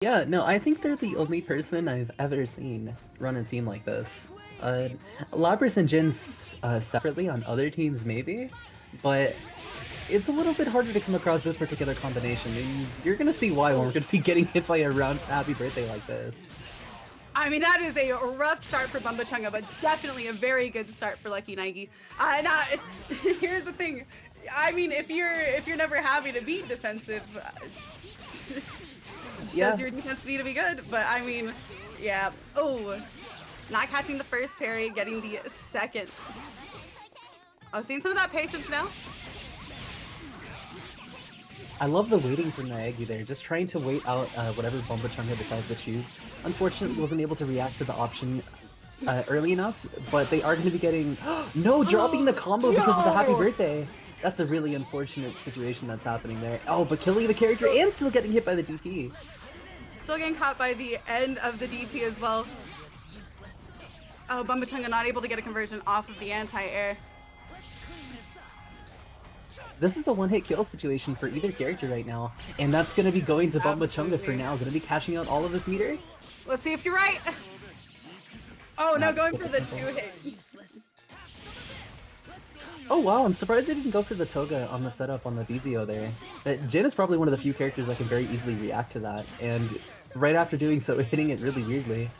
Yeah, no, I think they're the only person I've ever seen run a team like this. Labras and Jin's separately on other teams maybe, but it's a little bit harder to come across this particular combination, and you're gonna see why when we're gonna be getting hit by a round happy birthday like this. I mean, that is a rough start for Bumbachunga, but definitely a very good start for Lucky Nike. Now, here's the thing. I mean, if you're never happy to be defensive, Yeah. does your defense need to be good? But I mean, yeah. Oh, not catching the first parry, getting the second. I'm seeing some of that patience now. I love the waiting for Naegi there, just trying to wait out whatever Bumbachunga decides to choose. Unfortunately, wasn't able to react to the option early enough, but they are going to be getting... No, dropping the combo because of the happy birthday! That's a really unfortunate situation that's happening there. Oh, but killing the character and still getting hit by the DP. Still getting caught by the end of the DP as well. Oh, Bumbachunga not able to get a conversion off of the anti-air. This is a one-hit kill situation for either character right now, and that's going to be going to Bumbachunga for now. Going to be cashing out all of this meter. Let's see if you're right. Oh, no, going for the 2-hit. Oh wow, I'm surprised they didn't go for the Toga on the setup on the Bizio there. Jin is probably one of the few characters that can very easily react to that, and right after doing so, hitting it really weirdly.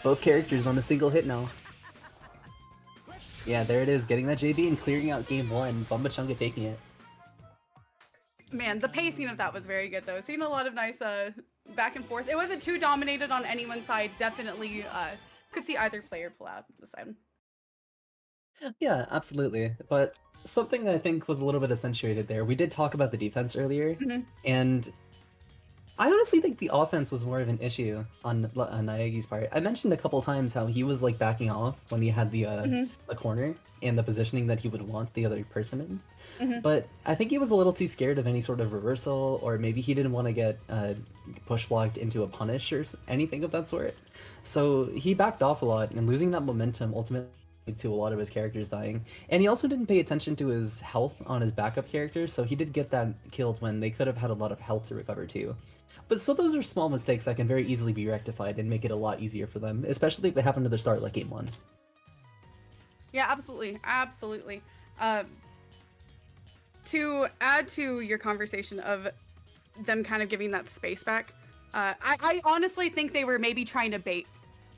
Both characters on a single hit now. Yeah, there it is, getting that JB and clearing out game 1, Bumbachunga taking it. Man, the pacing of that was very good though. Seeing a lot of nice back and forth. It wasn't too dominated on anyone's side. Definitely could see either player pull out this side. Yeah, absolutely. But something I think was a little bit accentuated there. We did talk about the defense earlier, and I honestly think the offense was more of an issue on Naegi's part. I mentioned a couple times how he was like backing off when he had the corner and the positioning that he would want the other person in. But I think he was a little too scared of any sort of reversal, or maybe he didn't want to get push blocked into a punish or anything of that sort. So he backed off a lot, and losing that momentum ultimately to a lot of his characters dying. And he also didn't pay attention to his health on his backup character, so he did get that killed when they could have had a lot of health to recover too. But so those are small mistakes that can very easily be rectified and make it a lot easier for them, especially if they happen to their start like game 1. Yeah, absolutely. Absolutely. To add to your conversation of them kind of giving that space back, I honestly think they were maybe trying to bait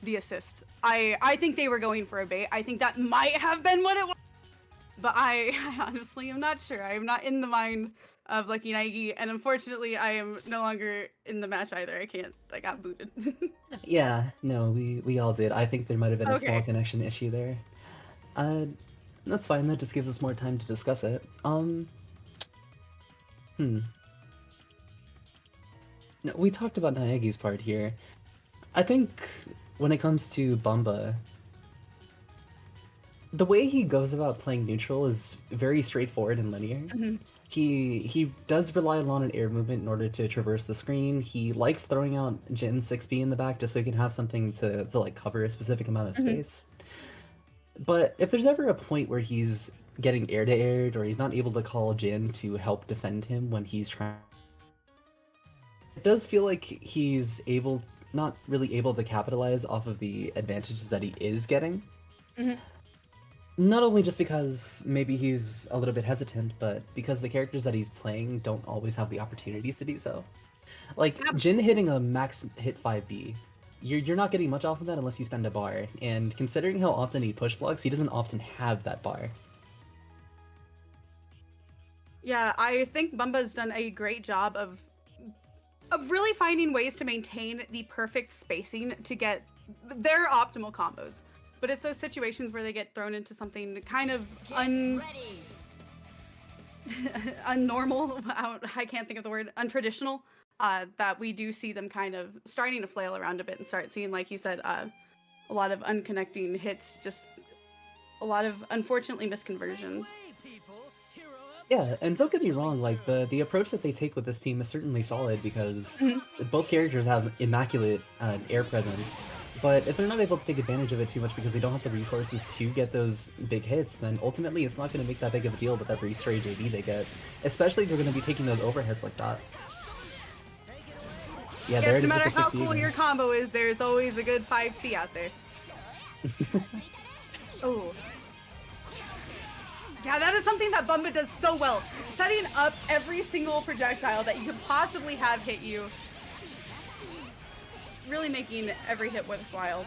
the assist. I think they were going for a bait. I think that might have been what it was, but I honestly am not sure. I am not in the mind of Lucky Nike, and unfortunately I am no longer in the match either. I got booted. Yeah, no, we all did. I think there might have been a small connection issue there. That's fine, that just gives us more time to discuss it. No, we talked about Naegi's part here. I think when it comes to Bumba, the way he goes about playing neutral is very straightforward and linear. He does rely a lot on air movement in order to traverse the screen. He likes throwing out Jin 6B in the back just so he can have something to like cover a specific amount of space. But if there's ever a point where he's getting air-to-aired or he's not able to call Jin to help defend him when he's trying, it does feel like he's not really able to capitalize off of the advantages that he is getting. Not only just because maybe he's a little bit hesitant, but because the characters that he's playing don't always have the opportunities to do so. Like, Jin hitting a max hit 5B, you're not getting much off of that unless you spend a bar, and considering how often he push blocks, he doesn't often have that bar. Yeah, I think Bumba's done a great job of really finding ways to maintain the perfect spacing to get their optimal combos. But it's those situations where they get thrown into something kind of unnormal, I can't think of the word, untraditional, that we do see them kind of starting to flail around a bit and start seeing, like you said, a lot of unconnecting hits, just a lot of, unfortunately, misconversions. Yeah, and don't get me wrong, like, the approach that they take with this team is certainly solid because both characters have immaculate air presence, but if they're not able to take advantage of it too much because they don't have the resources to get those big hits, then ultimately it's not going to make that big of a deal with every stray JB they get, especially if they're going to be taking those overheads like that. Yeah, there Yes, it no is with matter the how 6B cool again. your combo is, there's always a good 5C out there. Oh. Yeah, that is something that Bumba does so well. Setting up every single projectile that you could possibly have hit you. Really making every hit worthwhile.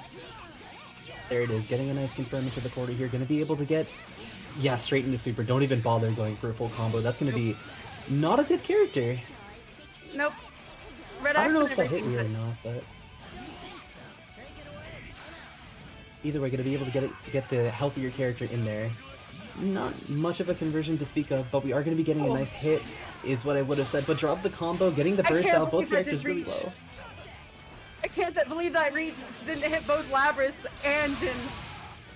There it is, getting a nice confirm into the quarter here. Going to be able to get, yeah, straight into super. Don't even bother going for a full combo. That's going to be not a dead character. Nope. Red I don't X know and if that hit everything, you or but not, but either way, going to be able to get the healthier character in there. Not much of a conversion to speak of, but we are going to be getting a nice hit, is what I would have said. But drop the combo, getting the burst out, both characters really low. I can't believe that reach didn't hit both Labras and Jin.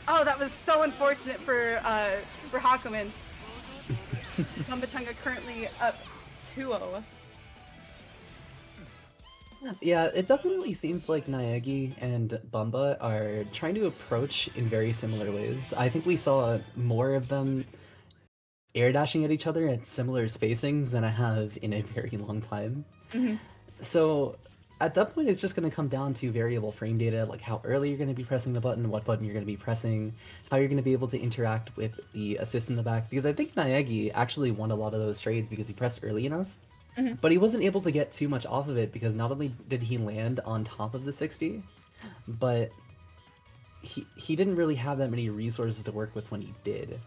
Oh, that was so unfortunate for Hakumen. Bumbatunga currently up 2-0. Yeah, it definitely seems like Naegi and Bumba are trying to approach in very similar ways. I think we saw more of them air dashing at each other at similar spacings than I have in a very long time. So at that point, it's just going to come down to variable frame data, like how early you're going to be pressing the button, what button you're going to be pressing, how you're going to be able to interact with the assist in the back. Because I think Naegi actually won a lot of those trades because he pressed early enough. But he wasn't able to get too much off of it because not only did he land on top of the 6B, but he didn't really have that many resources to work with when he did.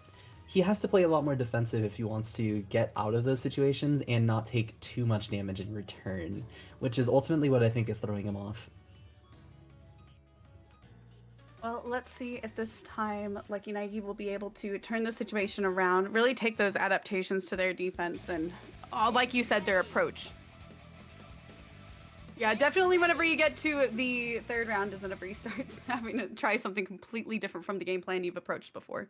He has to play a lot more defensive if he wants to get out of those situations and not take too much damage in return, which is ultimately what I think is throwing him off. Well, let's see if this time Lucky Nike will be able to turn the situation around, really take those adaptations to their defense and, like you said, their approach. Yeah, definitely whenever you get to the third round is whenever you start having to try something completely different from the game plan you've approached before.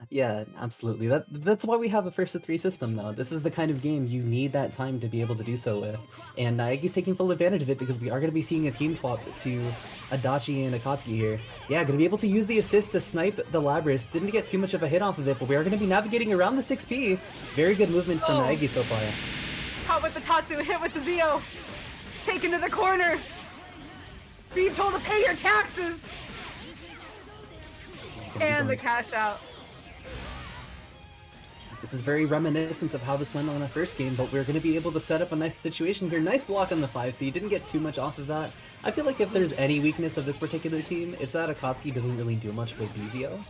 Yeah, absolutely. That's why we have a first to three system, though. This is the kind of game you need that time to be able to do so with. And Naegi's taking full advantage of it because we are going to be seeing a team swap to Adachi and Akatsuki here. Yeah, going to be able to use the assist to snipe the Labras. Didn't get too much of a hit off of it, but we are going to be navigating around the 6P. Very good movement from Naegi so far. Caught with the Tatsu, hit with the Zio. Taken to the corner. Being told to pay your taxes. And the cash out. This is very reminiscent of how this went on the first game, but we're going to be able to set up a nice situation here. Nice block on the 5C, didn't get too much off of that. I feel like if there's any weakness of this particular team, it's that Akatsuki doesn't really do much with Bizio.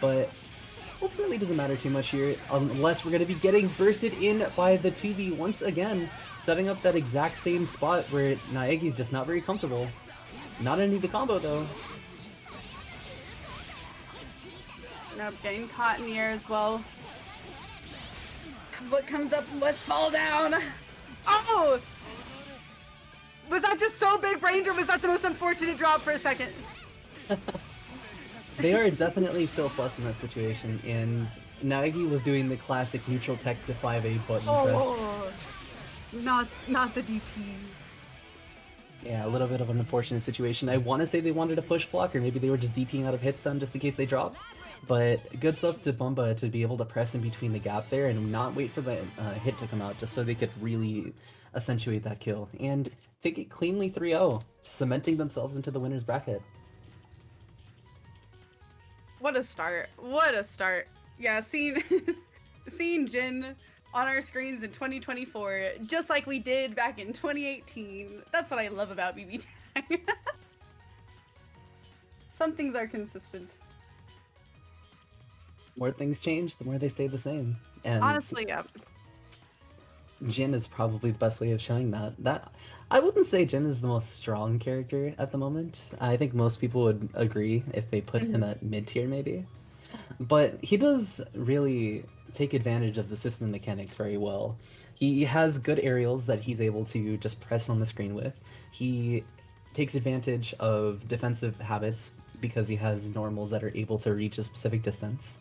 But ultimately doesn't matter too much here, unless we're going to be getting bursted in by the 2B once again, setting up that exact same spot where Naegi's just not very comfortable. Not ending the combo, though. Nope, getting caught in the air as well. What comes up must fall down. Oh! Was that just so big brained, or was that the most unfortunate drop for a second? They are definitely still plus in that situation, and Naegi was doing the classic neutral tech to 5A button press. Not the DP. Yeah, a little bit of an unfortunate situation. I want to say they wanted a push block, or maybe they were just DPing out of hit stun just in case they dropped. But good stuff to Bumba to be able to press in between the gap there and not wait for the hit to come out, just so they could really accentuate that kill. And take it cleanly 3-0, cementing themselves into the winner's bracket. What a start. What a start. Yeah, seeing Jin on our screens in 2024, just like we did back in 2018. That's what I love about BBTAG. Some things are consistent. The more things change, the more they stay the same. And honestly, yeah. Jin is probably the best way of showing that. I wouldn't say Jin is the most strong character at the moment. I think most people would agree if they put him at mid-tier maybe. But he does really take advantage of the system mechanics very well. He has good aerials that he's able to just press on the screen with. He takes advantage of defensive habits because he has normals that are able to reach a specific distance.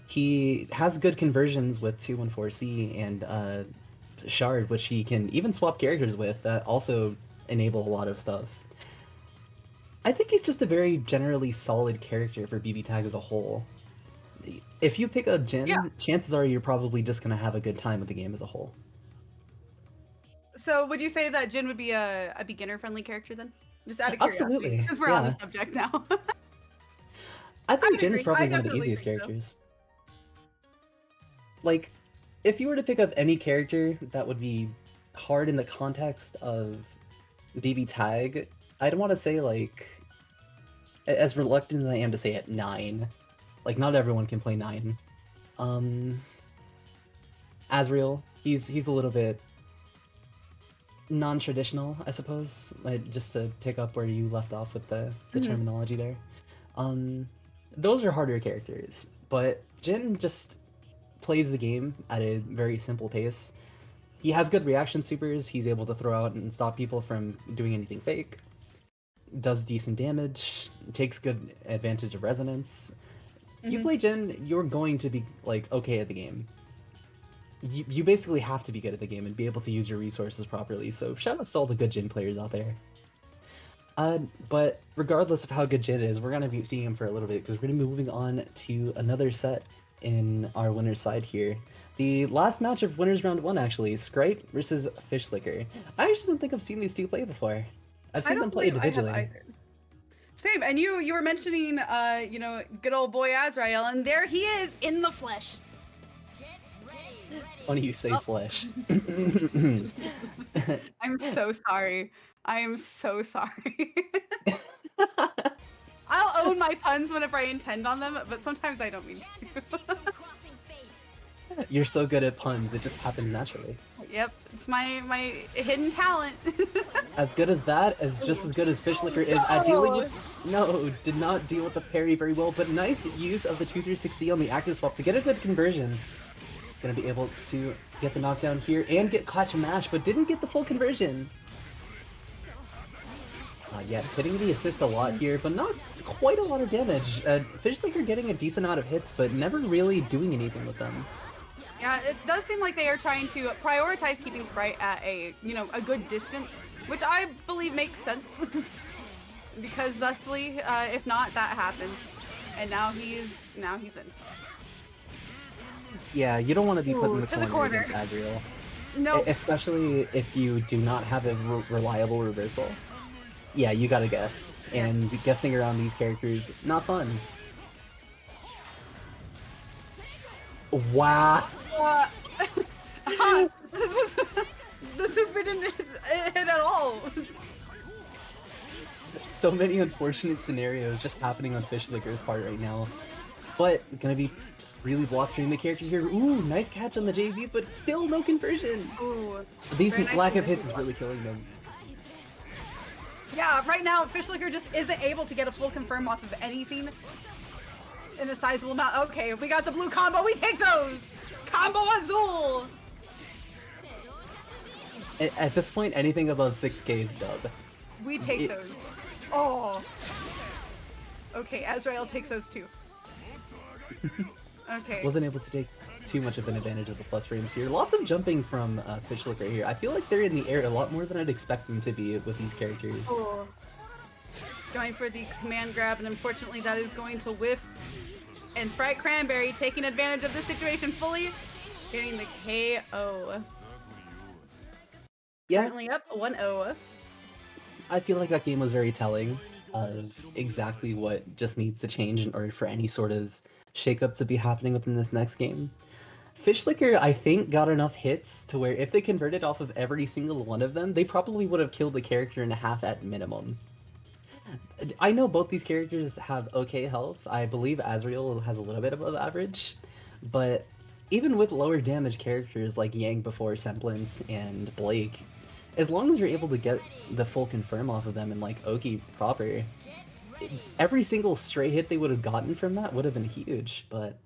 He has good conversions with 214C and Shard, which he can even swap characters with that also enable a lot of stuff. I think he's just a very generally solid character for BBTAG as a whole. If you pick a Jin, chances are you're probably just going to have a good time with the game as a whole. So would you say that Jin would be a beginner-friendly character then? Just out of curiosity, Absolutely, since we're on the yeah. subject now. I I think would Jin is agree. I probably one of the definitely easiest think so. characters. Like, if you were to pick up any character that would be hard in the context of BBTAG, I'd want to say, like, as reluctant as I am to say it, 9. Like, not everyone can play 9. Asriel, he's a little bit non-traditional, I suppose, like, just to pick up where you left off with the terminology there. Those are harder characters, but Jin just plays the game at a very simple pace. He has good reaction supers, he's able to throw out and stop people from doing anything fake, does decent damage, takes good advantage of resonance. You play Jin, you're going to be, like, okay at the game. You basically have to be good at the game and be able to use your resources properly, so shoutouts to all the good Jin players out there. But regardless of how good Jin is, we're gonna be seeing him for a little bit, because we're gonna be moving on to another set in our winner's side here. The last match of winners round 1, actually, Sprite versus Fishlicker. I actually don't think I've seen these two play before. I've seen them play individually. Same, and you were mentioning, you know, good old boy Azrael, and there he is in the flesh. Funny you say flesh. I'm so sorry. I am so sorry. I'll own my puns whenever I intend on them, but sometimes I don't mean to. You're so good at puns, it just happens naturally. Yep, it's my hidden talent. As good as that, just as good as Fishlicker is at dealing with... No, did not deal with the parry very well, but nice use of the 236C on the active swap to get a good conversion. Gonna be able to get the knockdown here and get clutch mash, but didn't get the full conversion. Yes, hitting the assist a lot here, but not quite a lot of damage. Fishlicker getting a decent amount of hits, but never really doing anything with them. Yeah, it does seem like they are trying to prioritize keeping Sprite at a, you know, a good distance, which I believe makes sense. Because thusly, if not, that happens. And now he's in. Yeah, you don't want to be put in the corner against Azriel. No. Especially if you do not have a reliable reversal. Yeah, you gotta guess. And guessing around these characters, not fun. Wow. The super didn't hit at all. So many unfortunate scenarios just happening on Fishlicker's part right now. But gonna be just really block-streaming the character here. Ooh, nice catch on the JV, but still no conversion. Ooh, these lack of hits is really killing them. Yeah, right now Fishlicker just isn't able to get a full confirm off of anything in a sizable amount. Okay, we got the blue combo, we take those! Combo Azul! At this point, anything above 6k is dub. We take those. Oh. Okay, Azrael takes those too. Okay. Wasn't able to take too much of an advantage of the plus frames here. Lots of jumping from Fishlicker here. I feel like they're in the air a lot more than I'd expect them to be with these characters. Oh. Going for the command grab, and unfortunately that is going to whiff. And Sprite Cranberry taking advantage of the situation fully, getting the KO. Yeah. Currently up 1-0. I feel like that game was very telling of exactly what just needs to change in order for any sort of shakeup to be happening within this next game. Fishlicker, I think, got enough hits to where if they converted off of every single one of them, they probably would have killed the character in half at minimum. I know both these characters have okay health. I believe Azrael has a little bit above average, but even with lower damage characters like Yang before Semblance and Blake, as long as you're able to get the full confirm off of them and like Oki proper, every single stray hit they would have gotten from that would have been huge, but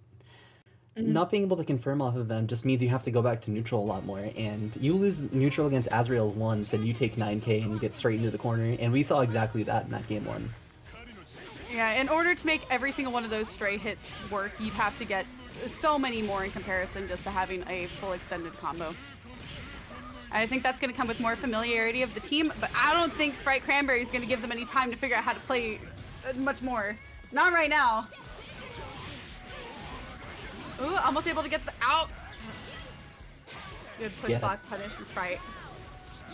not being able to confirm off of them just means you have to go back to neutral a lot more, and you lose neutral against Azrael once and you take 9k and get straight into the corner, and we saw exactly that in that game 1. Yeah, in order to make every single one of those stray hits work, you'd have to get so many more in comparison just to having a full extended combo. I think that's going to come with more familiarity of the team, but I don't think Sprite Cranberry is going to give them any time to figure out how to play much more. Not right now. Ooh, almost able to get the out. Good push block punish from Sprite.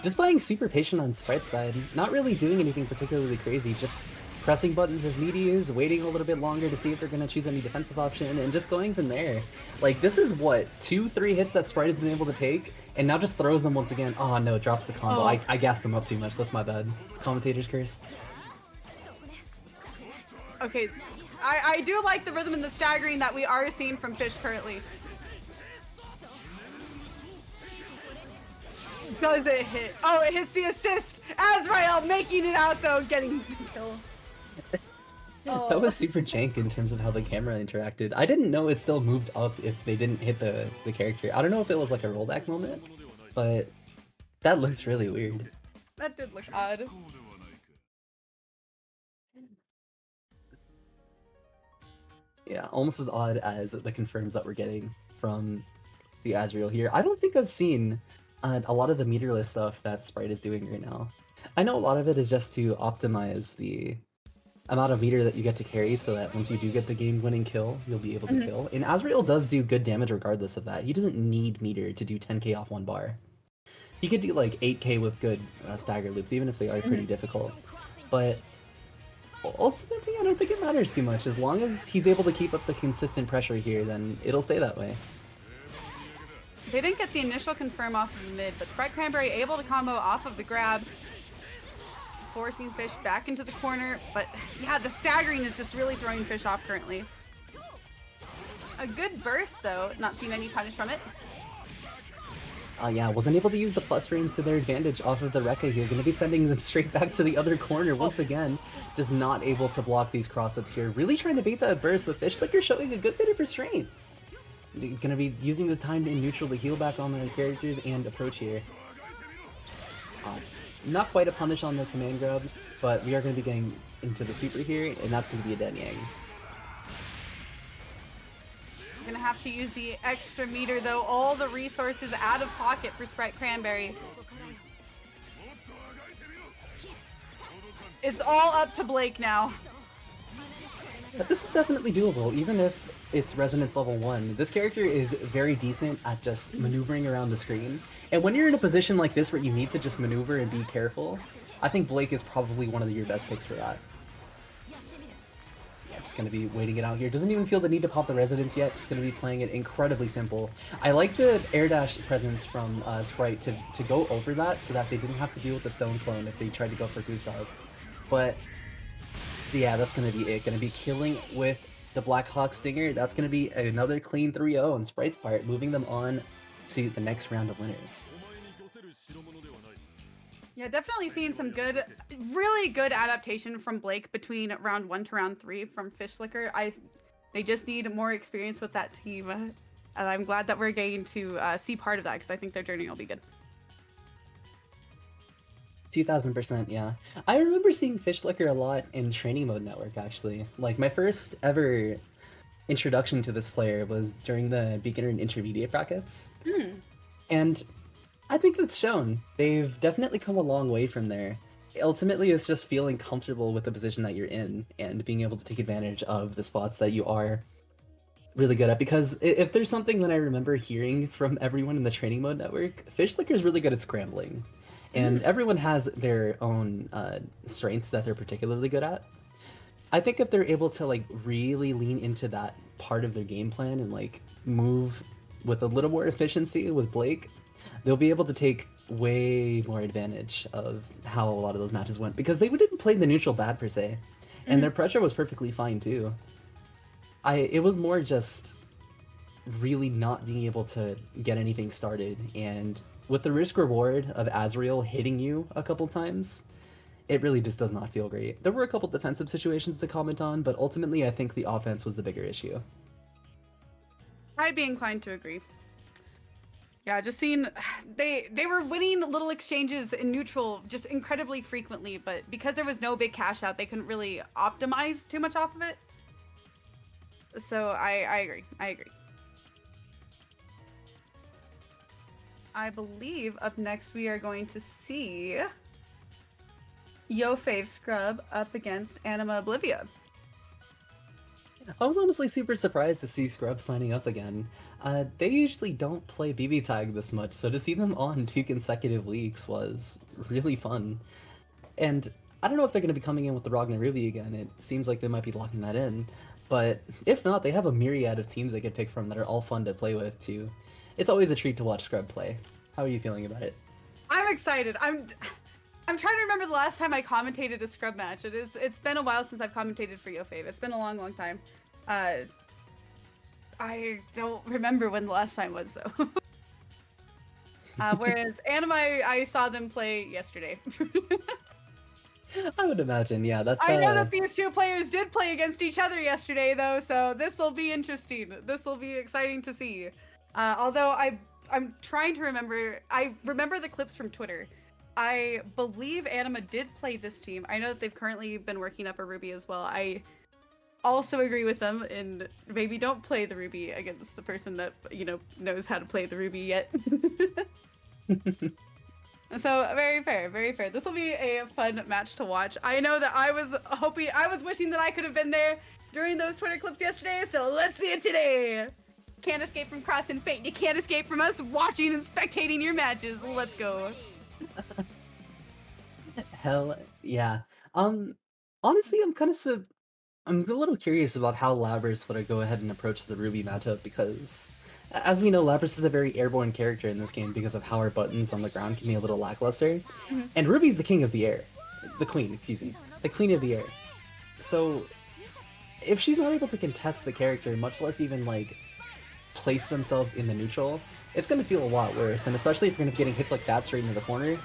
Just playing super patient on Sprite's side, not really doing anything particularly crazy, just pressing buttons as meaty is, waiting a little bit longer to see if they're going to choose any defensive option, and just going from there. Like, this is what, 2-3 hits that Sprite has been able to take, and now just throws them once again. Oh no, drops the combo. Oh. I gassed them up too much, that's my bad. Commentator's curse. Okay, I do like the rhythm and the staggering that we are seeing from Fish currently. Does it hit? Oh, it hits the assist! Azrael making it out though, getting the kill. Oh. That was super jank in terms of how the camera interacted. I didn't know it still moved up if they didn't hit the character. I don't know if it was like a rollback moment, but that looked really weird. That did look odd. Yeah, almost as odd as the confirms that we're getting from the Azrael here. I don't think I've seen a lot of the meterless stuff that Sprite is doing right now. I know a lot of it is just to optimize the amount of meter that you get to carry so that once you do get the game-winning kill, you'll be able to kill. And Azrael does do good damage regardless of that. He doesn't need meter to do 10k off one bar. He could do like 8k with good stagger loops, even if they are pretty difficult. But ultimately, I don't think it matters too much. As long as he's able to keep up the consistent pressure here, then it'll stay that way. They didn't get the initial confirm off of the mid, but Sprite Cranberry able to combo off of the grab, forcing Fish back into the corner. But yeah, the staggering is just really throwing Fish off currently. A good burst though, not seeing any punish from it. Yeah, wasn't able to use the plus frames to their advantage off of the Rekka here. Gonna be sending them straight back to the other corner once again. Just not able to block these cross-ups here. Really trying to bait that burst, but Fish Licker showing a good bit of restraint. Gonna be using the time in neutral to heal back on their characters and approach here. Not quite a punish on the command grab, but we are gonna be getting into the super here, and that's gonna be a dead Yang. Gonna have to use the extra meter though. All the resources out of pocket for Sprite Cranberry. It's all up to Blake now. But this is definitely doable, even if it's Resonance level 1. This character is very decent at just maneuvering around the screen. And when you're in a position like this where you need to just maneuver and be careful, I think Blake is probably one of your best picks for that. Just gonna be waiting it out here. Doesn't even feel the need to pop the Resonance yet. Just gonna be playing it incredibly simple. I like the air dash presence from Sprite to go over that so that they didn't have to deal with the stone clone if they tried to go for Gustav. But yeah, that's gonna be it. Gonna be killing with the Black Hawk Stinger. That's gonna be another clean 3-0 on Sprite's part, moving them on to the next round of winners. Yeah, definitely seeing some good, really good adaptation from Blake between round 1 to round 3 from Fish Licker. They just need more experience with that team, and I'm glad that we're getting to see part of that because I think their journey will be good. 2000%, yeah. I remember seeing Fish Licker a lot in Training Mode Network, actually. Like, my first ever introduction to this player was during the beginner and intermediate brackets. And I think it's shown. They've definitely come a long way from there. Ultimately, it's just feeling comfortable with the position that you're in and being able to take advantage of the spots that you are really good at. Because if there's something that I remember hearing from everyone in the Training Mode Network, Fish Licker is really good at scrambling. And everyone has their own strengths that they're particularly good at. I think if they're able to like really lean into that part of their game plan and like move with a little more efficiency with Blake, they'll be able to take way more advantage of how a lot of those matches went, because they didn't play the neutral bad per se, and their pressure was perfectly fine too. It was more just really not being able to get anything started, and with the risk reward of Azrael hitting you a couple times, it really just does not feel great. There were a couple defensive situations to comment on, but ultimately I think the offense was the bigger issue. I'd be inclined to agree. Yeah, just seeing they were winning little exchanges in neutral just incredibly frequently, but because there was no big cash out, they couldn't really optimize too much off of it. So I agree. I believe up next we are going to see Yo Fave Scrub up against Anima Oblivia. I was honestly super surprised to see Scrub signing up again. They usually don't play BB Tag this much, so to see them on 2 consecutive weeks was really fun. And I don't know if they're going to be coming in with the Ragnar Ruby again. It seems like they might be locking that in. But if not, they have a myriad of teams they could pick from that are all fun to play with, too. It's always a treat to watch Scrub play. How are you feeling about it? I'm excited. I'm trying to remember the last time I commentated a scrub match. It's been a while since I've commentated for YoFave. It's been a long time. I don't remember when the last time was though. Whereas Anima, I saw them play yesterday. I would imagine, yeah. That's. I know that these two players did play against each other yesterday, though, so this will be interesting. This will be exciting to see. Although I'm trying to remember. I remember the clips from Twitter. I believe Anima did play this team. I know that they've currently been working up a Ruby as well. I also agree with them, and maybe don't play the Ruby against the person that, you know, knows how to play the Ruby yet. So very fair, very fair. This will be a fun match to watch. I know that I was wishing that I could have been there during those Twitter clips yesterday, so let's see it today. Can't escape from Cross and Fate. You can't escape from us watching and spectating your matches. Let's go. Hell yeah. Honestly, I'm a little curious about how Labrys would go ahead and approach the Ruby matchup because, as we know, Labrys is a very airborne character in this game because of how our buttons on the ground can be a little lackluster. And Ruby's the king of the air. The queen, excuse me. The queen of the air. So, if she's not able to contest the character, much less even, like, place themselves in the neutral, it's going to feel a lot worse. And especially if you're going to be getting hits like that straight into the corner,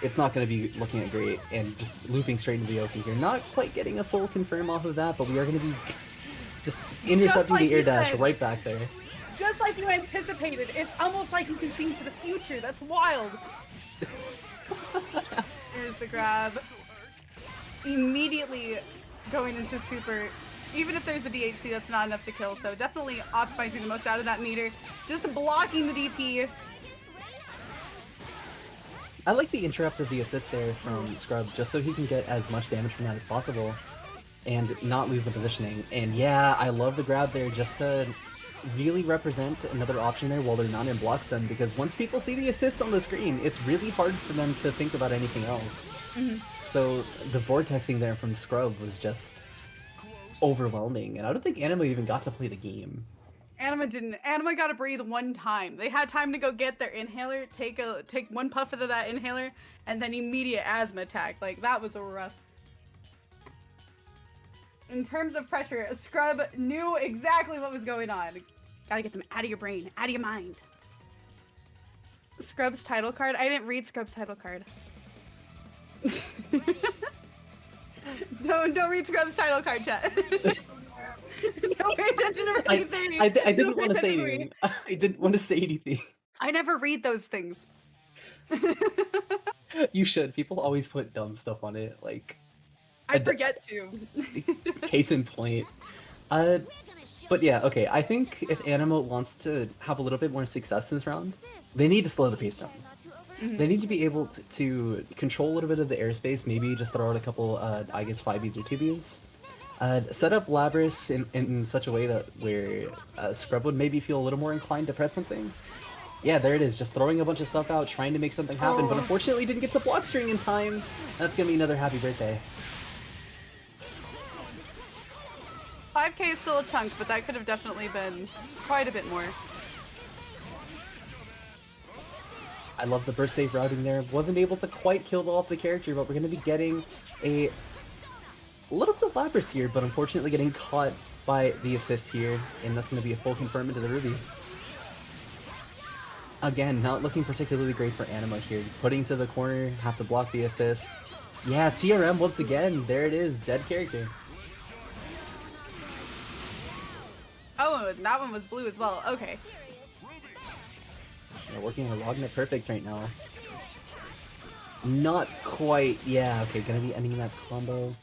it's not going to be looking at great, and just looping straight into the Oki here. Not quite getting a full confirm off of that, but we are going to be just intercepting like the air dash said, right back there. Just like you anticipated. It's almost like you can see into the future. That's wild. There's the grab. Immediately going into super. Even if there's a DHC, that's not enough to kill, so definitely optimizing the most out of that meter. Just blocking the DP. I like the interrupt of the assist there from Scrub, just so he can get as much damage from that as possible and not lose the positioning. And yeah, I love the grab there just to really represent another option there while their non-air blocks them, because once people see the assist on the screen, it's really hard for them to think about anything else. So the vortexing there from Scrub was just overwhelming, and I don't think Anima even got to play the game. Anima didn't. Anima got to breathe one time. They had time to go get their inhaler, take one puff of that inhaler, and then immediate asthma attack. Like, that was a rough. In terms of pressure, Scrub knew exactly what was going on. Gotta get them out of your brain, out of your mind. Scrub's title card? I didn't read Scrub's title card. Don't read Scrub's title card, chat. Don't pay attention to anything. I didn't want to say anything. I didn't want to say anything. I never read those things. You should. People always put dumb stuff on it, like... I forget to. Case in point. But yeah, okay, I think if Anima wants to have a little bit more success in this round, they need to slow the pace down. They need to be able to control a little bit of the airspace, maybe just throw out a couple, I guess, 5Bs or 2Bs. Set up Labrys in such a way that where Scrub would maybe feel a little more inclined to press something. Yeah, there it is, just throwing a bunch of stuff out, trying to make something happen, but unfortunately didn't get to block string in time. That's gonna be another happy birthday. 5K is still a chunk, but that could have definitely been quite a bit more. I love the burst safe routing there. Wasn't able to quite kill off the character, but we're going to be getting a little bit of Labrys here, but unfortunately getting caught by the assist here, and that's going to be a full confirm into the Ruby. Again, not looking particularly great for Anima here. Putting to the corner, have to block the assist. Yeah, TRM once again. There it is, dead character. Oh, and that one was blue as well. Okay. Yeah, working on Ragnar perfect right now. Not quite. Yeah, okay, gonna be ending that combo.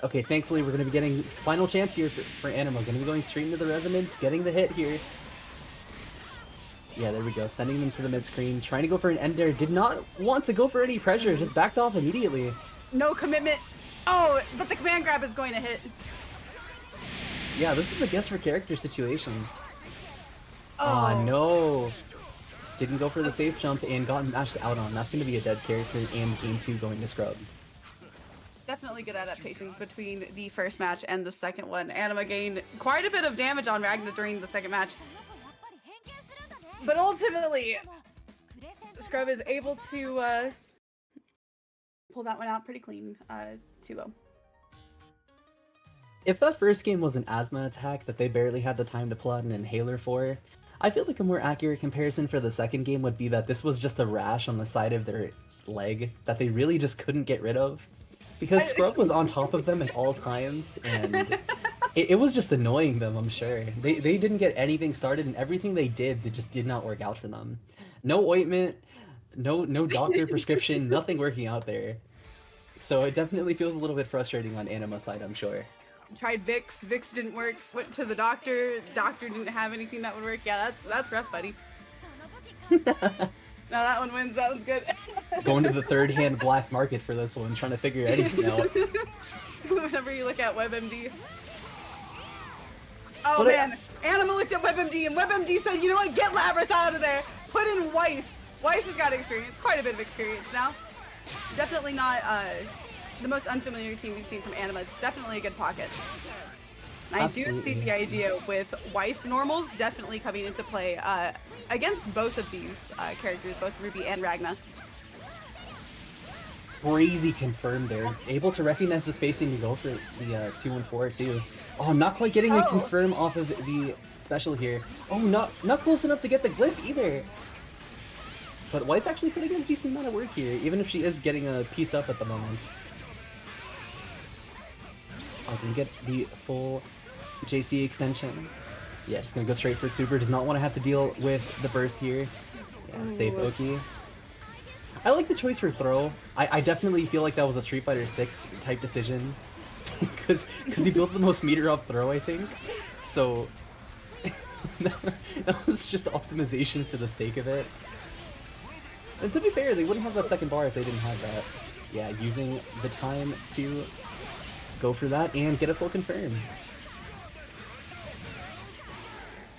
Okay, thankfully we're gonna be getting final chance here for Anima. Gonna be going straight into the resonance, getting the hit here. Yeah, there we go. Sending them to the mid screen, trying to go for an end there. Did not want to go for any pressure, just backed off immediately. No commitment. Oh, but the command grab is going to hit. Yeah, this is a guess for character situation. Oh. No. Didn't go for the safe jump and got mashed out on. That's going to be a dead character and game 2 going to scrub. Definitely good adaptations between the first match and the second one. Anima gained quite a bit of damage on Ragna during the second match. But ultimately, Scrub is able to pull that one out pretty clean, 2-0. If that first game was an asthma attack that they barely had the time to pull out an inhaler for, I feel like a more accurate comparison for the second game would be that this was just a rash on the side of their leg that they really just couldn't get rid of. Because Scrub was on top of them at all times, and it was just annoying them, I'm sure. They didn't get anything started, and everything they just did not work out for them. No ointment, no doctor prescription, nothing working out there. So it definitely feels a little bit frustrating on Anima's side, I'm sure. Tried Vicks, Vicks didn't work, went to the doctor didn't have anything that would work. Yeah, that's rough, buddy. No, that one wins, that one's good. Going to the third-hand black market for this one, trying to figure anything out. Whenever you look at WebMD. Oh but man, Anima looked at WebMD and WebMD said, you know what, get Labras out of there. Put in Weiss. Weiss has got experience, quite a bit of experience now. Definitely not the most unfamiliar team we've seen from Anima. Definitely a good pocket. And I do see the idea with Weiss normals definitely coming into play against both of these characters, both Ruby and Ragna. Crazy confirmed there. Able to recognize the spacing to go for the 2-1-4 too. Oh, not quite getting a confirm off of the special here. Oh, not close enough to get the glyph either. But Weiss actually putting in a decent amount of work here, even if she is getting pieced up at the moment. Oh, didn't get the full JC extension. Yeah, just gonna go straight for super. Does not want to have to deal with the burst here. Yeah, safe Oki. I like the choice for throw. I definitely feel like that was a Street Fighter 6 type decision. Because he built the most meter off throw, I think. So that was just optimization for the sake of it. And to be fair, they wouldn't have that second bar if they didn't have that. Yeah, using the time to go for that and get a full confirm.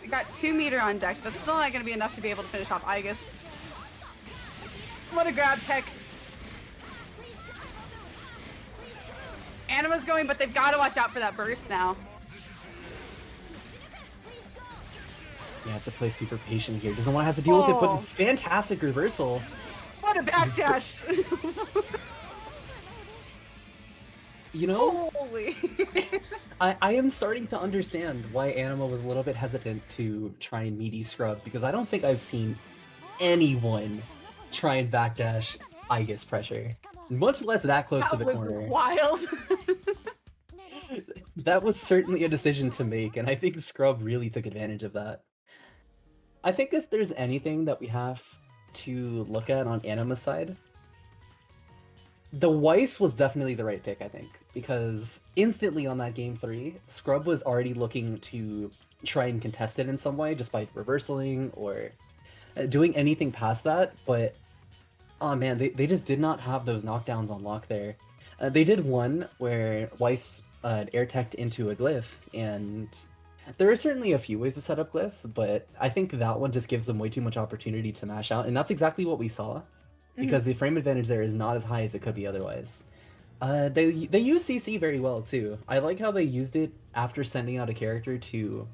We got 2 meter on deck. That's still not going to be enough to be able to finish off Aegis. What a grab tech. Anima's going, but they've got to watch out for that burst now. You have to play super patient here. Doesn't want to have to deal with it, but fantastic reversal. What a backdash. You know, holy. I am starting to understand why Anima was a little bit hesitant to try and meaty scrub, because I don't think I've seen anyone try and backdash Aegis pressure. Much less that close to the corner. Wild. That was certainly a decision to make, and I think Scrub really took advantage of that. I think if there's anything that we have to look at on Anima's side, the Weiss was definitely the right pick, I think, because instantly on that game 3, Scrub was already looking to try and contest it in some way, just by reversaling or doing anything past that, but oh man, they just did not have those knockdowns on lock there. They did one where Weiss air-teched into a glyph, and there are certainly a few ways to set up glyph, but I think that one just gives them way too much opportunity to mash out, and that's exactly what we saw, because the frame advantage there is not as high as it could be otherwise. They use CC very well too. I like how they used it after sending out a character to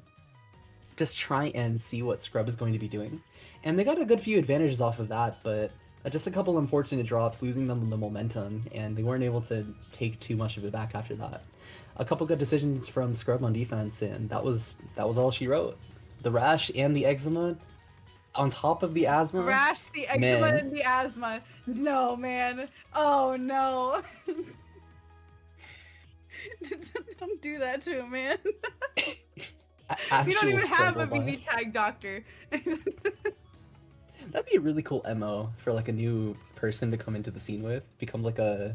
just try and see what Scrub is going to be doing, and they got a good few advantages off of that, but just a couple unfortunate drops, losing them the momentum, and they weren't able to take too much of it back after that. A couple good decisions from Scrub on defense, and that was all she wrote. The rash and the eczema, on top of the asthma. Rash, the eczema, and the asthma. No, man. Oh no. Don't do that to him, man. We don't even have a BBTAG doctor. That'd be a really cool MO for like a new person to come into the scene with. Become like a...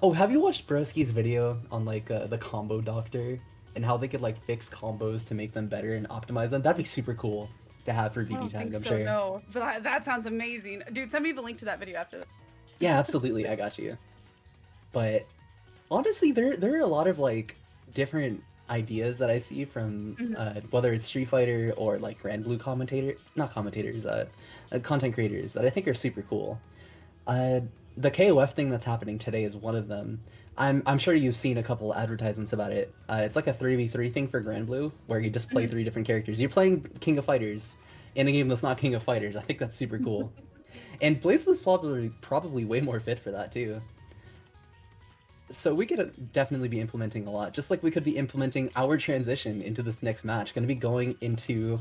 Oh, have you watched Broski's video on like the combo doctor? And how they could like fix combos to make them better and optimize them? That'd be super cool to have for BBTAG, I'm sure. No, but that sounds amazing. Dude, send me the link to that video after this. Yeah, absolutely, I got you. But honestly, there are a lot of like different ideas that I see from Mhm. whether it's Street Fighter or like Grand Blue not commentators, content creators that I think are super cool. Uh, the KOF thing that's happening today is one of them. I'm sure you've seen a couple advertisements about it. It's like a 3v3 thing for Grand Blue, where you just play Mhm. three different characters. You're playing King of Fighters in a game that's not King of Fighters. I think that's super cool. And Blaze was probably way more fit for that too. So we could definitely be implementing a lot, just like we could be implementing our transition into this next match. Going to be going into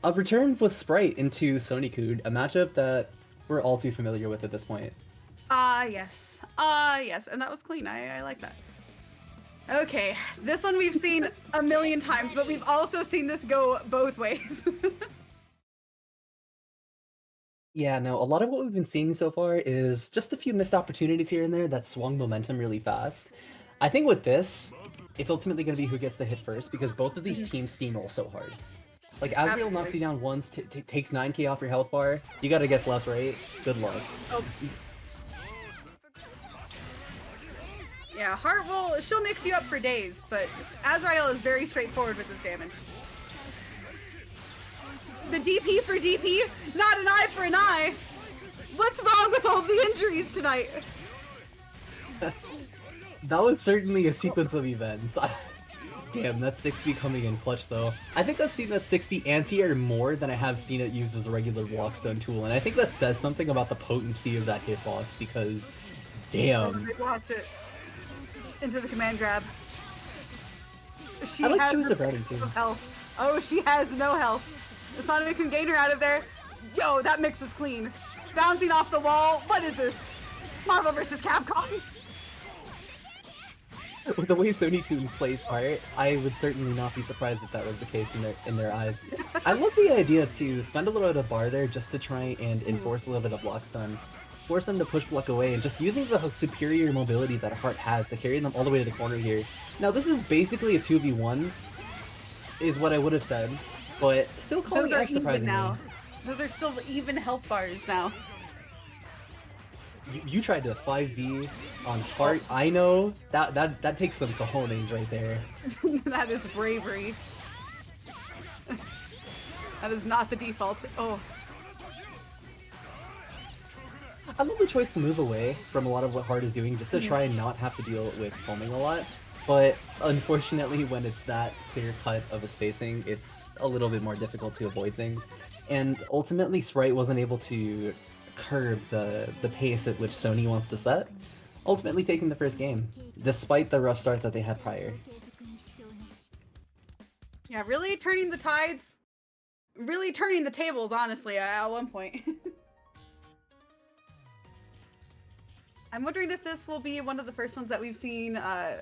a return with Sprite into Sonic, a matchup that we're all too familiar with at this point. Yes. Yes. And that was clean. I like that. Okay. This one we've seen a million times, but we've also seen this go both ways. Yeah, no, a lot of what we've been seeing so far is just a few missed opportunities here and there that swung momentum really fast. I think with this, it's ultimately going to be who gets the hit first because both of these Mhm. teams steamroll so hard. Like, Asriel knocks Absolutely. you down once, takes 9k off your health bar, you gotta guess left, right? Good luck. Oh. Yeah, Heart will, she'll mix you up for days, but Azrael is very straightforward with this damage. The DP for DP, not an eye for an eye. What's wrong with all the injuries tonight? That was certainly a sequence of events. Damn, that 6B coming in clutch though. I think I've seen that 6B anti-air more than I have seen it used as a regular block stun tool, and I think that says something about the potency of that hitbox because, damn. They blocked it into the command grab. She I like has choose no of routing too. health. Oh, she has no health. The Sonic can gain her out of there. Yo, that mix was clean. Bouncing off the wall. What is this? Marvel versus Capcom. With the way Sony-kun plays Heart, I would certainly not be surprised if that was the case in their eyes. I love the idea to spend a little bit of bar there just to try and enforce a little bit of block stun, force them to push block away, and just using the superior mobility that Heart has to carry them all the way to the corner here. Now this is basically a 2v1, is what I would have said, but still calling Those are as even surprisingly. now. Those are still even health bars now. You tried to 5v on Heart. I know that takes some cojones right there. That is bravery. That is not the default. Oh. I love the choice to move away from a lot of what Heart is doing just to try and not have to deal with foaming a lot. But unfortunately, when it's that clear cut of a spacing, it's a little bit more difficult to avoid things. And ultimately, Sprite wasn't able to curb the pace at which Sony wants to set, ultimately taking the first game, despite the rough start that they had prior. Yeah, really turning the tides. Really turning the tables, honestly, at one point. I'm wondering if this will be one of the first ones that we've seen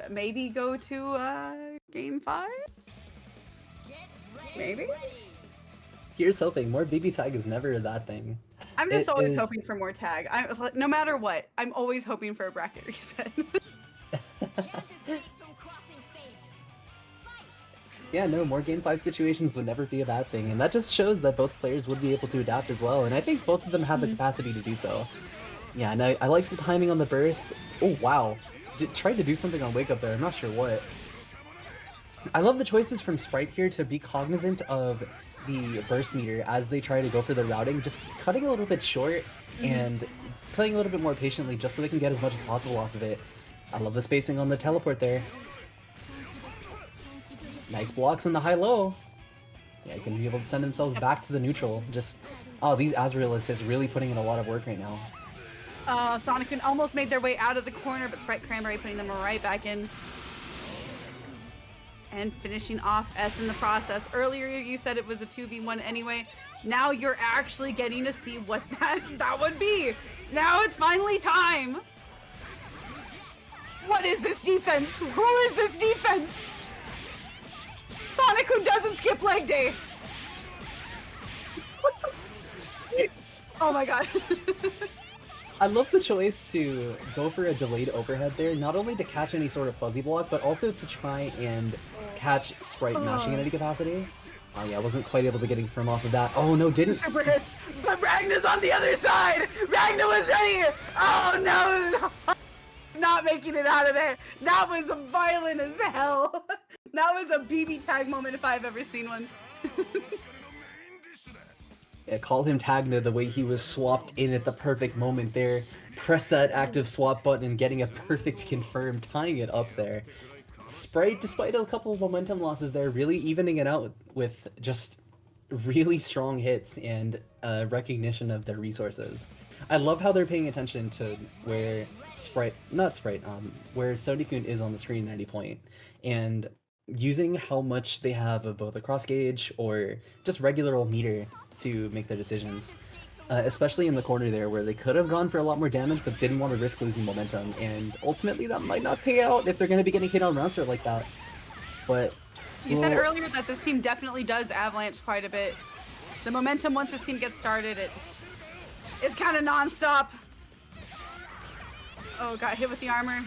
maybe go to Game 5? Maybe? Here's hoping. More BBTAG is never that thing. I'm just It always is- hoping for more tag. No matter what, I'm always hoping for a bracket reset. Yeah, no, more Game 5 situations would never be a bad thing, and that just shows that both players would be able to adapt as well, and I think both of them have the capacity to do so. Yeah, and I like the timing on the burst. Oh, wow. Tried to do something on Wake Up there, I'm not sure what. I love the choices from Sprite here to be cognizant of the burst meter as they try to go for the routing, just cutting a little bit short and playing a little bit more patiently just so they can get as much as possible off of it. I love the spacing on the teleport there. Nice blocks in the high-low. Yeah, you can be able to send themselves back to the neutral. Just, oh, these Azrael assists really putting in a lot of work right now. Sonic almost made their way out of the corner, but Sprite Cranberry putting them right back in. And finishing off S in the process. Earlier you said it was a 2v1 anyway. Now you're actually getting to see what that would be. Now it's finally time. What is this defense? Who is this defense? Sonic who doesn't skip leg day. Oh my god. I love the choice to go for a delayed overhead there, not only to catch any sort of fuzzy block, but also to try and catch Sprite mashing in any capacity. Oh yeah, I wasn't quite able to get firm off of that. Oh no, didn't. Super hits, but Ragna's on the other side. Ragna was ready. Oh no. Not making it out of there. That was violent as hell. That was a BB tag moment if I've ever seen one. Yeah, call him Tagna the way he was swapped in at the perfect moment there. Press that active swap button and getting a perfect confirm, tying it up there. Sprite, despite a couple of momentum losses there, really evening it out with just really strong hits and recognition of their resources. I love how they're paying attention to where where Sony-kun is on the screen at any point, and using how much they have of both a cross gauge or just regular old meter to make their decisions. Especially in the corner there, where they could have gone for a lot more damage, but didn't want to risk losing momentum, and ultimately that might not pay out if they're going to be getting hit on round start like that. But you said earlier that this team definitely does avalanche quite a bit. The momentum once this team gets started, it's kind of non-stop. Oh, got hit with the armor.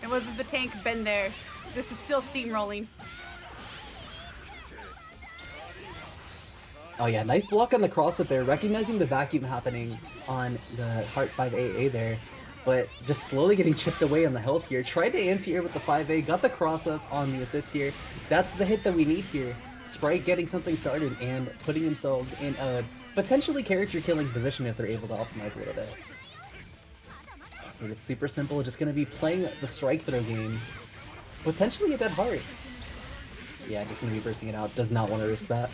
It wasn't the tank been there. This is still steamrolling. Oh yeah, nice block on the cross up there, recognizing the vacuum happening on the Heart 5AA there, but just slowly getting chipped away on the health here. Tried to anti-air with the 5A, got the cross up on the assist here. That's the hit that we need here. Sprite getting something started and putting themselves in a potentially character-killing position if they're able to optimize a little bit. I think it's super simple, just going to be playing the strike throw game. Potentially a dead heart. Yeah, just going to be bursting it out. Does not want to risk that.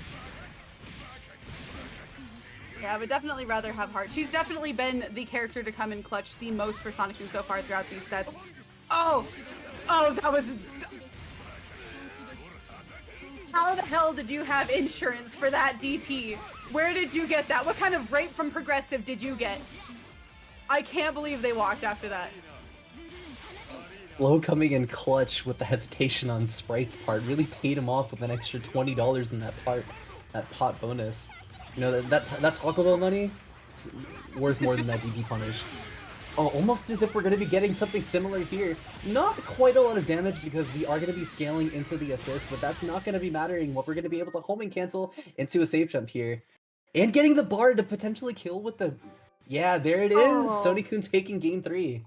Yeah, I would definitely rather have Heart. She's definitely been the character to come in clutch the most for Sonic so far throughout these sets. Oh, that was... How the hell did you have insurance for that DP? Where did you get that? What kind of rape from Progressive did you get? I can't believe they walked after that. Low coming in clutch with the hesitation on Sprite's part really paid him off with an extra $20 in that pot bonus. You know, that Taco Bell money, it's worth more than that DP punish. Oh, almost as if we're going to be getting something similar here. Not quite a lot of damage because we are going to be scaling into the assist, but that's not going to be mattering. What we're going to be able to homing cancel into a safe jump here. And getting the bar to potentially kill with the... Yeah, there it is! Oh. Sony-kun taking game 3.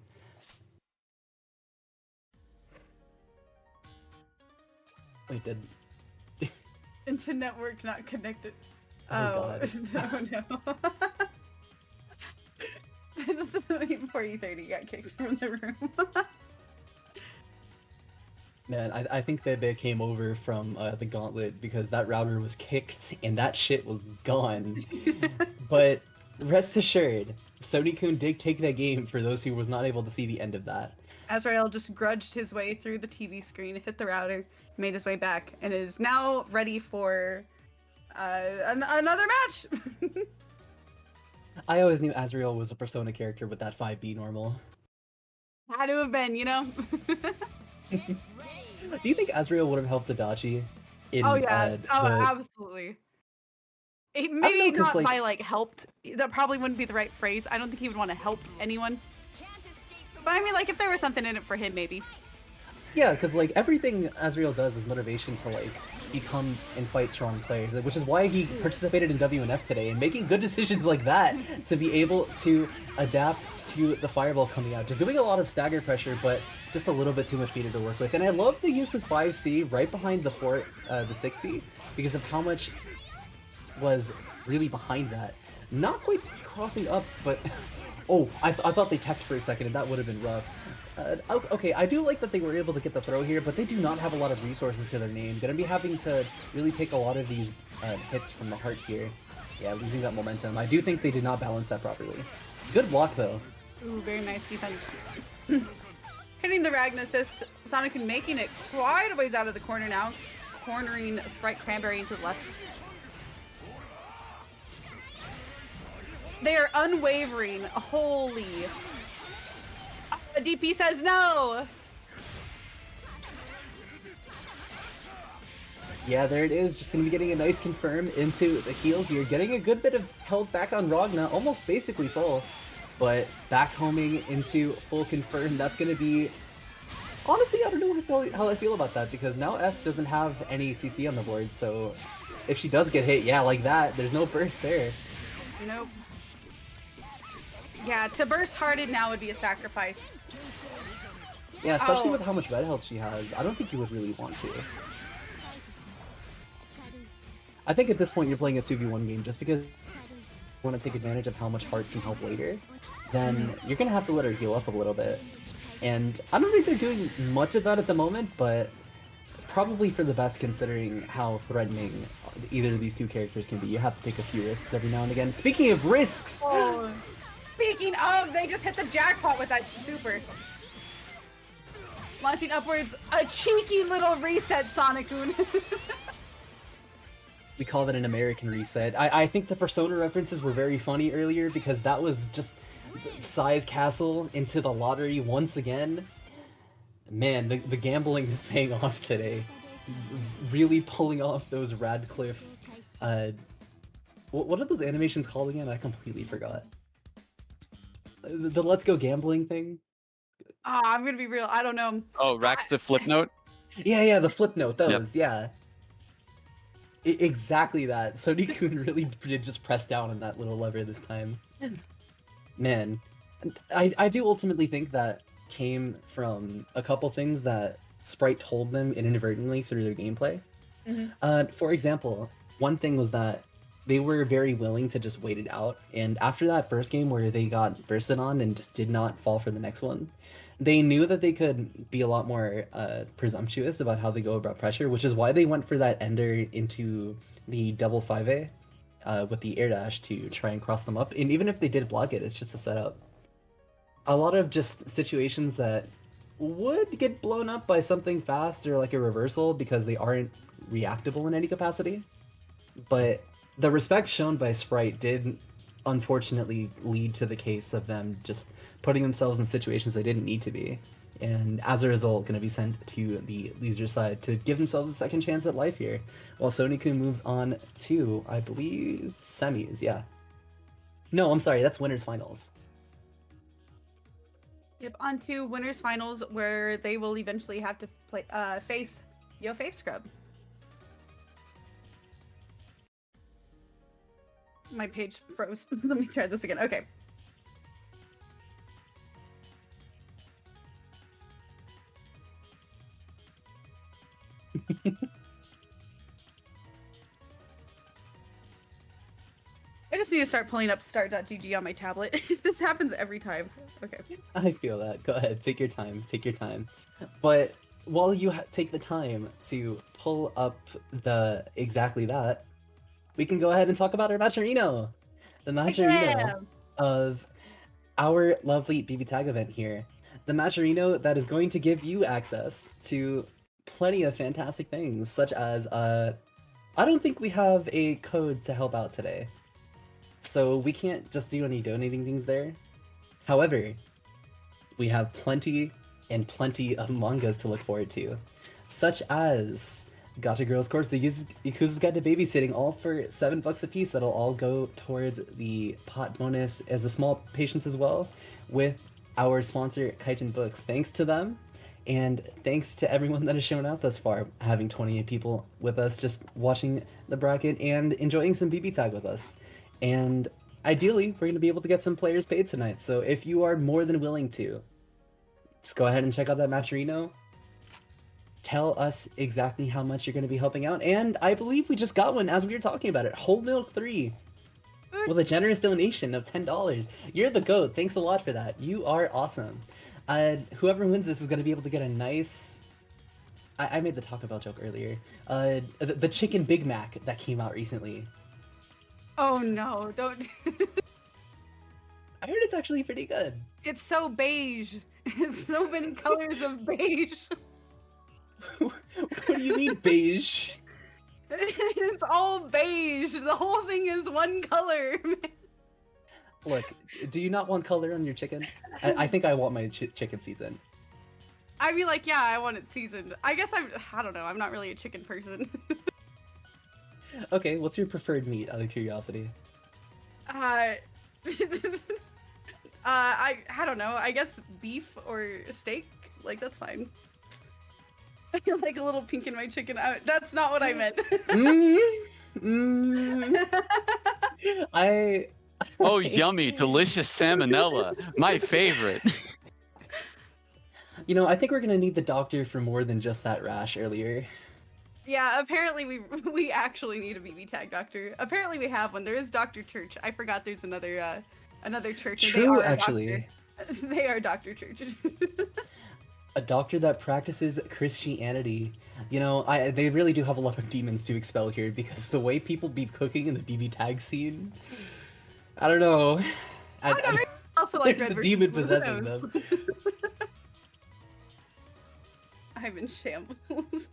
Wait, did... Into network not connected. Oh, God. No. This is before E30 got kicked from the room. Man, I think that they came over from the gauntlet because that router was kicked and that shit was gone. But rest assured, Sony-kun did take that game for those who was not able to see the end of that. Azrael just grudged his way through the TV screen, hit the router, made his way back, and is now ready for another match! I always knew Azrael was a Persona character with that 5B normal. Had to have been, you know? Do you think Azrael would have helped Adachi in absolutely. Maybe know, not by, like, helped. That probably wouldn't be the right phrase. I don't think he would want to help anyone. But I mean, like, if there was something in it for him, maybe. Yeah, because, like, everything Azrael does is motivation to, like, become and fight strong players, which is why he participated in WNF today, and making good decisions like that to be able to adapt to the fireball coming out. Just doing a lot of stagger pressure, but just a little bit too much meter to work with. And I love the use of 5C right behind the 6B, because of how much was really behind that. Not quite crossing up, but... Oh, I thought they teched for a second, and that would have been rough. Okay, I do like that they were able to get the throw here, but they do not have a lot of resources to their name. Gonna be having to really take a lot of these hits from the heart here. Yeah, losing that momentum. I do think they did not balance that properly. Good block, though. Ooh, very nice defense. Hitting the Ragna assist, Sonic-kun making it quite a ways out of the corner now, cornering Sprite Cranberry into the left. They are unwavering. Holy. DP says no. Yeah, there it is. Just going to be getting a nice confirm into the heal here. Getting a good bit of health back on Ragna, almost basically full. But back homing into full confirm. That's going to be... Honestly, I don't know how I feel about that, because now S doesn't have any CC on the board, so if she does get hit, yeah, like that, there's no burst there. Nope. Yeah, to burst hearted now would be a sacrifice. Yeah, especially Oh, with how much red health she has, I don't think you would really want to. I think at this point you're playing a 2v1 game just because you want to take advantage of how much heart can help later, then you're gonna have to let her heal up a little bit. And I don't think they're doing much of that at the moment, but probably for the best considering how threatening either of these two characters can be. You have to take a few risks every now and again. Speaking of risks! oh. Speaking of, they just hit the jackpot with that super. Launching upwards, a cheeky little reset, Sonic-kun. We call that an American reset. I think the Persona references were very funny earlier because that was just Sai's castle into the lottery once again. Man, the gambling is paying off today. Really pulling off those Radcliffe. What are those animations called again? I completely forgot. The Let's Go Gambling thing? I'm gonna be real, I don't know. Oh, Rax to flip note? Yeah, the flip note, those, Yep. yeah. Exactly that. Sony-kun really did just press down on that little lever this time. Man, I do ultimately think that came from a couple things that Sprite told them inadvertently through their gameplay. For example, one thing was that they were very willing to just wait it out, and after that first game where they got bursted on and just did not fall for the next one, they knew that they could be a lot more presumptuous about how they go about pressure, which is why they went for that ender into the double 5A with the air dash to try and cross them up. And even if they did block it, it's just a setup. A lot of just situations that would get blown up by something fast or like a reversal because they aren't reactable in any capacity. But the respect shown by Sprite did unfortunately lead to the case of them just putting themselves in situations they didn't need to be, and as a result going to be sent to the loser side to give themselves a second chance at life here, while Sony-kun moves on to, I believe, semis, yeah. No, I'm sorry, that's winners finals. Yep, on to winners finals where they will eventually have to play face Yo Faith Scrub. My page froze. Let me try this again. Okay. I just need to start pulling up start.gg on my tablet. This happens every time. Okay. I feel that. Go ahead, take your time, take your time. But while you take the time to pull up the exactly that, we can go ahead and talk about our Matcherino! The Matcherino of our lovely BBTAG event here. The Matcherino that is going to give you access to plenty of fantastic things, such as, I don't think we have a code to help out today. So we can't just do any donating things there. However, we have plenty and plenty of mangas to look forward to, such as Gacha Girls Course, the Yakuza's Guide to Babysitting, all for $7 a piece. That'll all go towards the pot bonus as a small patience as well, with our sponsor Kaiten Books. Thanks to them, and thanks to everyone that has shown out thus far, having 28 people with us just watching the bracket and enjoying some BB Tag with us. And ideally, we're going to be able to get some players paid tonight. So if you are more than willing to, just go ahead and check out that Matcherino. Tell us exactly how much you're going to be helping out. And I believe we just got one as we were talking about it. Whole Milk 3 with a generous donation of $10. You're the GOAT. Thanks a lot for that. You are awesome. Whoever wins this is going to be able to get a nice... I made the Taco Bell joke earlier. The Chicken Big Mac that came out recently. Oh no, don't. I heard it's actually pretty good. It's so beige. It's so many colors of beige. What do you mean beige? It's all beige. The whole thing is one color. Look, do you not want color on your chicken? I think I want my chicken seasoned. I'd be like, yeah, I want it seasoned. I guess I don't know. I'm not really a chicken person. Okay, what's your preferred meat, out of curiosity? I don't know. I guess beef or steak. Like, that's fine. I feel like a little pink in my chicken. That's not what I meant. Oh, yummy, delicious salmonella. My favorite. You know, I think we're gonna need the doctor for more than just that rash earlier. Yeah, apparently we actually need a BB tag doctor. Apparently we have one. There is Dr. Church. I forgot there's another church, and they True, are a doctor. actually. They are Dr. Church. A doctor that practices Christianity. You know, they really do have a lot of demons to expel here because the way people be cooking in the BB tag scene, I don't know. Oh no, maybe also like There's red a versus demon blue. Who possessing knows? them. I'm in shambles.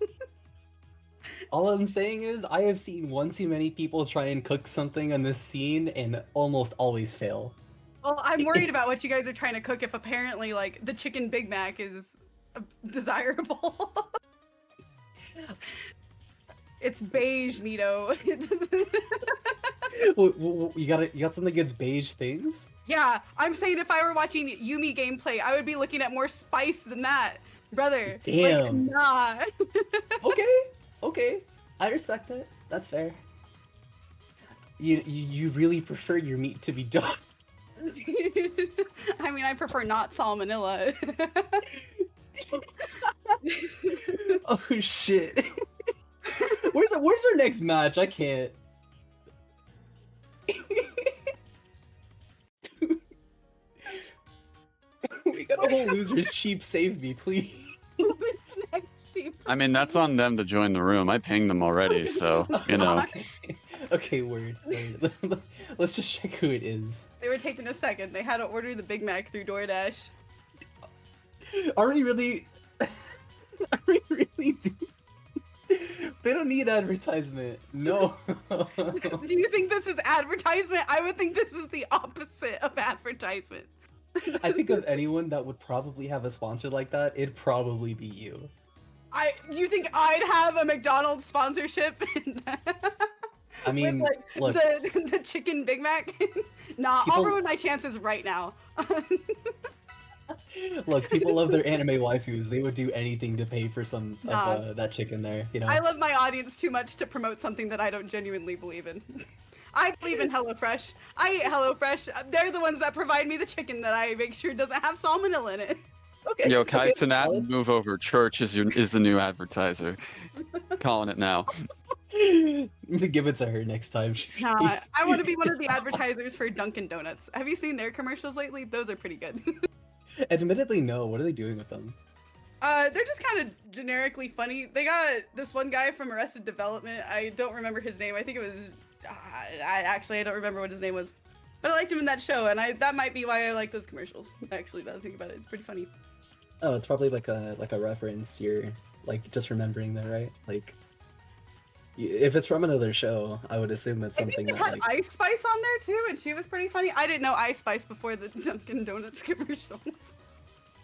All I'm saying is, I have seen one too many people try and cook something on this scene and almost always fail. Well, I'm worried about what you guys are trying to cook if apparently like the chicken Big Mac is desirable. It's beige, Mito. You got something against beige things? Yeah, I'm saying if I were watching Yumi gameplay, I would be looking at more spice than that, brother. Damn. Like, nah. Okay, I respect that. That's fair. You really prefer your meat to be done. I mean, I prefer not salmonella. Oh shit. Where's our next match? I can't. We got a whole losers sheep. Save me, please. What's next, sheep? I mean, that's on them to join the room. I pinged them already, so, you know. Okay, word. Let's just check who it is. They were taking a second. They had to order the Big Mac through DoorDash. Are we really? Are we really doing? They don't need advertisement. No. Do you think this is advertisement? I would think this is the opposite of advertisement. I think of anyone that would probably have a sponsor like that, it'd probably be you. You think I'd have a McDonald's sponsorship? I mean, with, like, look, the chicken Big Mac? Nah, I'll ruin my chances right now. look, people love their anime waifus. They would do anything to pay for some of that chicken there, you know? I love my audience too much to promote something that I don't genuinely believe in. I believe in HelloFresh. I eat HelloFresh. They're the ones that provide me the chicken that I make sure doesn't have salmonella in it. Okay. Yo, Kai okay, Tanat, valid. move over. Church is the new advertiser. Calling it now. I'm gonna give it to her next time. Nah, I want to be one of the advertisers for Dunkin' Donuts. Have you seen their commercials lately? Those are pretty good. Admittedly, no. What are they doing with them? They're just kind of generically funny. They got this one guy from Arrested Development. I don't remember his name. I think it was. I don't remember what his name was. But I liked him in that show, and that might be why I like those commercials. Actually, now that I think about it, it's pretty funny. Oh, it's probably like a reference. You're like just remembering that, right? Like, if it's from another show, I would assume it's something I think they that had like. Ice Spice on there too, and she was pretty funny. I didn't know Ice Spice before the Dunkin' Donuts commercials.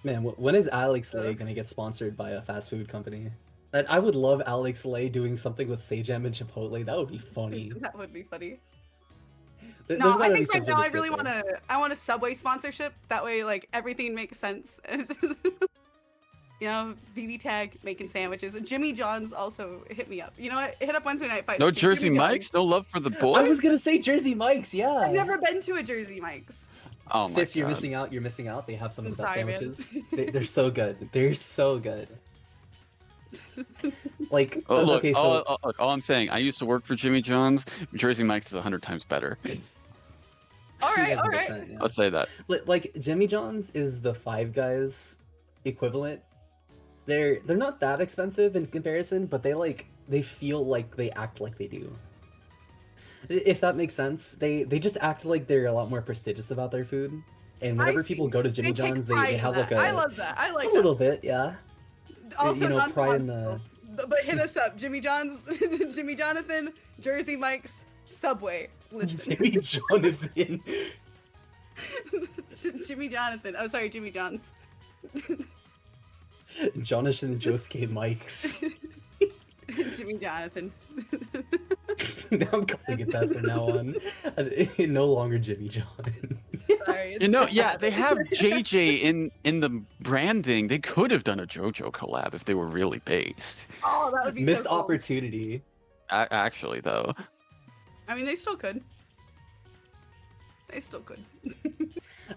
Man, when is Alex Lay gonna get sponsored by a fast food company? And I would love Alex Lay doing something with Sejam and Chipotle. That would be funny. That would be funny. There's No, gotta I be think some right sort now of I really script want there. I want a Subway sponsorship. That way, like, everything makes sense. You know, BB Tag making sandwiches. Jimmy John's also hit me up. You know what? Hit up Wednesday Night Fights. No dude. Jersey Jimmy Mike's? John's. No love for the I boy? was gonna say Jersey Mike's, yeah. I've never been to a Jersey Mike's. Oh my Sis, you're God. missing out. You're missing out. They have some I'm of the best sorry, man. sandwiches. They're so good. They're so good. Like, Oh, look, okay, so all I'm saying, I used to work for Jimmy John's. Jersey Mike's is 100 times better. All right. 2000%, yeah. Let's say that. Like Jimmy John's is the Five Guys equivalent. They're not that expensive in comparison, but they feel like they act like they do. If that makes sense, they just act like they're a lot more prestigious about their food. And whenever people go to Jimmy They take John's, pride they in have that. like I love that. I like a that. little bit, yeah. Also, you know, pride in the. non-sponsored. But hit us up, Jimmy John's, Jimmy Jonathan, Jersey Mike's, Subway. Listen. Jimmy Jonathan. Jimmy Jonathan. Oh, sorry, Jimmy John's. Jonathan and Josuke Mikes. Jimmy Jonathan. Now I'm calling it that from now on. No longer Jimmy John. Sorry. You know, yeah, they have JJ in the branding. They could have done a JoJo collab if they were really based. Oh, that would be Missed so cool. opportunity. Actually, though. I mean, they still could. They still could.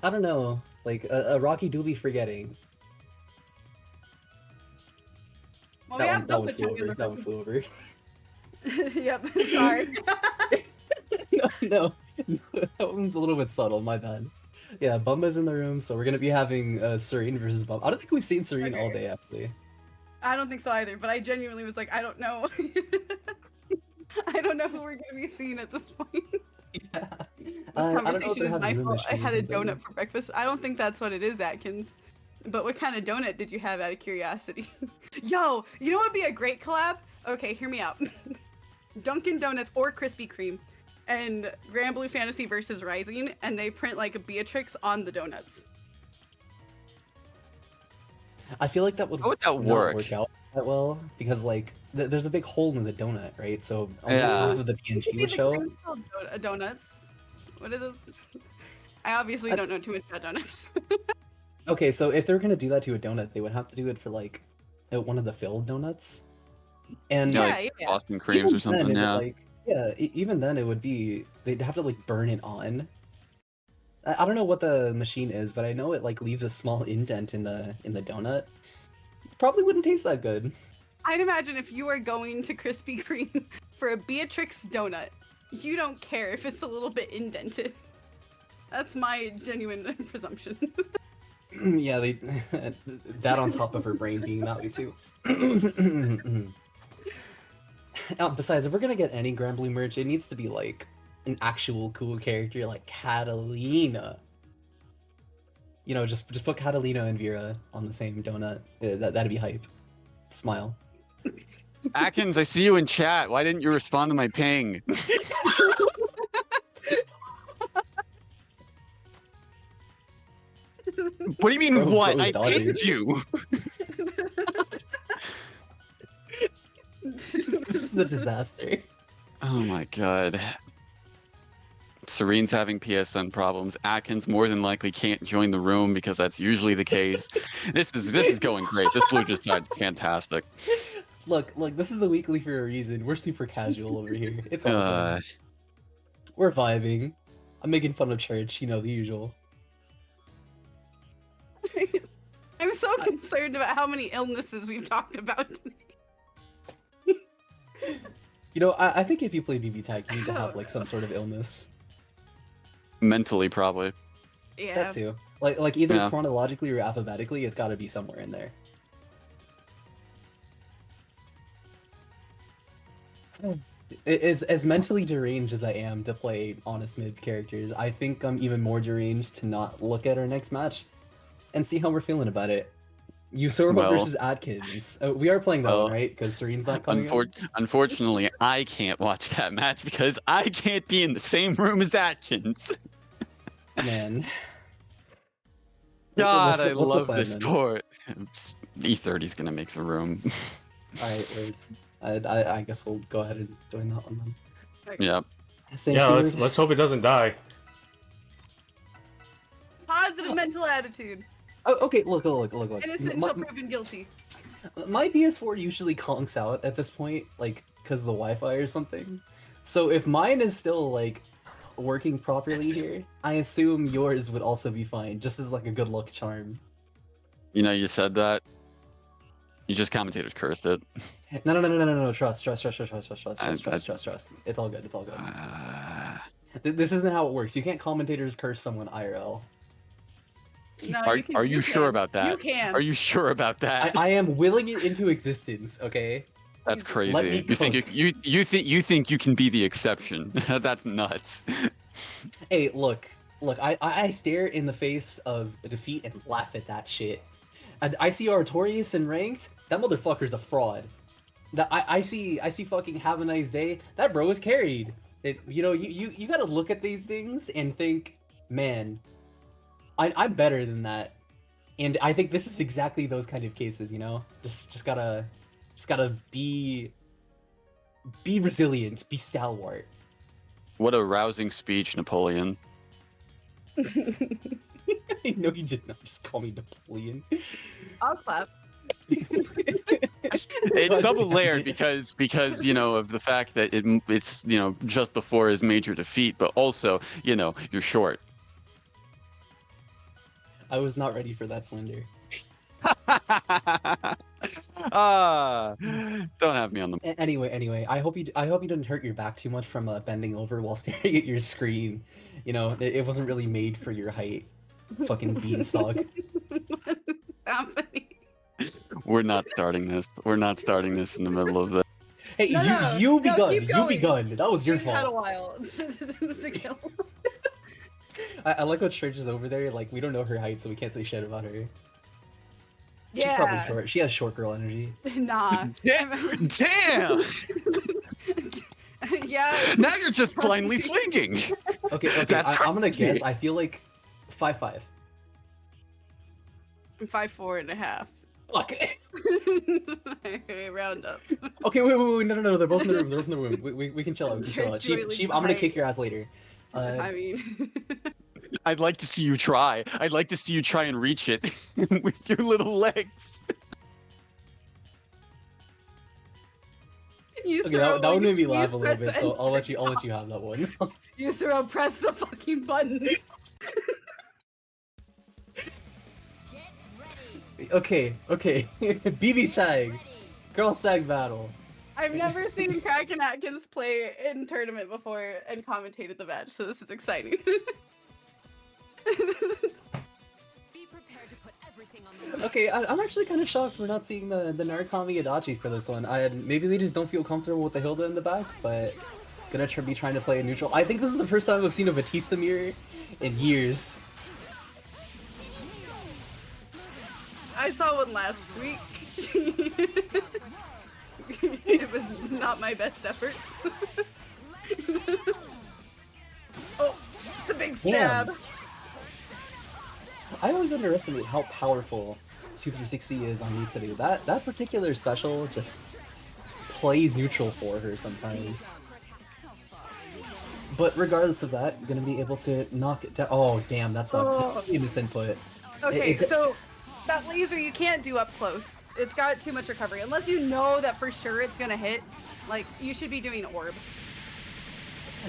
I don't know. Like, a Rocky do be forgetting. Well, we have That one Dumpa flew Chunk in over. the That one room. flew over. Yep, sorry. No, that one's a little bit subtle. My bad. Yeah, Bumba's in the room, so we're gonna be having Serene versus Bumba. I don't think we've seen Serene all day, actually. I don't think so either, but I genuinely was like, I don't know. I don't know who we're gonna be seeing at this point. Yeah. This I don't know if conversation they're is having my room fault. I issues or had a something. donut for breakfast. I don't think that's what it is, Atkins. But what kind of donut did you have out of curiosity? Yo, you know what would be a great collab? Okay, hear me out. Dunkin' Donuts or Krispy Kreme and Grand Blue Fantasy versus Rising, and they print like a Beatrix on the donuts. I feel like that would How would that not work? work out that well because like there's a big hole in the donut, right? So only Yeah. half of the It could PNG be would the show. Greenfield donuts. What are those? I obviously don't know too much about donuts. Okay, so if they're gonna do that to a donut, they would have to do it for like one of the filled donuts. And Yeah, Yeah, like yeah. Boston creams or even then, something. it would, Yeah. like even then it would be they'd have to like burn it on. I don't know what the machine is, but I know it like leaves a small indent in the donut. Probably wouldn't taste that good. I'd imagine if you are going to Krispy Kreme for a Beatrix donut, you don't care if it's a little bit indented. That's my genuine presumption. Yeah, they that on top of her brain being that way too. Besides, if we're gonna get any Grand Blue merch, it needs to be like an actual cool character like Catalina. You know, just put Catalina and Vera on the same donut. That'd be hype. Smile. Atkins, I see you in chat. Why didn't you respond to my ping? What do you mean, Bro what? was I dodging. pinged you. This is a disaster. Oh my god. Serene's having PSN problems. Atkins more than likely can't join the room because that's usually the case. This is going great. This Lucha side's fantastic. Look, this is the weekly for a reason. We're super casual over here. It's all good. Uh, We're vibing. I'm making fun of church, you know, the usual. I'm so concerned about how many illnesses we've talked about today. You know, I think if you play BBTAG, you need to have like some sort of illness. mentally, probably. Yeah. That too. Like either Yeah. chronologically or alphabetically, it's got to be somewhere in there. As mentally deranged as I am to play honest mids characters, I think I'm even more deranged to not look at our next match and see how we're feeling about it. Usurpa Well- versus Atkins. We are playing that one, well, right? Because Serene's not coming in? Unfortunately, I can't watch that match because I can't be in the same room as Atkins. Man. God, I What's the love plan, this then? sport. E30's gonna make the room. Alright, I guess we'll go ahead and join that one then. Yep. Same Yeah, here. let's hope it doesn't die. Positive mental attitude. Oh, okay, look. Innocent My, until proven guilty. my PS4 usually conks out at this point, like, because of the Wi-Fi or something. So if mine is still, like, working properly here, I assume yours would also be fine, just as, like, a good luck charm. You know, you said that. You just commentators cursed it. No, trust. It's all good, This isn't how it works. You can't commentators curse someone IRL. No, Are you sure can. about that? You can. Are you sure about that? I am willing it into existence, okay? That's crazy. Let me You think cook. you think you can be the exception? That's nuts. Hey, look, I stare in the face of defeat and laugh at that shit. And I see Artorias in ranked, that motherfucker's a fraud. I see fucking Have a Nice Day, that bro is carried. You know, you gotta look at these things and think, man, I'm better than that. And I think this is exactly those kind of cases, you know? Just gotta be resilient, be stalwart. What a rousing speech, Napoleon. I know you did not just call me Napoleon. I'll clap. It's God double damn layered it. because you know of the fact that it's you know just before his major defeat, but also you know you're short. I was not ready for that slender. Anyway, I hope you didn't hurt your back too much from bending over while staring at your screen. You know, it wasn't really made for your height. Fucking beanstalk. Happening. We're not starting this. We're not starting this in the middle of the. Hey, No, you begun. keep You going. begun. That was your We've had a fault. while to kill. I like what Church is over there. Like, we don't know her height, so we can't say shit about her. She's Yeah. probably short. She has short girl energy. Nah. Damn! Yeah. Now you're just blindly swinging. Okay, That's I'm gonna crazy. guess. I feel like 5'5". I'm 5'4.5. Fuck. Okay, round up. Okay, wait, no, they're both in the room. They're both in the room. We can chill out. We can chill out. Really Cheap, I'm gonna kick your ass later. I mean, I'd like to see you try. I'd like to see you try and reach it with your little legs. Okay, that one made me laugh a little bit, so I'll let you have that one. Yusuro, press the fucking button. Okay. BB tag, girl tag battle. I've never seen Kraken Atkins play in tournament before and commentated the match, so this is exciting. Be prepared to put everything on the line. Okay, I'm actually kind of shocked we're not seeing the Narukami Adachi for this one. Maybe they just don't feel comfortable with the Hilda in the back, but gonna be trying to play a neutral. I think this is the first time I've seen a Batista mirror in years. I saw one last week. It was not my best efforts. Oh, the big stab. Damn. I always underestimate how powerful 2360 is on Mitsuru. That particular special just plays neutral for her sometimes. But regardless of that, gonna be able to knock it down. Oh damn, that sucks. Oh. In this input. Okay, so that laser you can't do up close. It's got too much recovery. Unless you know that for sure it's gonna hit, like, you should be doing orb.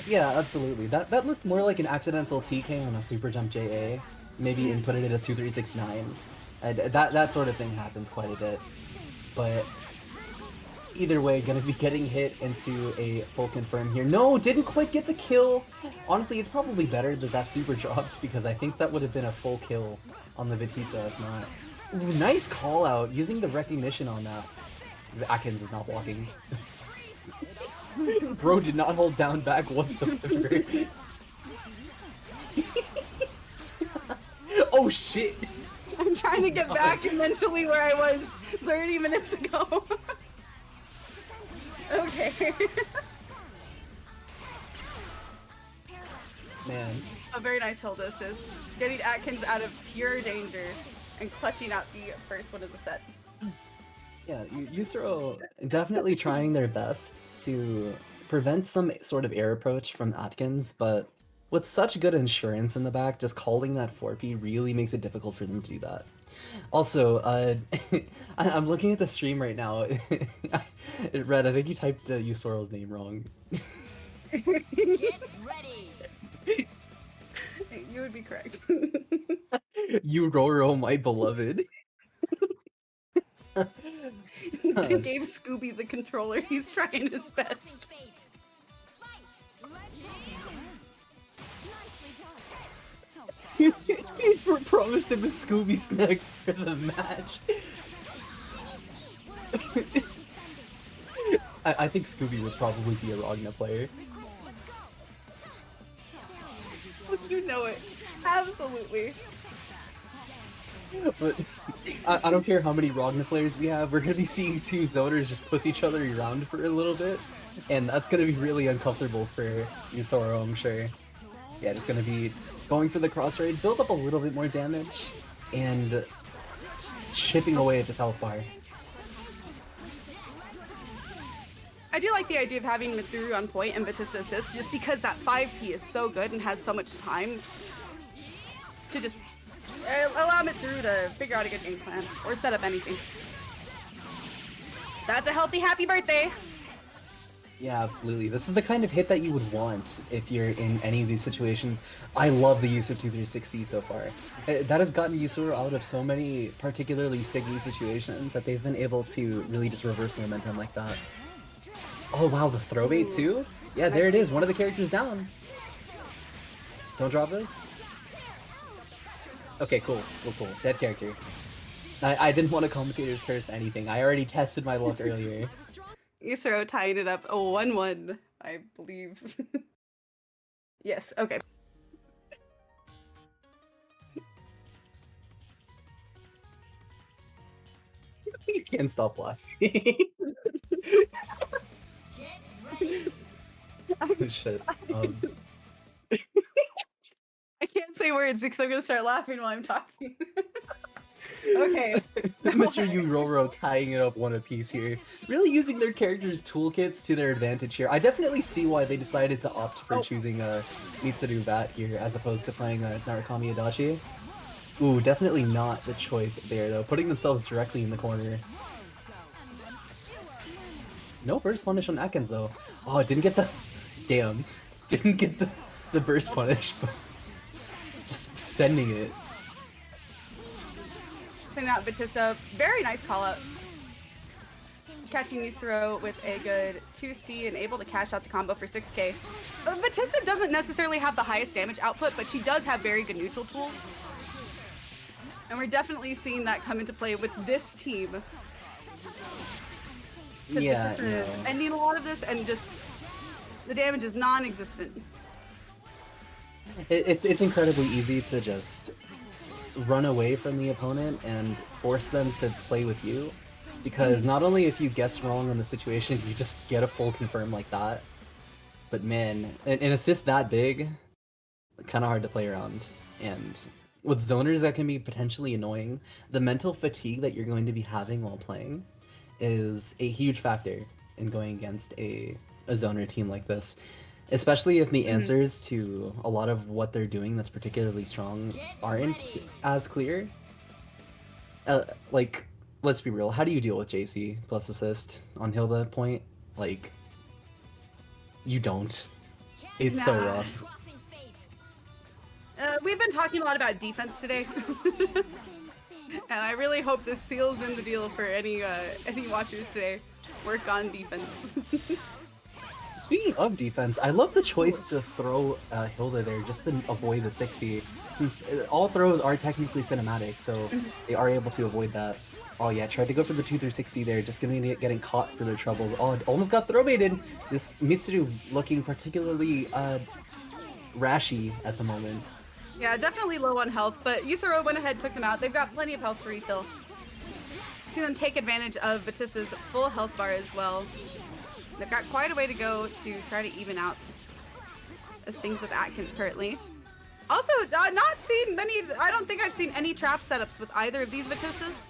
Yeah, absolutely. That looked more like an accidental TK on a Super Jump JA. Maybe inputted it as 2369. That sort of thing happens quite a bit. But either way, gonna be getting hit into a full confirm here. No, didn't quite get the kill. Honestly, it's probably better that super dropped because I think that would have been a full kill on the Batista if not. Ooh, nice call out using the recognition on that. Atkins is not blocking. Bro did not hold down back whatsoever. Oh shit! I'm trying to get back mentally where I was 30 minutes ago. Okay. Man. A very nice Hilda assist. Getting Atkins out of pure danger and clutching out the first one of the set. Yeah, Yusuro definitely trying their best to prevent some sort of air approach from Atkins, but with such good insurance in the back, just calling that 4P really makes it difficult for them to do that. Also, I'm looking at the stream right now. Red, I think you typed Yusoro's name wrong. Get ready. You would be correct. Yuroro, my beloved. They gave Scooby the controller. He's trying his best. He promised him a Scooby snack for the match. I think Scooby would probably be a Ragna player. You know it. Absolutely. But I don't care how many Ragna players we have, we're gonna be seeing two zoners just push each other around for a little bit. And that's gonna be really uncomfortable for Yusoro, I'm sure. Yeah, just gonna be going for the cross raid, build up a little bit more damage, and just chipping away at this health bar. I do like the idea of having Mitsuru on point and Batista assist, just because that 5P is so good and has so much time to just allow Mitsuru to figure out a good game plan or set up anything. That's a healthy happy birthday! Yeah, absolutely. This is the kind of hit that you would want if you're in any of these situations. I love the use of 2360 so far. That has gotten Yusuru out of so many particularly sticky situations that they've been able to really just reverse momentum like that. Oh wow, the throw bait Ooh. too? Yeah, there it is. One of the characters down. Don't drop this. Okay, cool. Dead character. I didn't want a commentator's curse anything. I already tested my luck earlier. Isaro tying it up 1-1, I believe. Yes, okay. You can't stop laughing. Shit. I can't say words because I'm gonna start laughing while I'm talking. Okay. Mr. Yuroro tying it up one apiece here. Really using their characters' toolkits to their advantage here. I definitely see why they decided to opt for choosing a Mitsuru Bat here as opposed to playing a Narukami Adachi. Ooh, definitely not the choice there though. Putting themselves directly in the corner. No burst punish on Atkins though. Oh, didn't get the... Damn. Didn't get the burst punish, but... Just sending it. Sending out Batista. Very nice call out. Catching Yusuro with a good 2C and able to cash out the combo for 6k. Batista doesn't necessarily have the highest damage output, but she does have very good neutral tools. And we're definitely seeing that come into play with this team. Because Batista is ending a lot of this and just the damage is non-existent. It's incredibly easy to just run away from the opponent and force them to play with you, because not only if you guess wrong on the situation, you just get a full confirm like that, but man, an assist that big, kind of hard to play around. And with zoners, that can be potentially annoying. The mental fatigue that you're going to be having while playing is a huge factor in going against a zoner team like this. Especially if the answers to a lot of what they're doing that's particularly strong aren't as clear. Like, let's be real, how do you deal with JC plus assist on Hilda point? Like, you don't. It's so rough. We've been talking a lot about defense today. And I really hope this seals in the deal for any watchers today. Work on defense. Speaking of defense, I love the choice to throw Hilda there just to avoid the 6B, since all throws are technically cinematic, so they are able to avoid that. Oh yeah, tried to go for the 2-6C there, just getting caught for their troubles. Oh, almost got throw baited! This Mitsuru looking particularly rashy at the moment. Yeah, definitely low on health, but Yusuro went ahead, took them out. They've got plenty of health to refill. See them take advantage of Batista's full health bar as well. They've got quite a way to go to try to even out things with Atkins currently. Also, not seen many, I don't think I've seen any trap setups with either of these Batistas.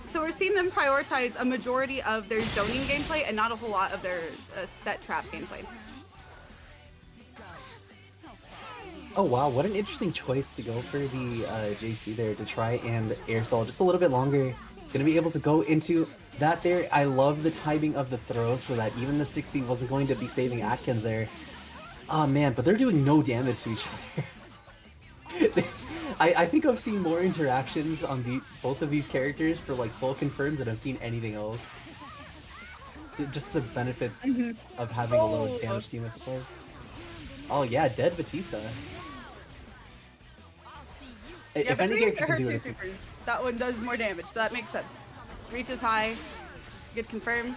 So we're seeing them prioritize a majority of their zoning gameplay and not a whole lot of their set trap gameplay. Oh wow, what an interesting choice to go for the JC there to try and air stall just a little bit longer. Gonna be able to go into that there. I love the timing of the throw so that even the 6B wasn't going to be saving Atkins there. Oh man, but they're doing no damage to each other. I think I've seen more interactions on both of these characters for like full confirms than I've seen anything else. Just the benefits of having a low damage team, I suppose. Oh yeah, dead Batista. Yeah, if any character her can do two it, supers, that one does more damage, so that makes sense. Reach is high, good confirm.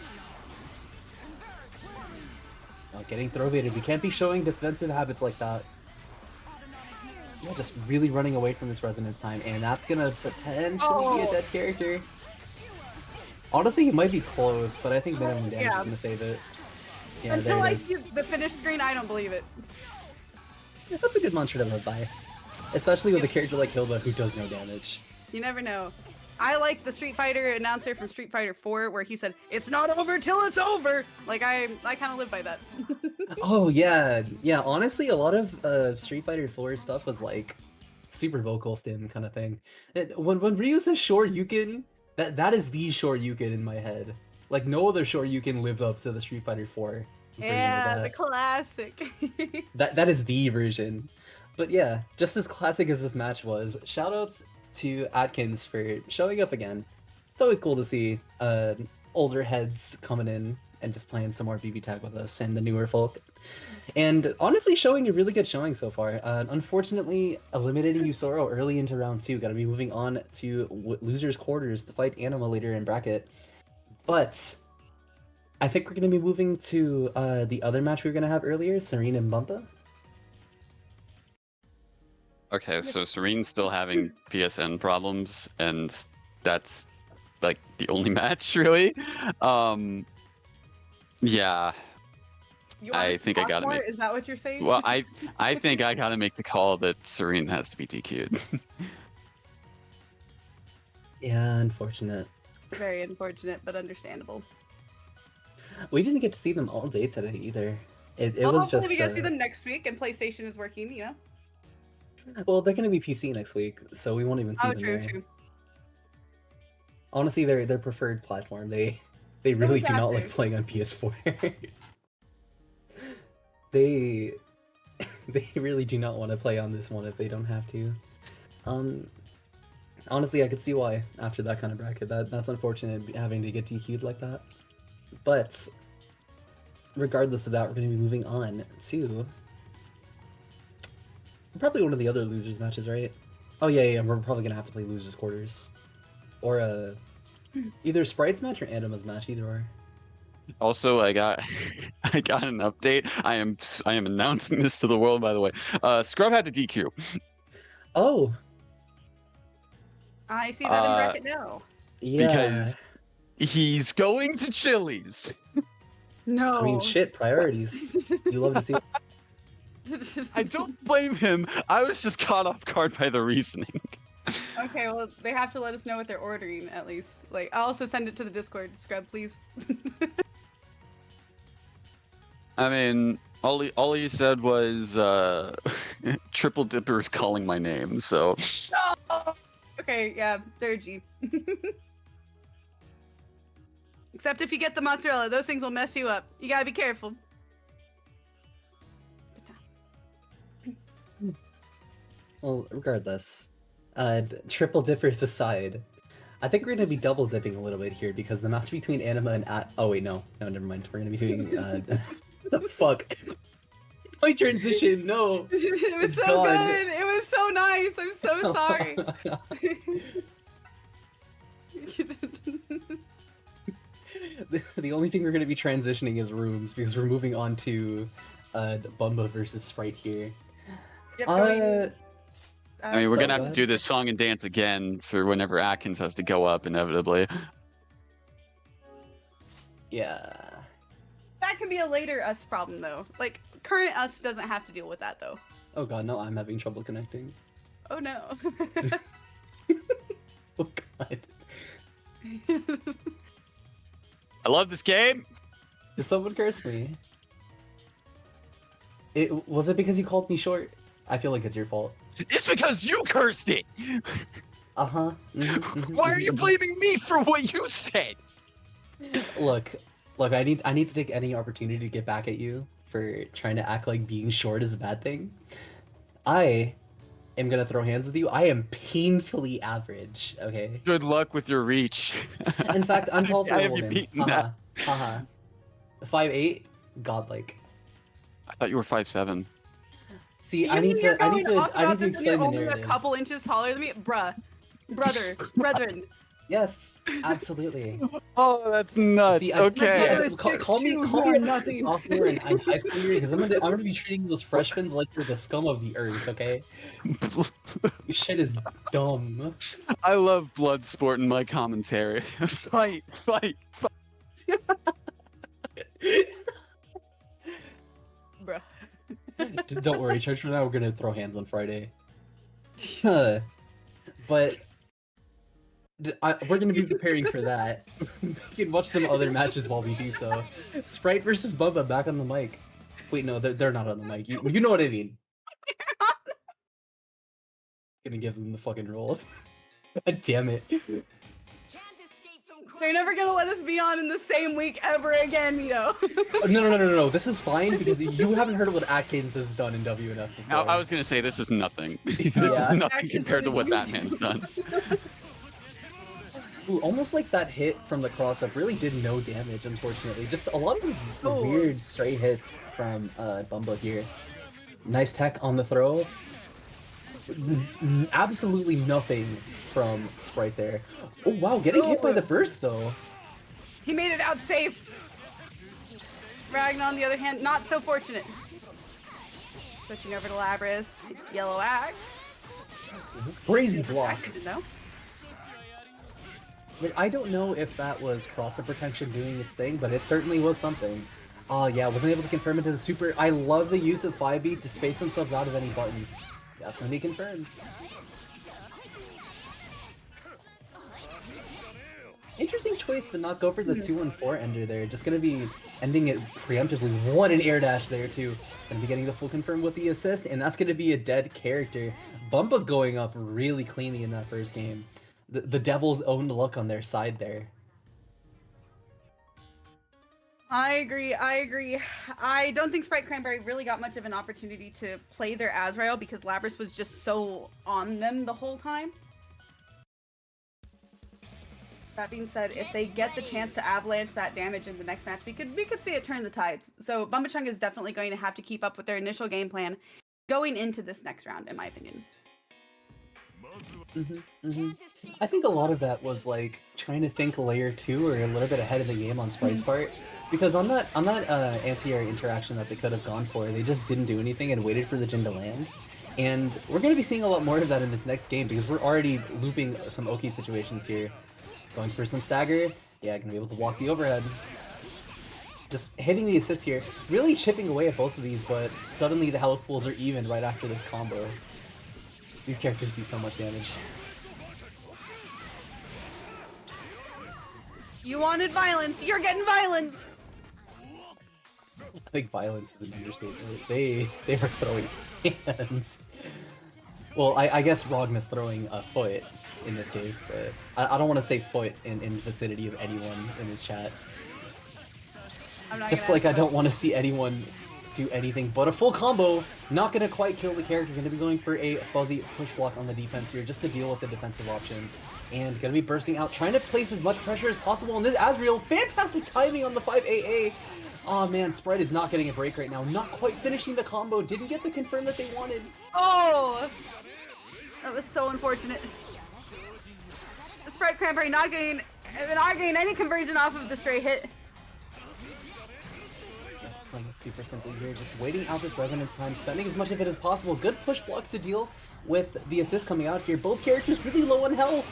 oh, getting throw baited. We can't be showing defensive habits like that. Yeah, just really running away from this resonance time, and that's gonna potentially be a dead character. Honestly, he might be close, but I think minimum damage is gonna save it. Yeah, Until I see the finish screen, I don't believe it. That's a good mantra to live by. Especially with a character like Hilda who does no damage. You never know. I like the Street Fighter announcer from Street Fighter 4 where he said, "It's not over till it's over." Like I kind of live by that. Oh yeah, yeah. Honestly, a lot of Street Fighter 4 stuff was like super vocal stim kind of thing. When Ryu says Shoryuken, that is the Shoryuken in my head. Like no other Shoryuken lived up to the Street Fighter 4 version Yeah, of the that. classic. That is the version. But yeah, just as classic as this match was, shoutouts to Atkins for showing up again. It's always cool to see older heads coming in and just playing some more BBTAG with us and the newer folk. And honestly, showing a really good showing so far. Unfortunately, eliminating Yusoro early into round 2. Gotta be moving on to losers quarters to fight Anima later in bracket. But I think we're gonna be moving to the other match we were gonna have earlier, Serene and Bumpa. Okay, so Serene's still having PSN problems, and that's like the only match really. Yeah, You want I us to think I talk gotta more? make. Is that what you're saying? Well, I think I gotta make the call that Serene has to be DQ'd. Yeah, unfortunate. Very unfortunate, but understandable. We didn't get to see them all day today either. It Well, was hopefully just. we get to see them next week, and PlayStation is working. Well, they're gonna be PC next week, so we won't even see Oh, them true, there. true. Honestly, their preferred platform. They really do not like Exactly. playing on PS4. they really do not want to play on this one if they don't have to. Honestly, I could see why after that kind of bracket. That's unfortunate having to get DQ'd like that. But regardless of that, we're going to be moving on to probably one of the other losers matches, right? Oh yeah, we're probably going to have to play losers quarters, or either Sprite's match or Anima's match, either or. Also, I got an update. I am announcing this to the world, by the way. Scrub had the DQ. Oh, I see that in bracket now. yeah. Because he's going to Chili's. No. I mean, shit, priorities. You love to see. I don't blame him. I was just caught off guard by the reasoning. Okay, well, they have to let us know what they're ordering, at least. Like, I'll also send it to the Discord. Scrub, please. I mean, all he said was Triple Dipper's calling my name, so No! Okay, yeah, they're G. Except if you get the mozzarella, those things will mess you up. You gotta be careful. Well, regardless, triple dippers aside, I think we're gonna be double dipping a little bit here because the match between Anima and oh wait, no, never mind. We're gonna be doing the fuck. My transition, no. It was It's so gone. good. It was so nice. I'm so sorry. The only thing we're gonna be transitioning is rooms because we're moving on to Bumba versus Sprite here. Yep, going, I mean, we're So gonna have to good. do this song and dance again for whenever Atkins has to go up, inevitably. Yeah. that can be a later us problem, though. Like, current us doesn't have to deal with that, though. Oh god, no, I'm having trouble connecting. Oh, no. Oh god. I love this game. Did someone curse me? Was it because you called me short? I feel like it's your fault. It's because you cursed it. Uh-huh. Why are you blaming me for what you said? Look, I need to take any opportunity to get back at you for trying to act like being short is a bad thing. I am gonna throw hands with you. I am painfully average, okay? Good luck with your reach. In fact, I'm tall for I a have you woman. beaten that. 5'8", godlike. I thought you were 5'7". See, You I need mean you're to going off about explain this the and you're only narrative. a couple inches taller than me? Brethren. Yes, absolutely. Oh, that's nuts. See, Okay. I was call me 6'2", a nothing. sophomore in high school year because I'm gonna be treating those freshmen like they're the scum of the earth. Okay, this shit is dumb. I love blood sport in my commentary. Fight. Bruh. Don't worry, church. For now, we're gonna throw hands on Friday. But we're gonna be preparing for that. We can watch some other matches while we do so. Sprite versus Bubba back on the mic. Wait, no, they're not on the mic. You know what I mean. Gonna give them the fucking roll. God damn it. Can't escape from They're never gonna let us be on in the same week ever again, Oh, no. This is fine because you haven't heard of what Atkins has done in WNF before. I was gonna say this is nothing. This Yeah. is nothing compared to what that man's done. Ooh, almost like that hit from the cross-up really did no damage, unfortunately. Just a lot of Oh. weird stray hits from Bumba here. Nice tech on the throw. Absolutely nothing from Sprite there. Oh wow, getting hit by the burst though. He made it out safe. Ragnar, on the other hand, not so fortunate. Switching over to Labris, yellow axe. Crazy block. I didn't know. Like, I don't know if that was crosser protection doing its thing, but it certainly was something. Oh yeah, wasn't able to confirm into the super. I love the use of 5B to space themselves out of any buttons. That's gonna be confirmed. Interesting choice to not go for the 2-1-4 ender there. Just gonna be ending it preemptively. What an air dash there too. Gonna be getting the full confirm with the assist, and that's gonna be a dead character. Bumba going up really cleanly in that first game. The Devil's own luck on their side there. I agree. I don't think Sprite Cranberry really got much of an opportunity to play their Azrael because Labris was just so on them the whole time. That being said, if they get the chance to avalanche that damage in the next match, we could see it turn the tides. So Bumbachung is definitely going to have to keep up with their initial game plan going into this next round, in my opinion. I think a lot of that was like trying to think layer 2 or a little bit ahead of the game on Sprite's part, because on that anti-air interaction that they could have gone for, they just didn't do anything and waited for the Jin to land. And we're going to be seeing a lot more of that in this next game because we're already looping some Oki situations here. Going for some stagger, yeah, gonna be able to block the overhead. Just hitting the assist here, really chipping away at both of these, but suddenly the health pools are even right after this combo. These characters do so much damage. You wanted violence, you're getting violence! I think violence is an understatement. They were throwing hands. Well, I guess Rogna's throwing a foot in this case, but I don't want to say foot in vicinity of anyone in this chat. Just like I don't want to see anyone do anything but a full combo. Not gonna quite kill the character. Gonna be going for a fuzzy push block on the defense here just to deal with the defensive option. And gonna be bursting out, trying to place as much pressure as possible on this Azrael. Fantastic timing on the 5AA. Oh man, Sprite is not getting a break right now. Not quite finishing the combo. Didn't get the confirm that they wanted. Oh! That was so unfortunate. Sprite Cranberry not getting any conversion off of the stray hit. It's playing it super simply here, just waiting out this resonance time, spending as much of it as possible. Good push block to deal with the assist coming out here. Both characters really low on health.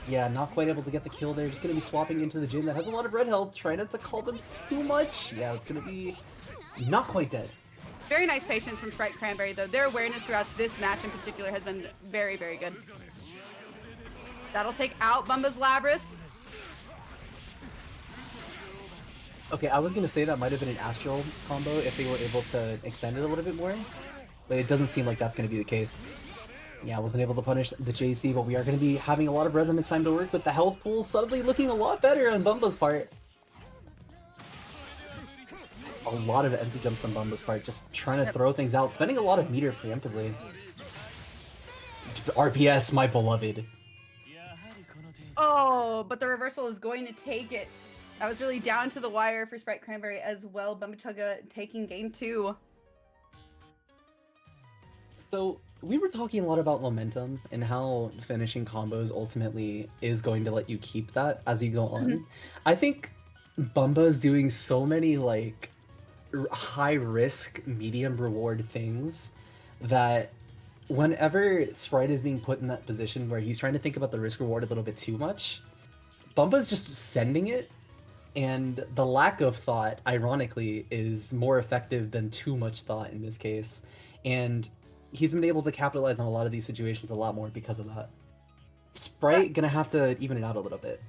Yeah, not quite able to get the kill there. Just gonna be swapping into the Jin that has a lot of red health. Try not to call them too much. Yeah, it's gonna be not quite dead. Very nice patience from Sprite Cranberry, though. Their awareness throughout this match in particular has been very, very good. That'll take out Bumba's Labris. Okay, I was gonna say that might have been an Astral combo if they were able to extend it a little bit more, but it doesn't seem like that's gonna be the case. Yeah, I wasn't able to punish the JC, but we are gonna be having a lot of resonance time to work with. The health pool suddenly looking a lot better on Bumba's part. A lot of empty jumps on Bumba's part, just trying to throw things out, spending a lot of meter preemptively. RPS, my beloved. Oh, but the reversal is going to take it. That was really down to the wire for Sprite Cranberry as well. Bumbachaga taking game 2. So, we were talking a lot about momentum and how finishing combos ultimately is going to let you keep that as you go on. I think Bumba is doing so many, like, high risk, medium reward things that whenever Sprite is being put in that position where he's trying to think about the risk reward a little bit too much, Bumba's just sending it, and the lack of thought, ironically, is more effective than too much thought in this case. And he's been able to capitalize on a lot of these situations a lot more because of that. Sprite gonna have to even it out a little bit.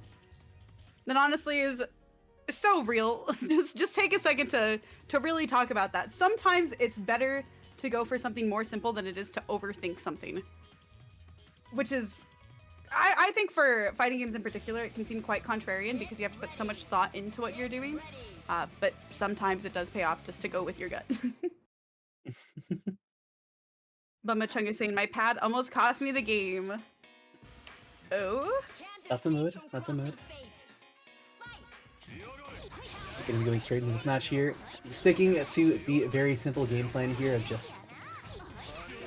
That honestly is so real. just take a second to really talk about that. Sometimes it's better to go for something more simple than it is to overthink something. Which is, I think for fighting games in particular, it can seem quite contrarian because you have to put so much thought into what you're doing. But sometimes it does pay off just to go with your gut. Bumba Chung is saying, my pad almost cost me the game. Oh? That's a mood. That's a mood. Gonna be going straight into this match here. Sticking to the very simple game plan here of just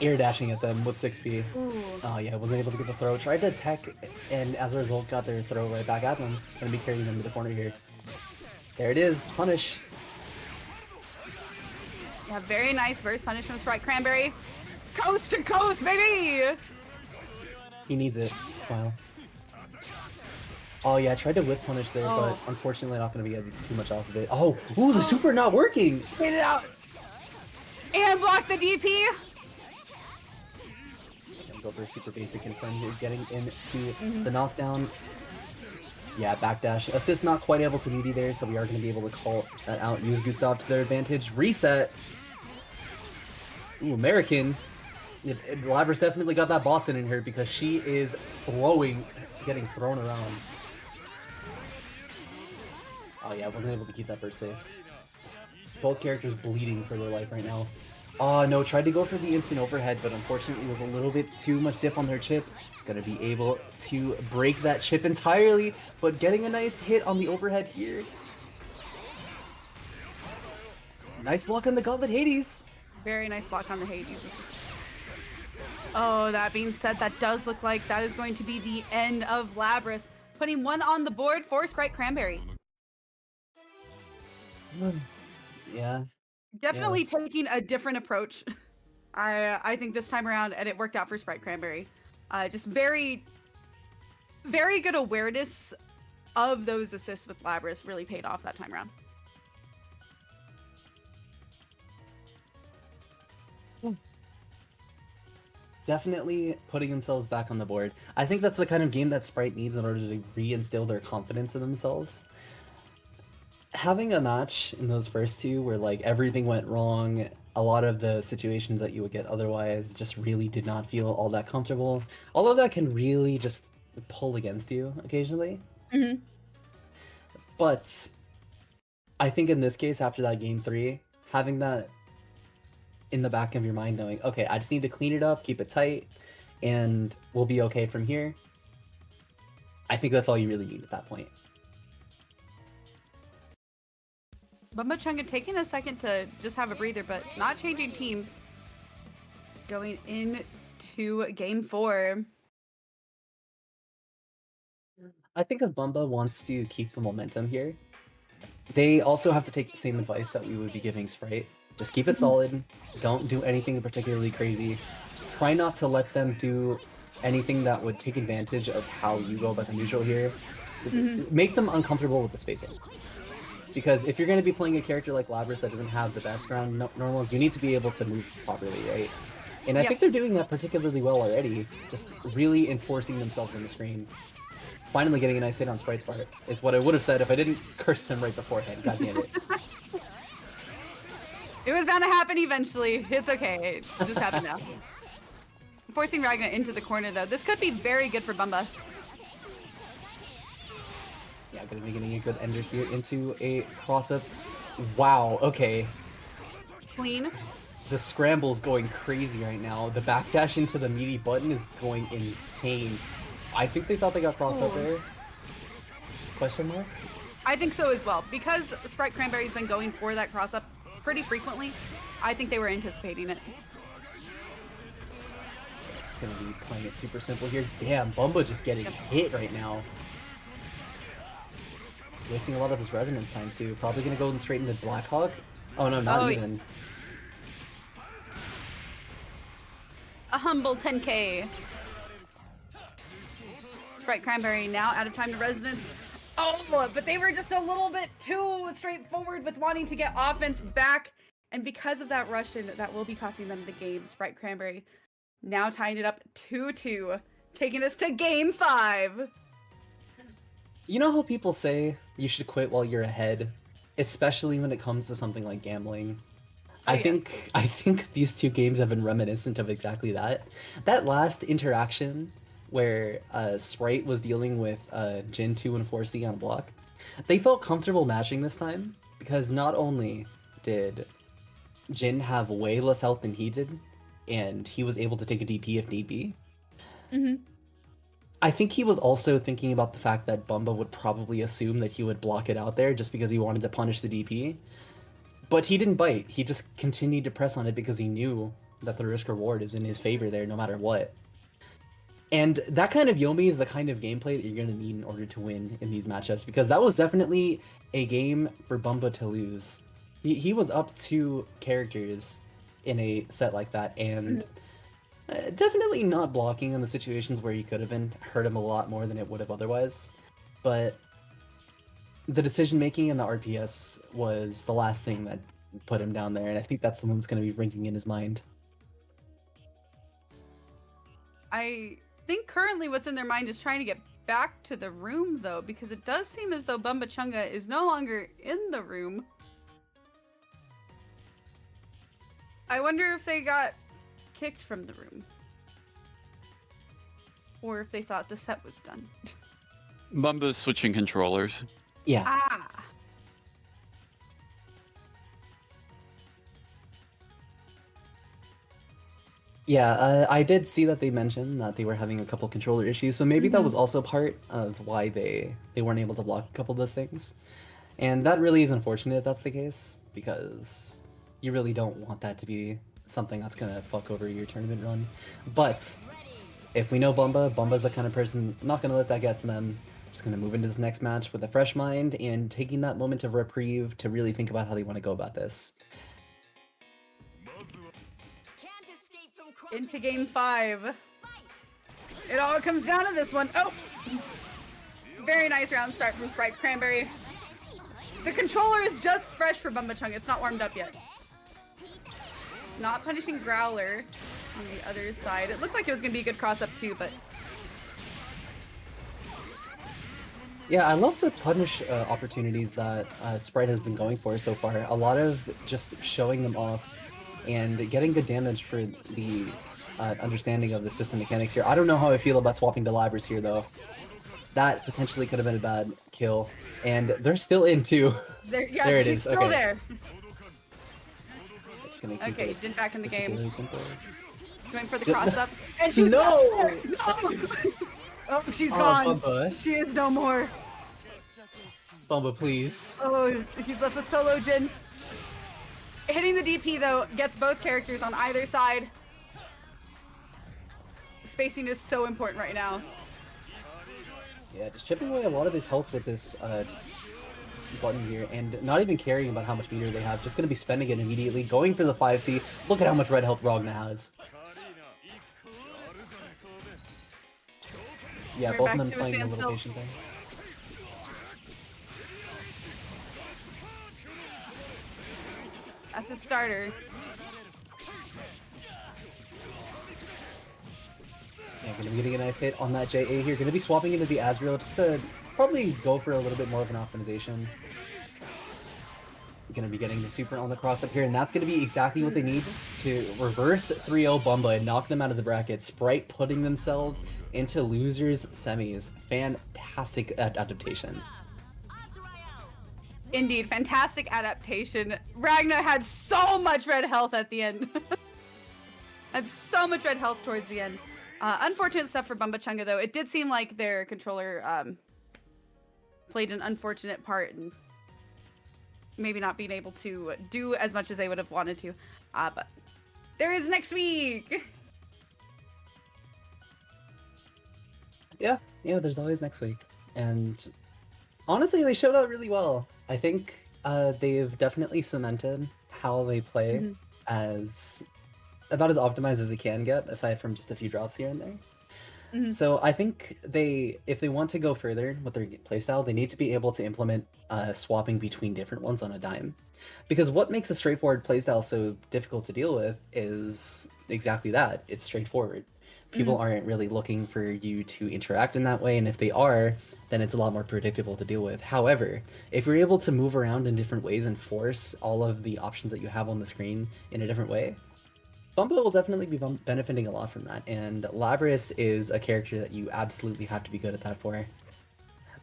air dashing at them with 6P. Ooh. Oh yeah, wasn't able to get the throw. Tried to tech, and as a result got their throw right back at them. Gonna be carrying them to the corner here. There it is. Punish. Yeah, very nice burst punish from Sprite Cranberry. Coast to coast, baby! He needs it. Smile. Oh yeah, I tried to whip punish there, but Oh. unfortunately not going to be getting too much off of it. Oh, ooh, the super not working! Get it out! And block the DP! Gonna go for a super basic confirm here, getting into the knockdown. Yeah, backdash. Assist not quite able to meaty there, so we are going to be able to call that out. Use Gustav to their advantage. Reset! Ooh, American. Labra's definitely got that Boston in her because she is throwing, getting thrown around. Oh yeah, I wasn't able to keep that burst safe. Just both characters bleeding for their life right now. Oh no, tried to go for the instant overhead, but unfortunately it was a little bit too much dip on their chip. Gonna be able to break that chip entirely, but getting a nice hit on the overhead here. Nice block on the Gauntlet Hades. Very nice block on the Hades. Oh, that being said, that does look like that is going to be the end of Labras, putting one on the board for Sprite Cranberry. Yeah. Definitely Yes. taking a different approach. I think this time around, and it worked out for Sprite Cranberry. Just very, very good awareness of those assists with Labras really paid off that time around. Definitely putting themselves back on the board. I think that's the kind of game that Sprite needs in order to reinstill their confidence in themselves. Having a match in those first two where like everything went wrong, a lot of the situations that you would get otherwise just really did not feel all that comfortable. All of that can really just pull against you occasionally. Mm-hmm. But I think in this case, after that game 3, having that in the back of your mind knowing, okay, I just need to clean it up, keep it tight, and we'll be okay from here. I think that's all you really need at that point. Bumba Chunga taking a second to just have a breather, but not changing teams. Going into game 4. I think if Bumba wants to keep the momentum here, they also have to take the same advice that we would be giving Sprite. Just keep it solid, don't do anything particularly crazy. Try not to let them do anything that would take advantage of how you go about the neutral here. Make them uncomfortable with the spacing. Because if you're going to be playing a character like Labras that doesn't have the best ground normals, you need to be able to move properly, right? And I think they're doing that particularly well already, just really enforcing themselves on the screen. Finally getting a nice hit on Sprite's part is what I would have said if I didn't curse them right beforehand. God damn it. It was bound to happen eventually. It's okay. It just happened now. Forcing Ragna into the corner, though. This could be very good for Bumba. Yeah, gonna be getting a good ender here into a cross-up. Wow, okay. Clean. The scramble's going crazy right now. The backdash into the meaty button is going insane. I think they thought they got crossed up there. Question mark? I think so as well. Because Sprite Cranberry's been going for that cross-up pretty frequently, I think they were anticipating it. Just gonna be playing it super simple here. Damn, Bumba just getting hit right now. Wasting a lot of his resonance time too. Probably gonna go straight into Blackhawk. Oh no, not even. A humble 10k. Sprite Cranberry now out of time to resonance. Oh, but they were just a little bit too straightforward with wanting to get offense back. And because of that Russian, that will be costing them the game. Sprite Cranberry now tying it up 2-2, taking us to game 5. You know how people say you should quit while you're ahead, especially when it comes to something like gambling? Oh, I yes. think these two games have been reminiscent of exactly that. That last interaction where Sprite was dealing with Jin 2 and 4C on block, they felt comfortable matching this time because not only did Jin have way less health than he did, and he was able to take a DP if need be, I think he was also thinking about the fact that Bumba would probably assume that he would block it out there just because he wanted to punish the DP. But he didn't bite. He just continued to press on it because he knew that the risk reward is in his favor there no matter what. And that kind of Yomi is the kind of gameplay that you're going to need in order to win in these matchups, because that was definitely a game for Bumba to lose. He was up 2 characters in a set like that, and definitely not blocking in the situations where he could have been hurt him a lot more than it would have otherwise. But the decision making and the RPS was the last thing that put him down there, and I think that's the one that's going to be ringing in his mind. I think currently what's in their mind is trying to get back to the room, though, because it does seem as though Bumba Chunga is no longer in the room. I wonder if they got kicked from the room. Or if they thought the set was done. Bumba's switching controllers. Yeah. Ah! Yeah, I did see that they mentioned that they were having a couple controller issues, so maybe that was also part of why they weren't able to block a couple of those things. And that really is unfortunate if that's the case, because you really don't want that to be something that's gonna fuck over your tournament run. But if we know Bumba's the kind of person not gonna let that get to them. Just gonna move into this next match with a fresh mind and taking that moment of reprieve to really think about how they want to go about this. Can't escape from Into game 5. It all comes down to this one. Oh! Very nice round start from Sprite Cranberry. The controller is just fresh for Bumba Chunga. It's not warmed up yet. Not punishing Growler on the other side. It looked like it was going to be a good cross-up too, but... Yeah, I love the punish opportunities that Sprite has been going for so far. A lot of just showing them off and getting good damage for the understanding of the system mechanics here. I don't know how I feel about swapping to Libers here, though. That potentially could have been a bad kill. And they're still in, too. Yeah, there it she's is. still Okay. there. Just gonna keep Okay, it Jin back in the game. particularly simple. Going for the cross-up. And she's No! No! Oh, she's Oh, gone. Bumba. She is no more. Bumba, please. Oh, he's left with solo Jin. Hitting the DP, though, gets both characters on either side. Spacing is so important right now. Yeah, just chipping away a lot of his health with this button here, and not even caring about how much meter they have, just going to be spending it immediately, going for the 5C. Look at how much red health Rogna has. Yeah, We're both back of them to a playing the standstill. little patient thing. That's a starter. Yeah, gonna be getting a nice hit on that JA here. Gonna be swapping into the Asriel just to probably go for a little bit more of an optimization. Gonna be getting the super on the cross up here, and that's gonna be exactly what they need to reverse 3-0 Bumba and knock them out of the bracket. Sprite putting themselves into losers semis. Fantastic adaptation. Indeed, fantastic adaptation. Ragna had so much red health at the end. Had so much red health towards the end. Unfortunate stuff for Bumba Chunga, though. It did seem like their controller played an unfortunate part in maybe not being able to do as much as they would have wanted to. But there is next week! Yeah, there's always next week. And honestly, they showed out really well. I think they've definitely cemented how they play as about as optimized as they can get, aside from just a few drops here and there. So I think if they want to go further with their playstyle, they need to be able to implement swapping between different ones on a dime. Because what makes a straightforward playstyle so difficult to deal with is exactly that. It's straightforward. People aren't really looking for you to interact in that way, and if they are, then it's a lot more predictable to deal with. However, if you're able to move around in different ways and force all of the options that you have on the screen in a different way, Bumba will definitely be benefiting a lot from that, and Labris is a character that you absolutely have to be good at that for.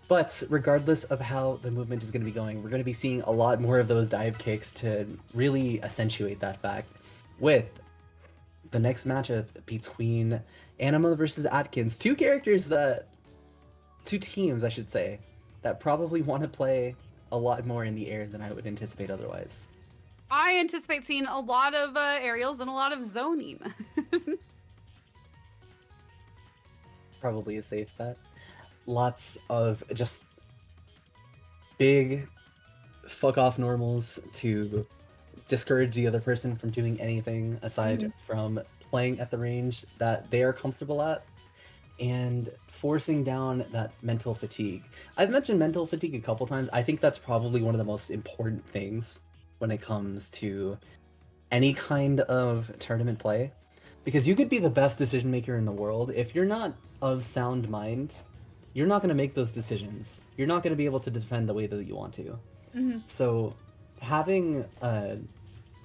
But regardless of how the movement is going to be going, we're going to be seeing a lot more of those dive kicks to really accentuate that fact with the next matchup between Anima versus Atkins. Two characters that... Two teams, I should say, that probably want to play a lot more in the air than I would anticipate otherwise. I anticipate seeing a lot of aerials and a lot of zoning. Probably a safe bet. Lots of just big fuck off normals to discourage the other person from doing anything aside from playing at the range that they are comfortable at, and forcing down that mental fatigue. I've mentioned mental fatigue a couple times. I think that's probably one of the most important things when it comes to any kind of tournament play. Because you could be the best decision maker in the world. If you're not of sound mind, you're not going to make those decisions. You're not going to be able to defend the way that you want to. So having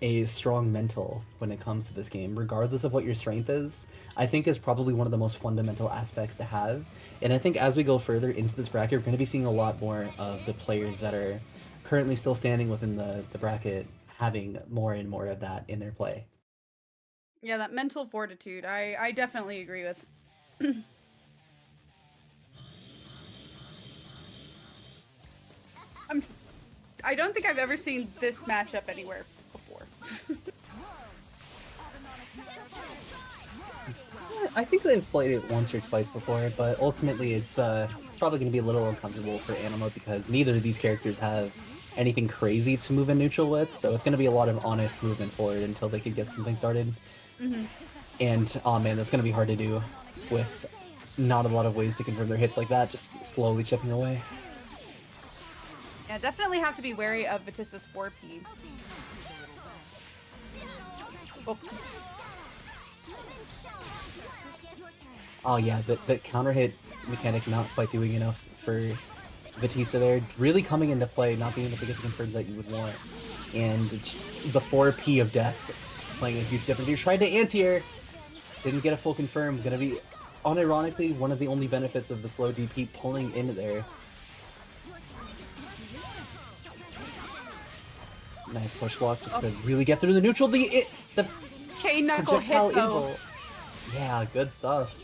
a strong mental when it comes to this game, regardless of what your strength is, I think is probably one of the most fundamental aspects to have. And I think as we go further into this bracket, we're going to be seeing a lot more of the players that are currently still standing within the bracket having more and more of that in their play. Yeah, that mental fortitude, I definitely agree with. I don't think I've ever seen this matchup anywhere before. I think they've played it once or twice before, but ultimately it's probably going to be a little uncomfortable for Anima because neither of these characters have anything crazy to move in neutral with, so it's going to be a lot of honest movement forward until they can get something started. And, oh man, that's going to be hard to do with not a lot of ways to confirm their hits like that, just slowly chipping away. Yeah, definitely have to be wary of Batista's 4P. Oh. Oh yeah, the counter hit mechanic not quite doing enough for Batista there. Really coming into play, not being able to get the confirms that you would want. And just the 4P of death playing a huge difference. You tried to anti-air, didn't get a full confirm. Gonna be, unironically, one of the only benefits of the slow DP pulling into there. Nice push block just to really get through the neutral. The chain knuckle hit though. Yeah, good stuff.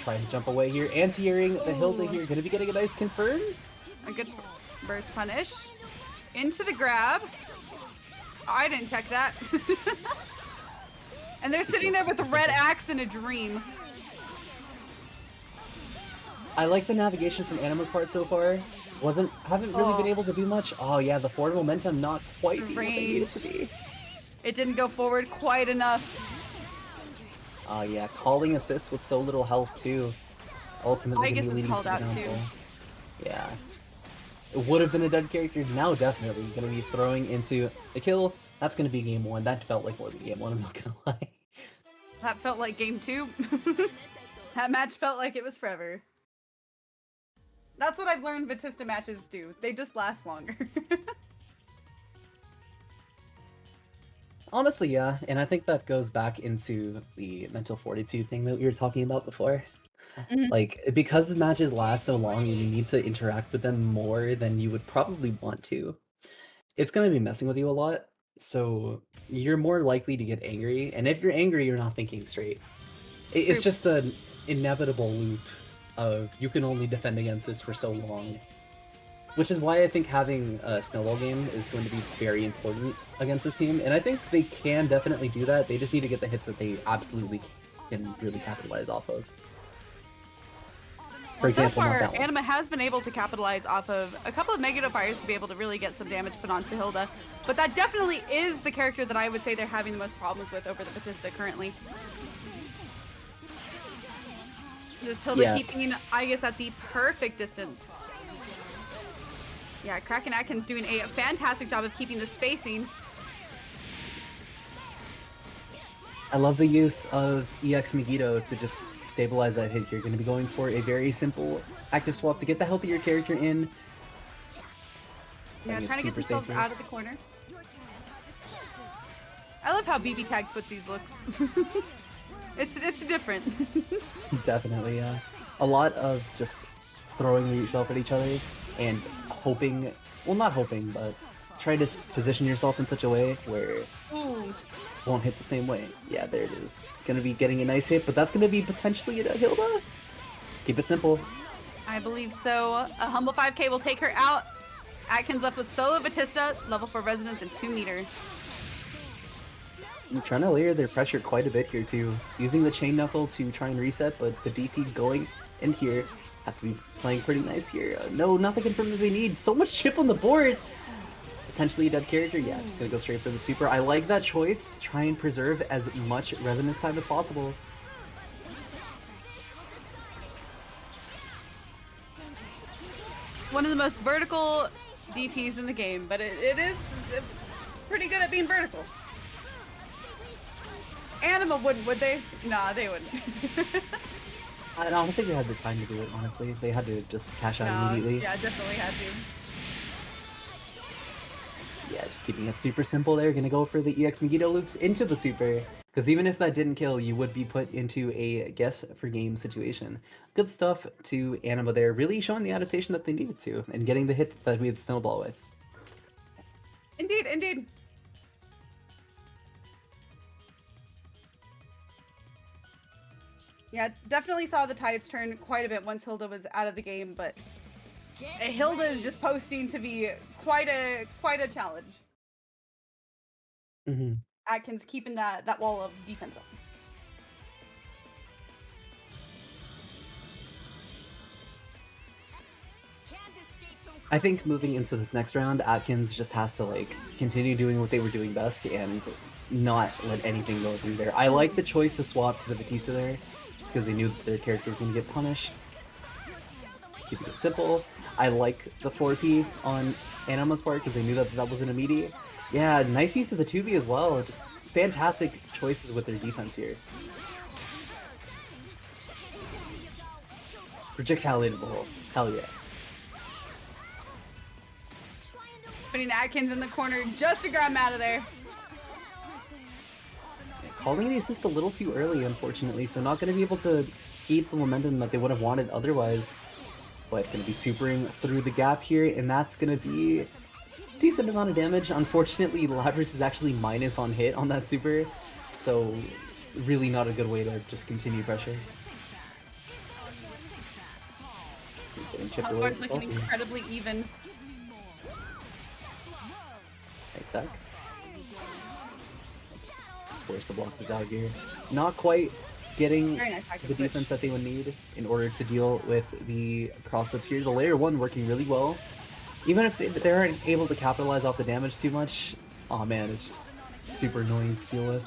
Trying to jump away here. Anti-airing the Hilda here. Gonna be getting a nice confirm. A good burst punish. Into the grab. Oh, I didn't tech that. And they're sitting there with a red axe and a dream. I like the navigation from Anima's part so far. Haven't really been able to do much. Oh yeah, the forward momentum not quite being what they need it to be. It didn't go forward quite enough. Oh yeah, calling assists with so little health too. Ultimately I guess gonna be it's leading called to the out downfall. too. Yeah. It would have been a dead character, now definitely gonna be throwing into a kill. That's gonna be game 1. That felt like more than game 1, I'm not gonna lie. That felt like game 2. That match felt like it was forever. That's what I've learned Batista matches do. They just last longer. Honestly, yeah, and I think that goes back into the mental fortitude thing that we were talking about before. Like, because matches last so long and you need to interact with them more than you would probably want to, it's going to be messing with you a lot, so you're more likely to get angry, and if you're angry, you're not thinking straight. It's just an inevitable loop of you can only defend against this for so long. Which is why I think having a snowball game is going to be very important against this team, and I think they can definitely do that. They just need to get the hits that they absolutely can really capitalize off of. For example, so not far, that one. Anima has been able to capitalize off of a couple of negative fires to be able to really get some damage put onto Hilda, but that definitely is the character that I would say they're having the most problems with over the Batista currently. Just Hilda keeping, I guess, at the perfect distance. Yeah, Kraken Atkins doing a fantastic job of keeping the spacing. I love the use of EX Megiddo to just stabilize that hit. You're going to be going for a very simple active swap to get the healthier character in. Yeah, trying to get themselves out of the corner. I love how BBTAG footsies looks. It's different. Definitely, yeah. A lot of just throwing yourself at each other and hoping, well, not hoping, but try to position yourself in such a way where won't hit the same way. Yeah, there it is. Gonna be getting a nice hit, but that's gonna be potentially a Hilda. Just keep it simple. I believe so. A humble 5K will take her out. Atkins left with solo Batista, level 4 resonance, and 2 meters. I'm trying to layer their pressure quite a bit here too. Using the chain knuckle to try and reset, but the DP going in here have to be playing pretty nice here. No, not the confirm that they need. So much chip on the board. Potentially a dead character. Yeah, I'm just gonna go straight for the super. I like that choice to try and preserve as much resonance time as possible. One of the most vertical DPs in the game, but it is pretty good at being vertical. Anima wouldn't, would they? Nah, they wouldn't. I don't think they had the time to do it, honestly. They had to just cash out immediately. Yeah, definitely had to. Yeah, just keeping it super simple there. Gonna go for the EX Megiddo loops into the super. Because even if that didn't kill, you would be put into a guess for game situation. Good stuff to Anima there, really showing the adaptation that they needed to, and getting the hit that we had Snowball with. Indeed, indeed. Yeah, definitely saw the tides turn quite a bit once Hilda was out of the game, but Hilda is just posting to be quite a challenge. Mm-hmm. Atkins keeping that wall of defense up. I think moving into this next round, Atkins just has to like continue doing what they were doing best and not let anything go through there. I like the choice to swap to the Batista there, just because they knew that their character was going to get punished. Keeping it simple. I like the 4P on Anima's part because they knew that that was an immediate. Yeah, nice use of the 2B as well. Just fantastic choices with their defense here. Projectile into the hole. Hell yeah. Putting Atkins in the corner just to grab him out of there. Calling the assist a little too early, unfortunately, so not going to be able to keep the momentum that they would have wanted otherwise. But going to be supering through the gap here, and that's going to be a decent amount of damage. Unfortunately, Labrys is actually minus on hit on that super, so really not a good way to just continue pressure. Getting chipped away. Hogwarts looking incredibly even. Nice sack. Force the block this out here. Not quite getting Nice the defense that they would need in order to deal with the cross-ups here. The layer 1 working really well. Even if they aren't able to capitalize off the damage too much, oh man, it's just super annoying to deal with.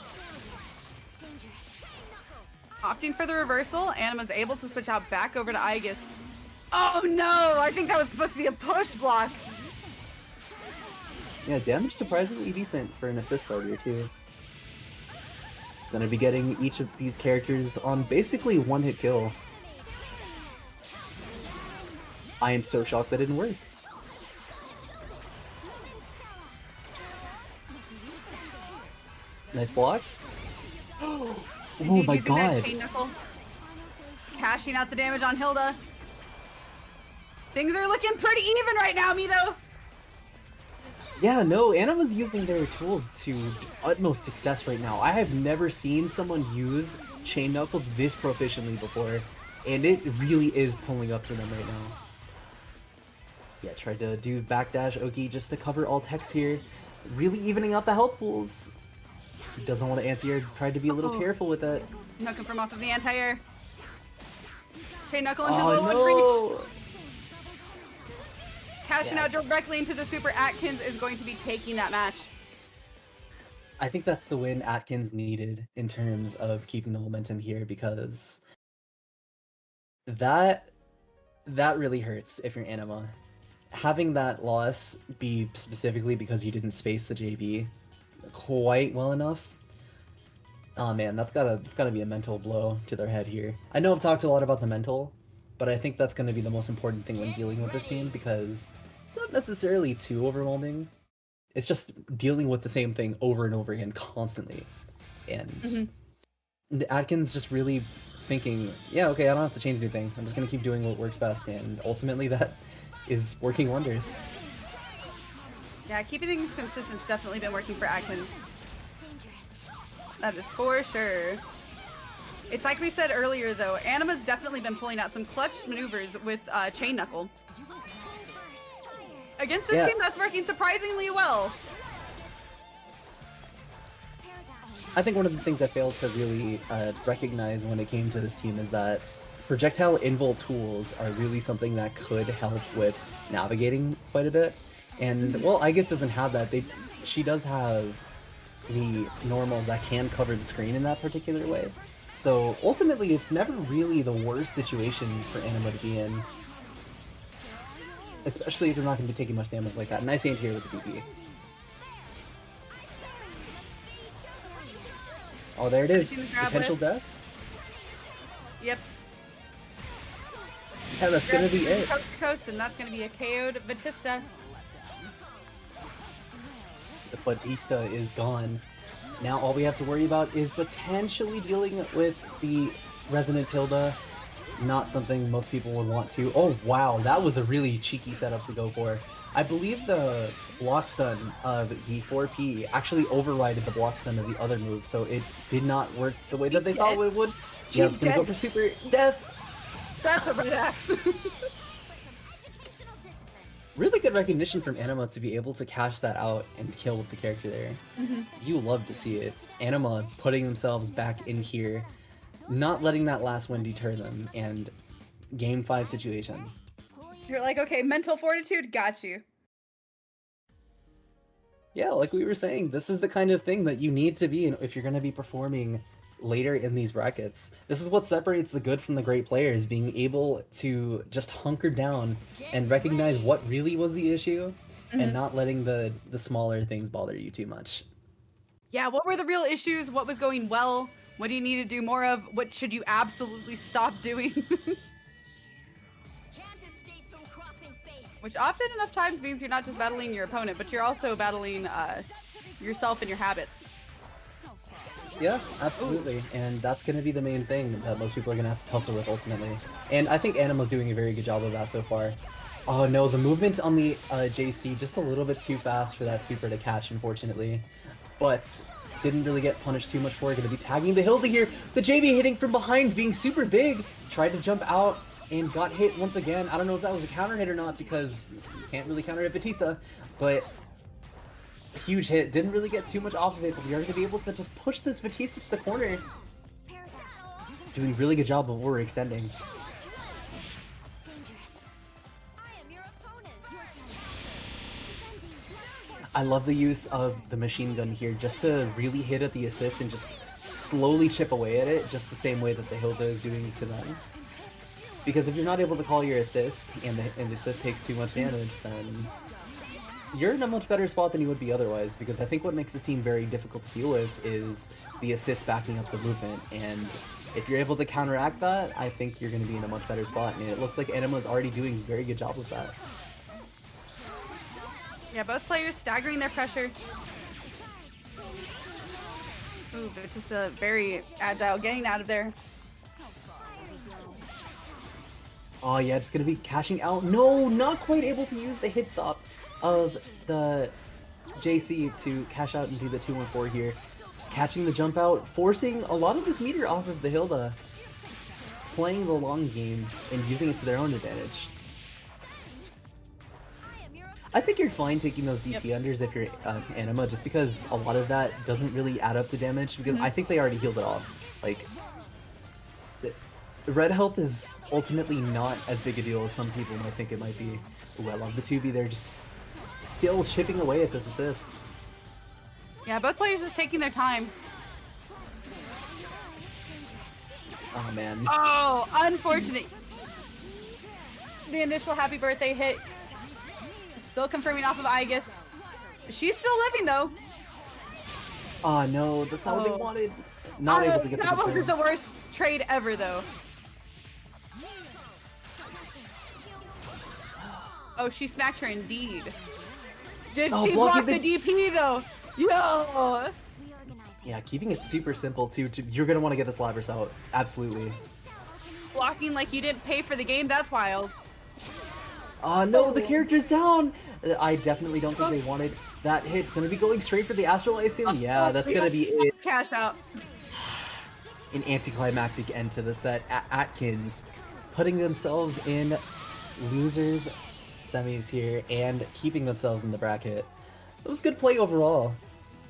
Opting for the reversal, Anima's able to switch out back over to Aegis. Oh no! I think that was supposed to be a push block. Yeah, damage surprisingly decent for an assist starter too. Gonna be getting each of these characters on basically one-hit kill. I am so shocked that didn't work. Nice blocks. Oh my god. Cashing out the damage on Hilda. Things are looking pretty even right now, Mito. Yeah, no, Anima's using their tools to utmost success right now. I have never seen someone use Chain Knuckles this proficiently before, and it really is pulling up for them right now. Yeah, tried to do backdash Oki just to cover all techs here, really evening out the health pools. He doesn't want to anti-air, tried to be a little careful with that. Knuckle from off of the anti-air. Chain Knuckle into Oh low one reach. no! Cashing out directly into the super. Atkins is going to be taking that match. I think that's the win Atkins needed in terms of keeping the momentum here, because that really hurts if you're Anima. Having that loss be specifically because you didn't space the JB quite well enough. Oh man, that's gotta be a mental blow to their head here. I know I've talked a lot about the mental, but I think that's gonna be the most important thing when dealing with this team, because it's not necessarily too overwhelming. It's just dealing with the same thing over and over again constantly. And Atkins just really thinking, yeah, okay, I don't have to change anything. I'm just gonna keep doing what works best, and ultimately that is working wonders. Yeah, keeping things consistent has definitely been working for Atkins. That is for sure. It's like we said earlier, though. Anima's definitely been pulling out some clutch maneuvers with Chain Knuckle. Against this team, that's working surprisingly well. I think one of the things I failed to really recognize when it came to this team is that projectile invul tools are really something that could help with navigating quite a bit. And, well, Aegis doesn't have that. She does have the normals that can cover the screen in that particular way. So, ultimately, it's never really the worst situation for Anima to be in. Especially if they're not going to be taking much damage like that. Nice anti-here with the TP. Oh, there it is. Potential death? Yep. Yeah, that's going to be it. Coast, and that's going to be a KO'd Batista. The Batista is gone. Now all we have to worry about is potentially dealing with the Resonance Hilda. Not something most people would want to. Oh wow, that was a really cheeky setup to go for. I believe the block stun of the 4P actually overrided the block stun of the other move, so it did not work the way that they thought it would. Yeah, it's gonna go for super death. That's a red axe. Really good recognition from Anima to be able to cash that out and kill with the character there. You love to see it. Anima putting themselves back in here, not letting that last one deter them, and game 5 situation. You're like, okay, mental fortitude, got you. Yeah, like we were saying, this is the kind of thing that you need to be in if you're going to be performing later in these brackets. This is what separates the good from the great players, being able to just hunker down and recognize what really was the issue and not letting the smaller things bother you too much. Yeah, what were the real issues? What was going well? What do you need to do more of? What should you absolutely stop doing? Which often enough times means you're not just battling your opponent, but you're also battling yourself and your habits. Yeah, absolutely. And that's going to be the main thing that most people are going to have to tussle with ultimately. And I think Anima's doing a very good job of that so far. Oh no, the movement on the JC just a little bit too fast for that super to catch, unfortunately. But didn't really get punished too much for it. Going to be tagging the Hilda here. The JV hitting from behind, being super big. Tried to jump out and got hit once again. I don't know if that was a counter hit or not because you can't really counter hit Batista. But huge hit. Didn't really get too much off of it, but we are going to be able to just push this Batista to the corner. Doing a really good job of overextending. I love the use of the machine gun here just to really hit at the assist and just slowly chip away at it, just the same way that the Hilda is doing to them. Because if you're not able to call your assist and the assist takes too much damage, then you're in a much better spot than you would be otherwise, because I think what makes this team very difficult to deal with is the assist backing up the movement, and if you're able to counteract that, I think you're going to be in a much better spot, and it looks like Anima's already doing a very good job with that. Yeah, both players staggering their pressure. Ooh, but just a very agile getting out of there. Oh yeah, just going to be cashing out. No, not quite able to use the hit stop of the JC to cash out and do the 2-1-4 here. Just catching the jump out, forcing a lot of this meter off of the Hilda. Just playing the long game and using it to their own advantage. I think you're fine taking those DP unders if you're Anima, just because a lot of that doesn't really add up to damage, because I think they already healed it off. Like, the red health is ultimately not as big a deal as some people might think it might be. Ooh, I love the 2v, they're just still chipping away at this assist. Yeah, both players just taking their time. Oh man. Oh, unfortunate. The initial happy birthday hit. Still confirming off of Aegis. She's still living though. Oh no, that's not what they wanted. Not able to get the That wasn't confirm. the worst trade ever though. Oh, she smacked her indeed. Did she block the DP though? Yo! Yeah, keeping it super simple too. You're gonna want to get this Labrys out. Absolutely. Blocking like you didn't pay for the game, that's wild. Oh no, the Oh. character's down! I definitely don't think they wanted that hit. Gonna be going straight for the Astral, I assume? Yeah, that's gonna be it. Cash out. An anticlimactic end to the set. Atkins putting themselves in losers semis here and keeping themselves in the bracket. It was good play overall.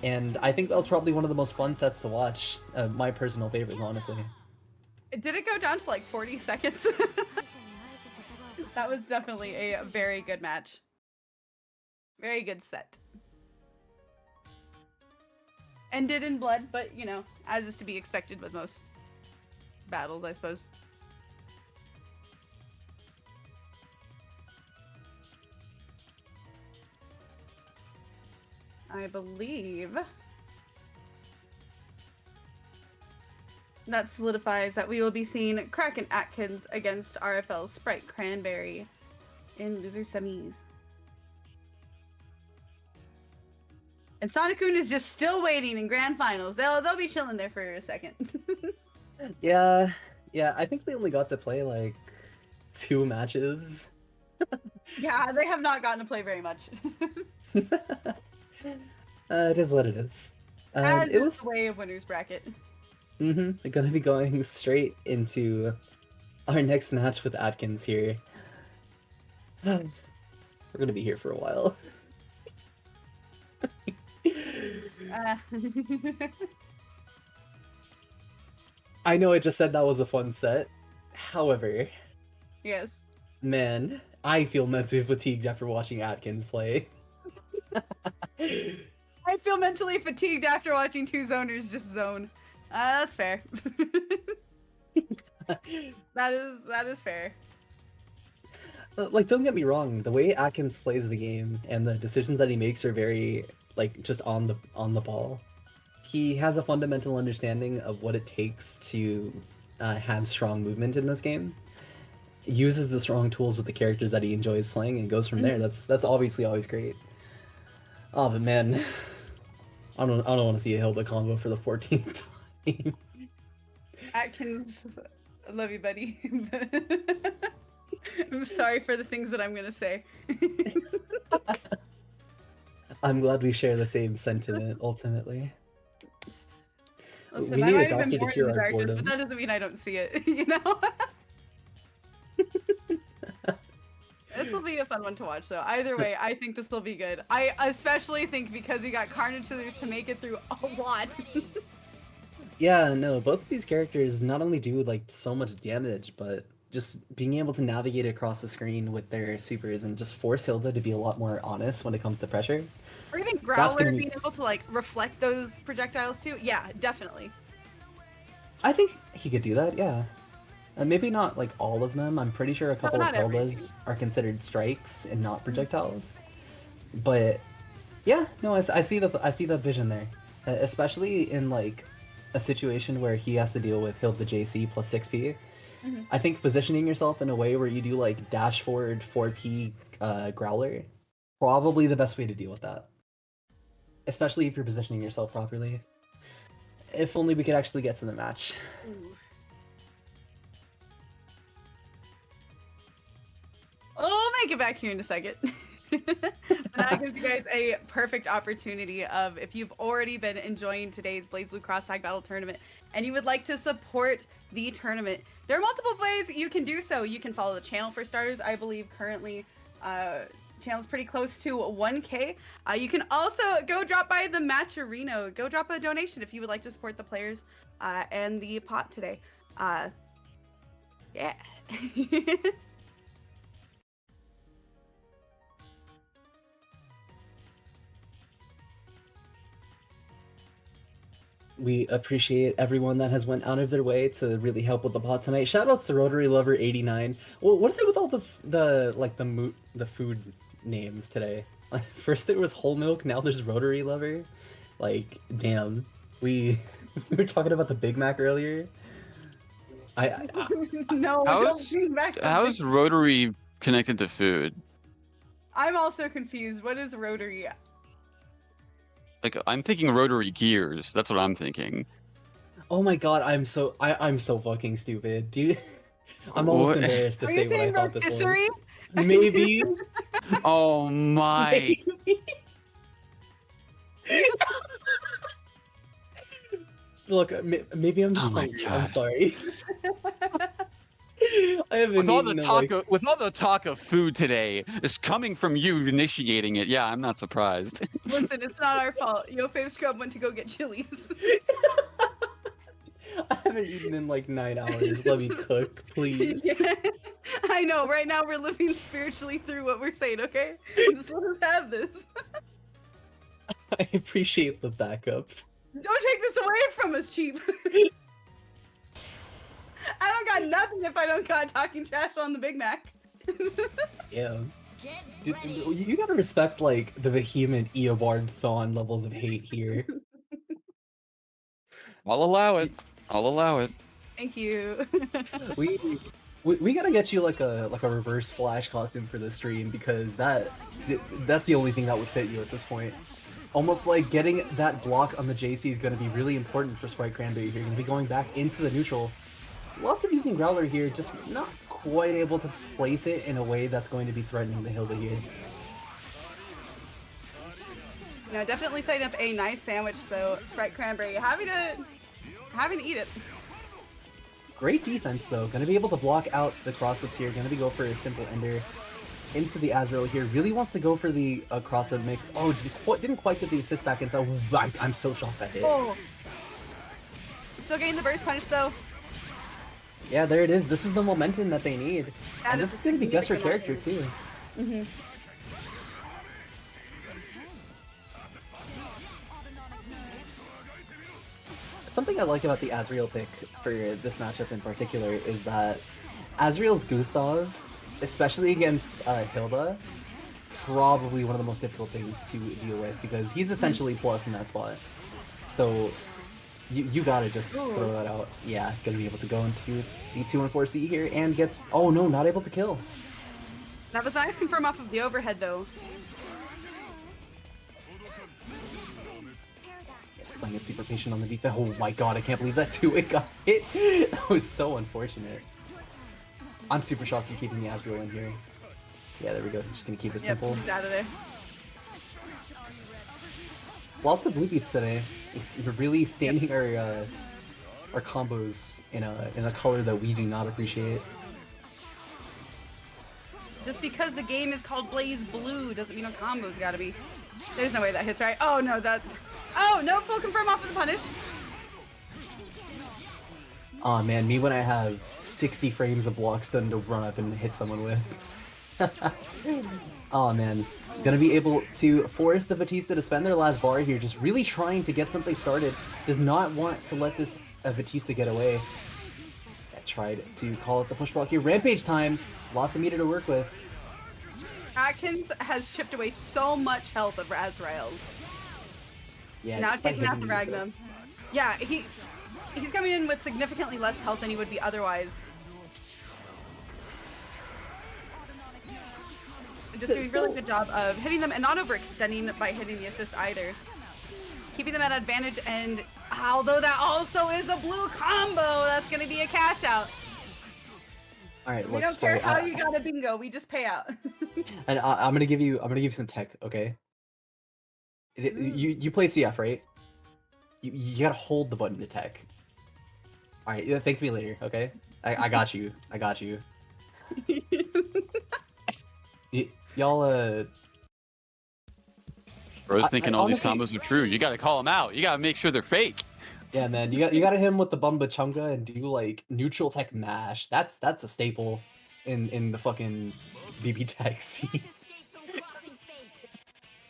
And I think that was probably one of the most fun sets to watch. My personal favorites, honestly. Did it go down to like 40 seconds? That was definitely a very good match. Very good set. Ended in blood, but you know, as is to be expected with most battles, I suppose. I believe that solidifies that we will be seeing Kraken Atkins against RFL's Sprite Cranberry in loser semis. And Sonic-kun is just still waiting in grand finals. They'll be chilling there for a second. Yeah, I think they only got to play like 2 matches. Yeah, they have not gotten to play very much. It is what it is. As It was the way of winners bracket. We're gonna be going straight into our next match with Atkins here. We're gonna be here for a while. I know I just said that was a fun set. However, Yes. man, I feel mentally fatigued after watching Atkins play. I feel mentally fatigued after watching 2 zoners just zone. That's fair. That is fair. Like, don't get me wrong, the way Atkins plays the game and the decisions that he makes are very, like, just on the ball. He has a fundamental understanding of what it takes to have strong movement in this game. Uses the strong tools with the characters that he enjoys playing and goes from there. That's obviously always great. Oh, but man, I don't want to see a Hilda combo for the 14th time. Atkins, I love you, buddy. I'm sorry for the things that I'm gonna say. I'm glad we share the same sentiment, ultimately. Listen, We I need a might have doctor been to born in cure the our darkness, boredom. but that doesn't mean I don't see it, you know? This will be a fun one to watch, though. Either way, I think this will be good. I especially think because we got Carnage Scissors to make it through a lot. Yeah, no, both of these characters not only do like so much damage, but just being able to navigate across the screen with their supers and just force Hilda to be a lot more honest when it comes to pressure. Or even gonna Growler be- being able to, like, reflect those projectiles, too. Yeah, definitely. I think he could do that, yeah. Maybe not like all of them. I'm pretty sure a couple of not everything. Hildas are considered strikes and not projectiles. But yeah, no, I see the vision there, especially in like a situation where he has to deal with Hilda JC plus 6p. I think positioning yourself in a way where you do like dash forward 4p Growler, probably the best way to deal with that. Especially if you're positioning yourself properly. If only we could actually get to the match. Ooh. I'll make it back here in a second. But that gives you guys a perfect opportunity of, if you've already been enjoying today's Blaze Blue Cross Tag Battle Tournament and you would like to support the tournament, there are multiple ways you can do so. You can follow the channel for starters. I believe currently channel's pretty close to 1K. You can also go drop by the Match Arena. Go drop a donation if you would like to support the players and the pot today. Yeah. We appreciate everyone that has went out of their way to really help with the pot tonight. Shout outs to Rotary Lover 89. Well, what is it with all the food names today? First there was Whole Milk, now there's Rotary Lover. Like, damn. We we were talking about the Big Mac earlier. No, don't bring back the How's big- Rotary connected to food? I'm also confused. What is Rotary? Like, I'm thinking rotary gears. That's what I'm thinking. Oh my god, I'm so fucking stupid, dude. I'm almost What? embarrassed to Are say you what I saying thought this rotisserie? was. Maybe. Oh my. Maybe. Look, maybe I'm just Oh my hungry. I'm God. sorry. I haven't With all the eaten in, talk like... with all the talk of food today, it's coming from you initiating it. Yeah, I'm not surprised. Listen, it's not our fault. Yo Fave Scrub went to go get chilies. I haven't eaten in like 9 hours. Let me cook, please. Yeah. I know. Right now we're living spiritually through what we're saying. Okay, just let us have this. I appreciate the backup. Don't take this away from us, cheap. I don't got nothing if I don't got talking trash on the Big Mac. Yeah. Get Dude, ready. you gotta respect like the vehement Eobard Thawne levels of hate here. I'll allow it. I'll allow it. Thank you. we, we gotta get you like a reverse Flash costume for this stream because that's the only thing that would fit you at this point. Almost like getting that block on the JC is gonna be really important for Sprite Cranberry here. You're gonna be going back into the neutral. Lots of using Growler here, just not quite able to place it in a way that's going to be threatening the Hilda here. No, definitely setting up a nice sandwich though. Sprite Cranberry having to eat it. Great defense though, gonna be able to block out the cross-ups here, gonna be go for a simple ender into the Azrael here, really wants to go for the cross-up mix. Oh, didn't quite get the assist back inside. I'm so shocked that hit. Oh. Still getting the burst punish though. Yeah, there it is. This is the momentum that they need. That And is this is gonna be best for character significant too. Mm-hmm. Something I like about the Azrael pick for this matchup in particular is that Azrael's Gustav, especially against Hilda, probably one of the most difficult things to deal with because he's essentially plus in that spot. So you gotta just throw that out. Yeah, gonna be able to go into the 2-4C here and get... Oh no, not able to kill. That was nice confirm off of the overhead though. Just playing it super patient on the defense. Oh my god, I can't believe that 2-8 got hit. That was so unfortunate. I'm super shocked you're keeping the Azrael in here. Yeah, there we go. Just gonna keep it simple. He's out of there. Lots of blue beats today. We're really standing our combos in a color that we do not appreciate. Just because the game is called Blaze Blue doesn't mean a combo's gotta be. There's no way that hits right. Oh no, that. Oh no, full confirm off of the punish. Aw man, me when I have 60 frames of block stun to run up and hit someone with. Oh man, gonna be able to force the Batista to spend their last bar here, just really trying to get something started. Does not want to let this Batista get away. I tried to call it the push block here. Rampage time, lots of meter to work with. Atkins has chipped away so much health of Azrael's. Yeah, Now just by taking out hitting the the Ragnum. assist. Yeah, he's coming in with significantly less health than he would be otherwise. Just doing a really good job of hitting them and not overextending by hitting the assist either. Keeping them at advantage, and although that also is a blue combo, that's going to be a cash out. All right, We look, don't care Sprite, how you got a bingo, we just pay out. and I'm gonna give you some tech, okay? You play CF, right? You gotta hold the button to tech. All right, yeah, thank me later, okay? I got you. I got you. Y'all Bro's thinking all honestly, these combos are true. You gotta call them out. You gotta make sure they're fake. yeah, man, you gotta hit him with the Bumba Chunga and do like neutral tech mash. That's a staple in the fucking BBTAG scene. Escape from crossing fate.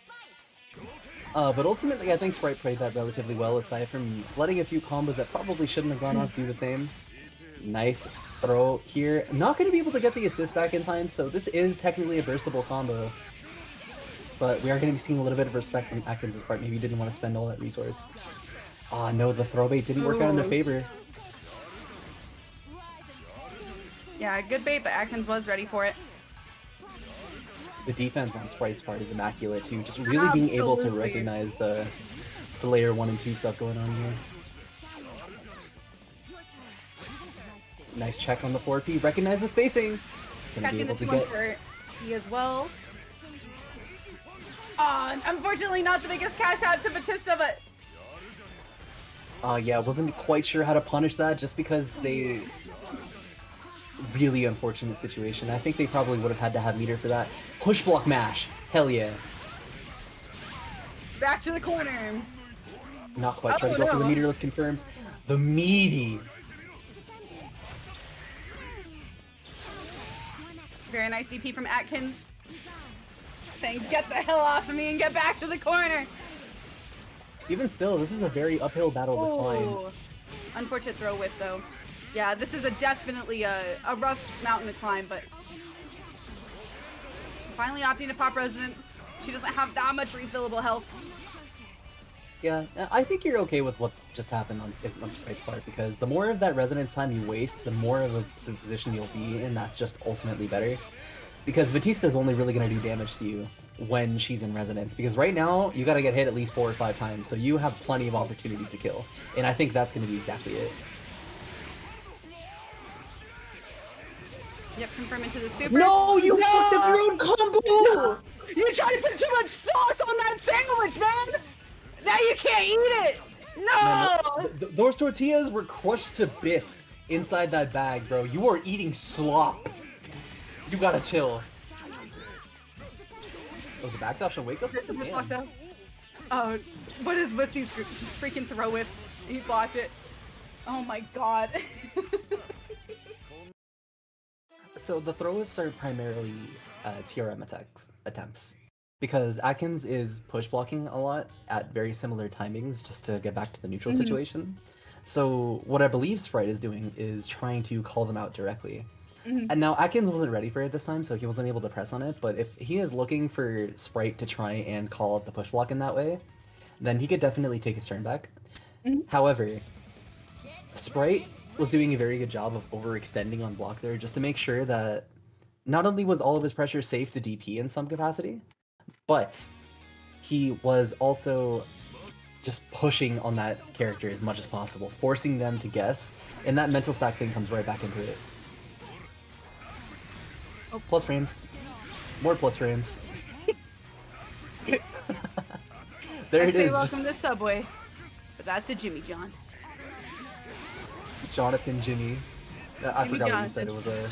Fight. But ultimately, I think Sprite played that relatively well, aside from letting a few combos that probably shouldn't have gone off do the same. Nice throw here. Not going to be able to get the assist back in time, so this is technically a burstable combo. But we are going to be seeing a little bit of respect from Atkins' part. Maybe he didn't want to spend all that resource. Ah, no, the throw bait didn't work out in their favor. Yeah, good bait, but Atkins was ready for it. The defense on Sprite's part is immaculate too. Just really being able to Absolutely. recognize the layer 1 and 2 stuff going on here. Nice check on the 4P. Recognize the spacing. Gonna be Catching the able to 2-1 get for He as well. Unfortunately, not the biggest cash out to Batista, but Yeah, wasn't quite sure how to punish that just because they... Really unfortunate situation. I think they probably would have had to have meter for that. Push block mash. Hell yeah. back to the corner. Not quite. Try to go for the meterless confirms. The meaty. Very nice DP from Atkins. Saying, get the hell off of me and get back to the corner. Even still, this is a very uphill battle to climb. Oh, unfortunate throw whip though. Yeah, this is definitely a rough mountain to climb, but finally opting to pop resonance. She doesn't have that much refillable health. Yeah, I think you're okay with what just happened on Sprite's part, because the more of that resonance time you waste, the more of a position you'll be in that's just ultimately better. Because Batista's only really going to do damage to you when she's in resonance, because right now you got to get hit at least 4 or 5 times, so you have plenty of opportunities to kill, and I think that's going to be exactly it. Yep, confirm into the super. No, you fucked up your own combo! You tried to put too much sauce on that sandwich, man! Now you can't eat it! No! Man, those tortillas were crushed to bits inside that bag, bro. You are eating slop. You gotta chill. Oh, the back option wake up? Oh, what is with these freaking throw whiffs? He blocked it. Oh my god. So the throw whiffs are primarily TRM attempts. Because Atkins is push blocking a lot at very similar timings just to get back to the neutral situation. So what I believe Sprite is doing is trying to call them out directly. And now Atkins wasn't ready for it this time, so he wasn't able to press on it, but if he is looking for Sprite to try and call out the push block in that way, then he could definitely take his turn back. However, Sprite was doing a very good job of overextending on block there just to make sure that not only was all of his pressure safe to DP in some capacity, but he was also just pushing on that character as much as possible, forcing them to guess, and that mental stack thing comes right back into it. Oh, plus frames. More plus frames. There I'd it say is. welcome Just to Subway. But that's a Jimmy John. Jonathan Jimmy. I forgot what you said. It was a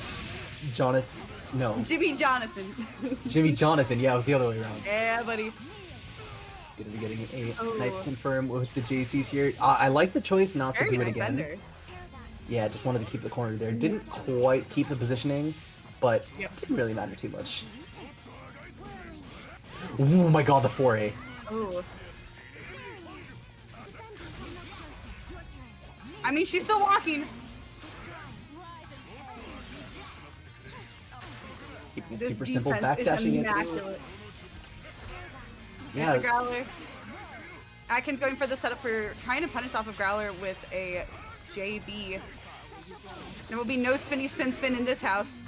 Jonathan. No. Jimmy Jonathan. Jimmy Jonathan. Yeah, it was the other way around. Yeah, buddy. Gonna be getting a nice confirm with the JCs here. I like the choice not to Very do it nice again. ender. Yeah, just wanted to keep the corner there. Didn't quite keep the positioning, but didn't really matter too much. Oh my god, the 4A. Oh. I mean, she's still walking. Keeping it This super simple, defense is backdashing it. immaculate. Yeah, There's a Growler. Atkins going for the setup for trying to punish off of Growler with a JB. There will be no spinny spin in this house.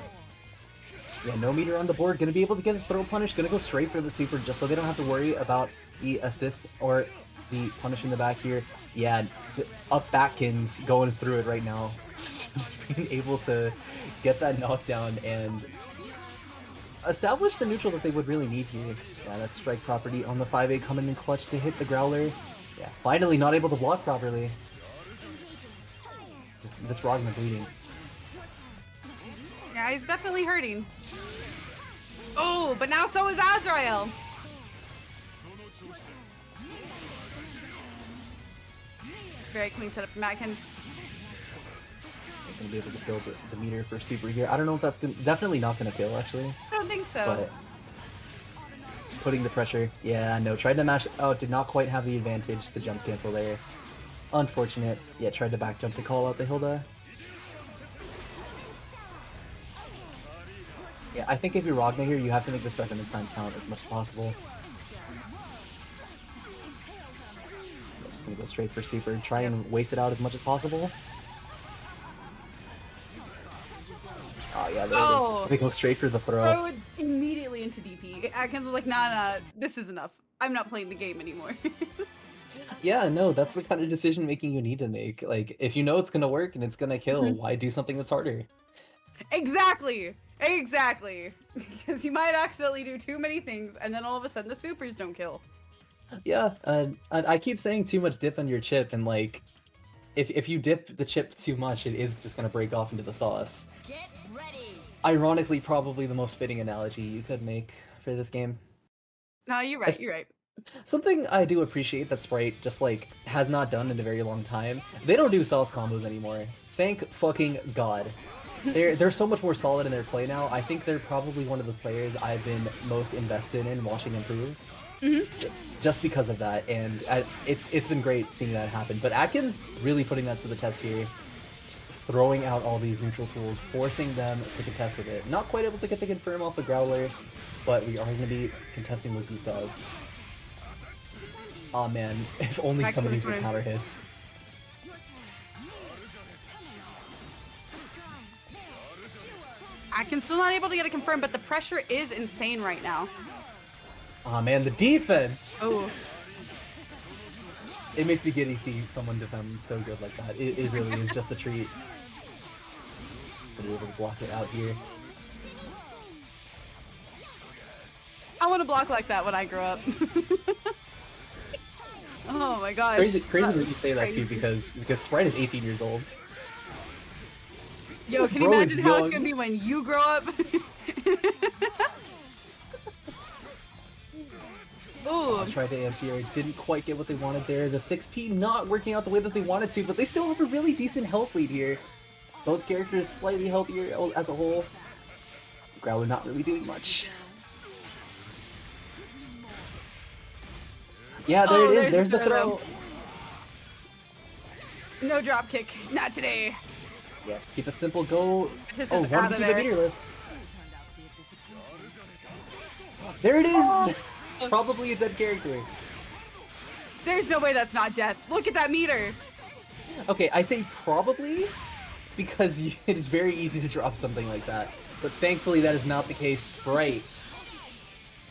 yeah, no meter on the board. Gonna be able to get the throw punish. Gonna go straight for the super just so they don't have to worry about the assist or the punish in the back here. Yeah, up Batkins going through it right now. Just being able to get that knockdown and establish the neutral that they would really need here. Yeah, that strike property on the 5A coming in clutch to hit the Growler. Yeah, finally not able to block properly. Just this Rogna bleeding. Yeah, he's definitely hurting. Oh, but now so is Azrael. Very clean setup from Atkins. Gonna be able to fill the meter for super here. I don't know if that's definitely not gonna kill actually. I don't think so. But putting the pressure. Yeah, no, tried to mash. Oh, did not quite have the advantage to jump cancel there. Unfortunate. Yeah, tried to back jump to call out the Hilda. Yeah, I think if you're Rogna here, you have to make this resonance time count as much as possible. I'm just gonna go straight for super. Try and waste it out as much as possible. Oh yeah, there it is. Just gonna go straight for the throw. Throw it immediately into DP. Atkins was like, nah, this is enough. I'm not playing the game anymore. Yeah, no, that's the kind of decision making you need to make. Like, if you know it's gonna work and it's gonna kill, why do something that's harder? Exactly. Exactly. Because you might accidentally do too many things, and then all of a sudden the supers don't kill. Yeah, I keep saying too much dip on your chip, and like, if you dip the chip too much, it is just gonna break off into the sauce. Get ready. Ironically, probably the most fitting analogy you could make for this game. No, you're right. You're right. Something I do appreciate that Sprite just like has not done in a very long time. They don't do sauce combos anymore. Thank fucking god. They're so much more solid in their play now. I think they're probably one of the players I've been most invested in watching improve. Just because of that, and it's been great seeing that happen. But Atkins really putting that to the test here, just throwing out all these neutral tools, forcing them to contest with it. Not quite able to get the confirm off the Growler, but we are going to be contesting with Gustav. Aw man, if only some of these were counter hits. Atkins still not able to get it confirmed, but the pressure is insane right now. Aw man, the defense! Oh. It makes me giddy seeing someone defend so good like that. It really is just a treat. To be able to block it out here. I want to block like that when I grow up. Oh my gosh. Crazy that you say that too, Crazy. because Sprite is 18 years old. Yo, can you Bro is imagine how young. it's gonna be when you grow up? Ooh. Tried to anti-air, didn't quite get what they wanted there. The 6P not working out the way that they wanted to, but they still have a really decent health lead here. Both characters slightly healthier as a whole. Growler not really doing much. Yeah, there it is. There's the throw. No drop kick, not today. Yeah, just keep it simple. Go. Just Oh, is wanted out to of keep it there. meterless. There it is. Probably a dead character. There's no way that's not death. Look at that meter. Okay, I say probably because it is very easy to drop something like that. But thankfully that is not the case. Sprite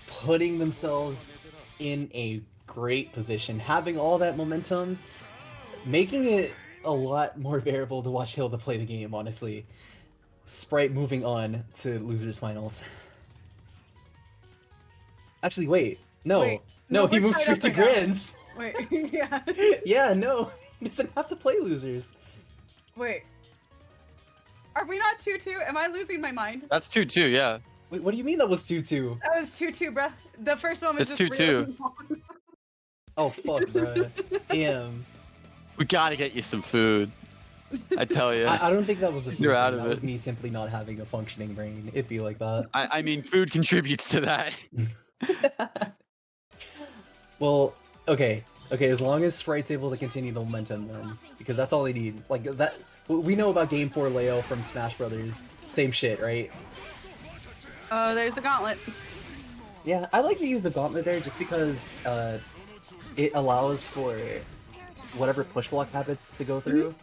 putting themselves in a great position, having all that momentum, making it a lot more bearable to watch Hilda play the game, honestly. Sprite moving on to losers finals. Actually, wait. No. Wait, no, he we're moves tied straight up to right now. Grins. Wait, yeah. Yeah, no. He doesn't have to play losers. Wait. Are we not 2-2? Am I losing my mind? That's 2-2, yeah. Wait, what do you mean that was 2-2? That was 2-2, bruh. The first one was It's just 2-2. really long. Oh, fuck, bruh. Damn. We gotta get you some food. I tell you. I don't think that was a food You're thing. out of That was it. me simply not having a functioning brain. It'd be like that. I mean, food contributes to that. Well, okay. Okay, as long as Sprite's able to continue the momentum, then, because that's all they need. Like, that. We know about Game 4 Leo from Smash Brothers. Same shit, right? Oh, there's the gauntlet. Yeah, I like to use the gauntlet there just because it allows for whatever push block habits to go through.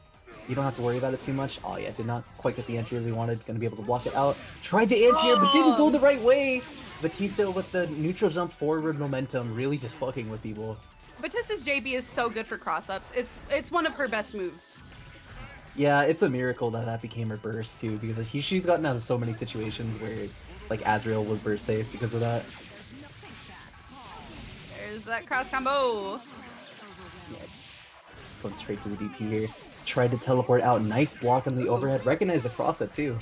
You don't have to worry about it too much. Oh yeah, did not quite get the anti-air they wanted. Gonna be able to block it out. Tried to anti-air, but didn't go the right way. Batista with the neutral jump forward momentum, really just fucking with people. Batista's JB is so good for cross-ups. It's one of her best moves. Yeah, it's a miracle that that became her burst too, because she's gotten out of so many situations where like Azrael was burst safe because of that. There's that cross combo. Yeah, just going straight to the DP here. Tried to teleport out. Nice block on the overhead. Recognize the cross-up too.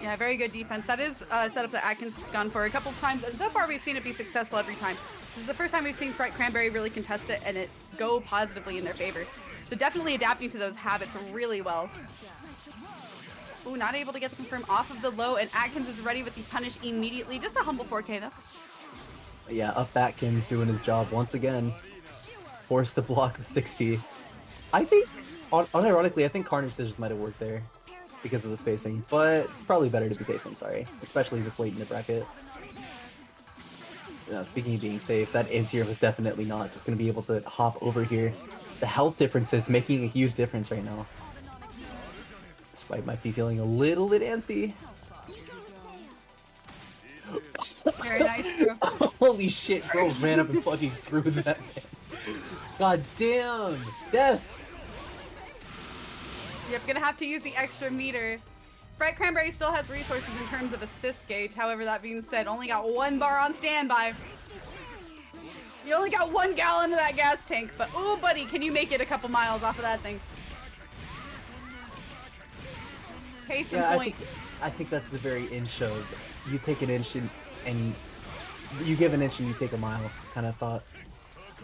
Yeah, very good defense. That is set up that Atkins has gone for a couple of times, and so far we've seen it be successful every time. This is the first time we've seen Sprite Cranberry really contest it and it go positively in their favor. So definitely adapting to those habits really well. Ooh, not able to get the confirm off of the low, and Atkins is ready with the punish immediately. Just a humble 4K though. Yeah, up Atkins doing his job once again. Forced to block the 6P. I think, unironically, I think Carnage Scissors might have worked there because of the spacing, but probably better to be safe than sorry, especially this late in the bracket. Speaking of being safe, that anti-air was definitely not just going to be able to hop over here. The health difference is making a huge difference right now. Sprite might be feeling a little bit antsy. Very nice, too. Holy shit, bro ran up and fucking threw that man. God damn! Death! Yep, gonna have to use the extra meter. Sprite Cranberry still has resources in terms of assist gauge. However, that being said, only got 1 bar on standby. You only got 1 gallon of that gas tank, but ooh, buddy, can you make it a couple miles off of that thing? Case in point. I think that's the very inch of you take an inch and you give an inch and you take a mile kind of thought.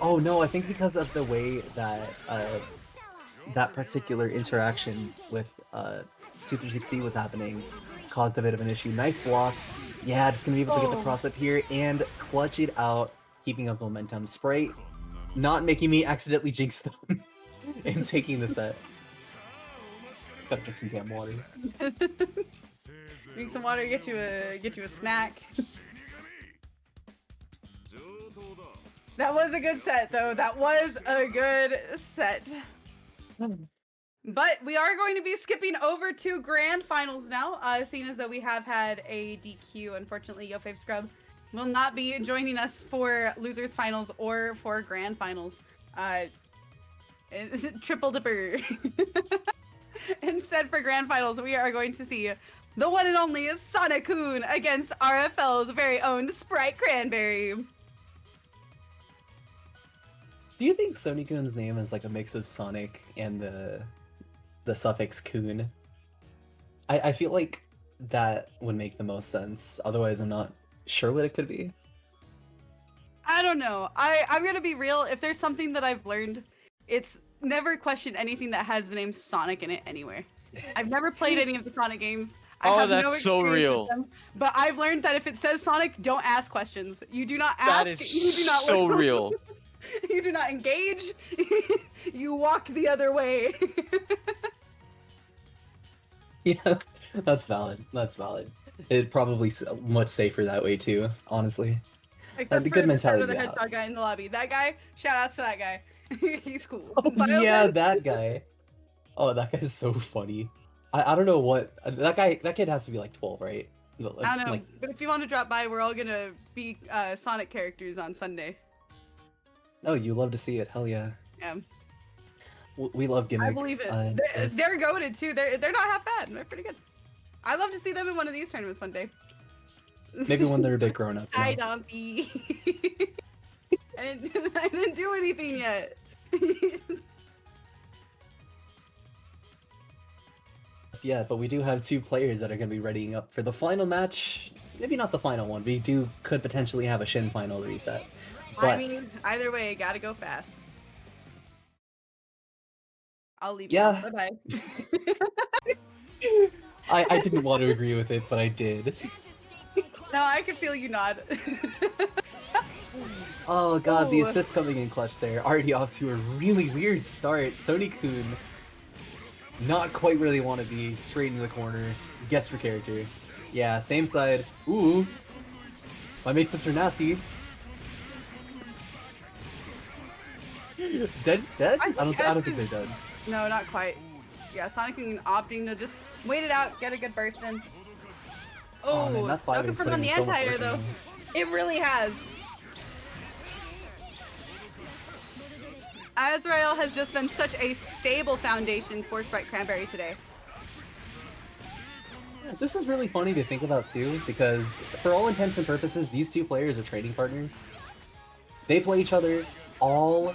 Oh no, I think because of the way that that particular interaction with 236C was happening caused a bit of an issue. Nice block. Yeah, just gonna be able to get the cross up here and clutch it out, keeping up momentum. Sprite not making me accidentally jinx them and taking the set. Gotta drink some damn water. Drink some water, get you a snack. That was a good set, though. That was a good set. But we are going to be skipping over to grand finals now, seeing as though we have had a DQ. Unfortunately, YoFave Scrub will not be joining us for losers finals or for grand finals. Triple dipper. Instead, for grand finals, we are going to see the one and only Sonic-kun against RFL's very own Sprite Cranberry. Do you think Sonic-kun's name is like a mix of Sonic and the suffix kun? I feel like that would make the most sense. Otherwise, I'm not sure what it could be. I don't know. I'm gonna be real. If there's something that I've learned, it's never question anything that has the name Sonic in it anywhere. I've never played any of the Sonic games. I have that's no so experience real. with them, but I've learned that if it says Sonic, don't ask questions. You do not ask. That is you do not so look. real. You do not engage. You walk the other way. Yeah, that's valid. That's valid. It's probably much safer that way too, honestly. Except the for good the mentality the to hedgehog have. guy in the lobby. That guy, shout outs to that guy. He's cool. Oh, Biomed- yeah, that guy. Oh, that guy's so funny. I don't know what that kid has to be like 12, right? I don't know, Like, but if you want to drop by, we're all gonna be Sonic characters on Sunday. oh, you love to see it. Hell yeah. Yeah, We love gimmick. I believe it. this. They're goated too. They're not half bad. They're pretty good. I'd love to see them in one of these tournaments one day. Maybe when they're a bit grown up. I don't be. I didn't do anything yet. Yeah, but we do have 2 players that are going to be readying up for the final match. Maybe not the final one. We could potentially have a Shin final reset. But I mean, either way, gotta go fast. I'll leave. Yeah. Bye bye. I didn't want to agree with it, but I did. No, I can feel you nod. Oh god, the Ooh. assist coming in clutch there. Already off to a really weird start. Sony-kun, not quite where they want to be. Straight in the corner. Guess for character. Yeah, same side. Ooh. My mix-ups are nasty. Dead? I don't think they're dead. No, not quite. Yeah, Sonic-kun opting to just wait it out, get a good burst in. Oh, man, that no 5 is confirm on putting the in so much anti-air work though. in. It really has. Azrael has just been such a stable foundation for Sprite Cranberry today. This is really funny to think about too, because for all intents and purposes, these 2 players are trading partners. They play each other all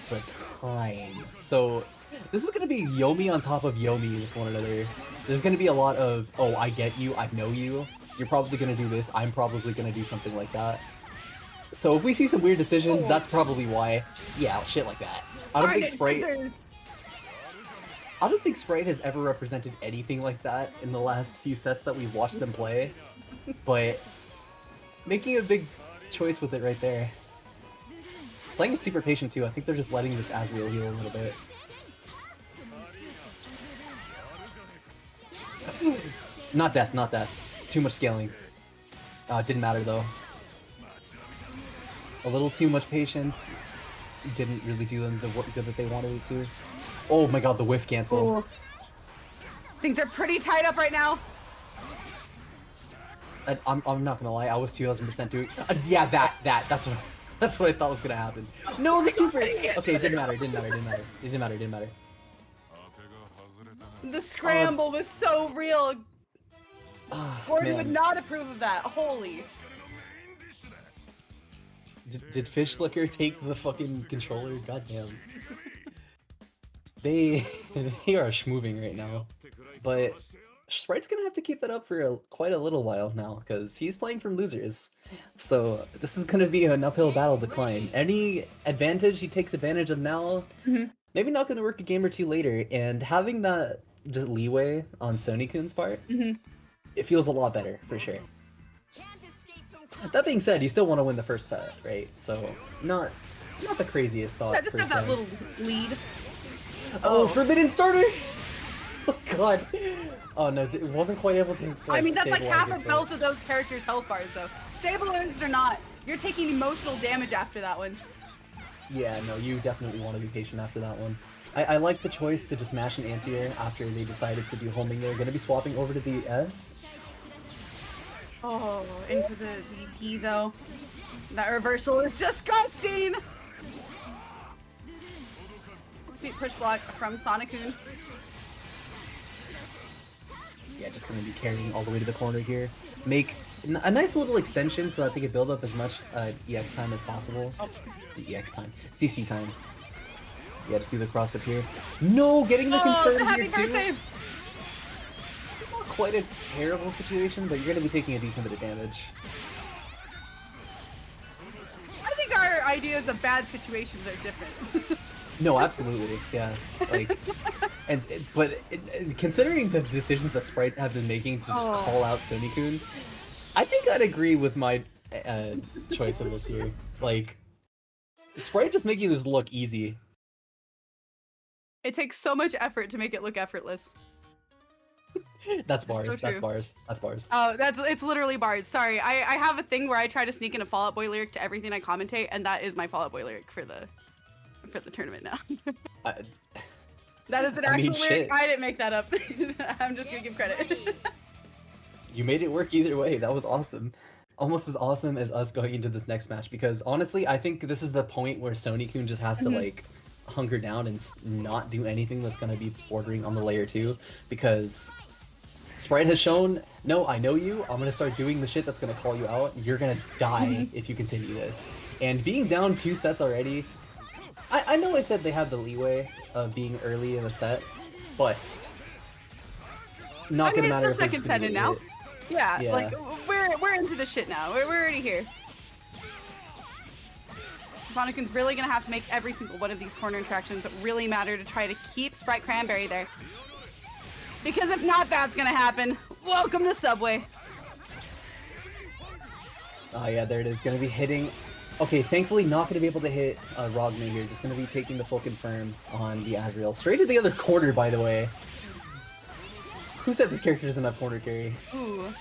the time. So this is going to be Yomi on top of Yomi with one another. There's going to be a lot of, oh, I get you, I know you, you're probably going to do this, I'm probably going to do something like that. So if we see some weird decisions, that's probably why. Yeah, shit like that. I don't think Sprite has ever represented anything like that in the last few sets that we've watched them play. But making a big choice with it right there. Playing it super patient too. I think they're just letting this Azrael heal a little bit. Not death, not death. Too much scaling. Didn't matter though. A little too much patience. Didn't really do them the good that they wanted it to. Oh my god, the whiff cancel. Ooh. Things are pretty tied up right now. I'm not gonna lie, I was 2000% doing. Yeah, that's what I thought was gonna happen. No, the super. Okay, it didn't matter. It didn't matter. The scramble was so real. Gordon would Man. not approve of that. Holy. Did Fish Liquor take the fucking controller? Goddamn. They they are schmoving right now, but Sprite's gonna have to keep that up for quite a little while now because he's playing from losers. So this is gonna be an uphill battle to climb. Any advantage he takes advantage of now, maybe not gonna work a game or two later. And having that just leeway on Sony-kun's part, it feels a lot better for sure. That being said, you still want to win the first set, right? So not the craziest thought. Yeah, just have that little lead. Oh, forbidden starter! Oh god. Oh no, it wasn't quite able to. I mean, that's like stabilize half it of for- both of those characters' health bars, though. Stabilized or not, you're taking emotional damage after that one. Yeah, no, you definitely want to be patient after that one. I like the choice to just mash an anti-air after they decided to do homing. They're going to be swapping over to the S. Oh, into the VP though. That reversal is disgusting! Sweet push block from Sonic-kun. Yeah, just going to be carrying all the way to the corner here. Make a nice little extension so that they can build up as much EX time as possible. Oh. The EX time. CC time. Yeah, just do the cross up here. No, getting the confirmed happy here too. birthday! Not quite a terrible situation, but you're going to be taking a decent bit of damage. I think our ideas of bad situations are different. No, absolutely, yeah. Like, considering the decisions that Sprite have been making to just call out Sony-kun, I think I'd agree with my choice of this year. Like, Sprite just making this look easy. It takes so much effort to make it look effortless. That's bars. so That's true. bars. That's bars. Oh, it's literally bars. Sorry, I have a thing where I try to sneak in a Fall Out Boy lyric to everything I commentate, and that is my Fall Out Boy lyric for the tournament now. That is an I mean, actual lyric. shit. I didn't make that up. I'm just gonna give credit. You made it work either way. That was awesome. Almost as awesome as us going into this next match, because honestly, I think this is the point where Sony-kun just has to like hunker down and not do anything that's gonna be bordering on the layer 2, because Sprite has shown, no, I know you, I'm gonna start doing the shit that's gonna call you out, you're gonna die if you continue this. And being down 2 sets already, I know I said they had the leeway of being early in the set, but not gonna matter it's if the they're second just set gonna in do now. it. Yeah, Yeah. like we're into the shit now. We're already here. Sonic-kun's really gonna have to make every single one of these corner interactions really matter to try to keep Sprite Cranberry there. Because if not, that's gonna happen. Welcome to Subway. Oh yeah, there it is. Gonna be hitting. Okay, thankfully not gonna be able to hit Rogna here. Just gonna be taking the full confirm on the Azrael. Straight to the other corner, by the way. Who said this character doesn't have corner carry? Ooh.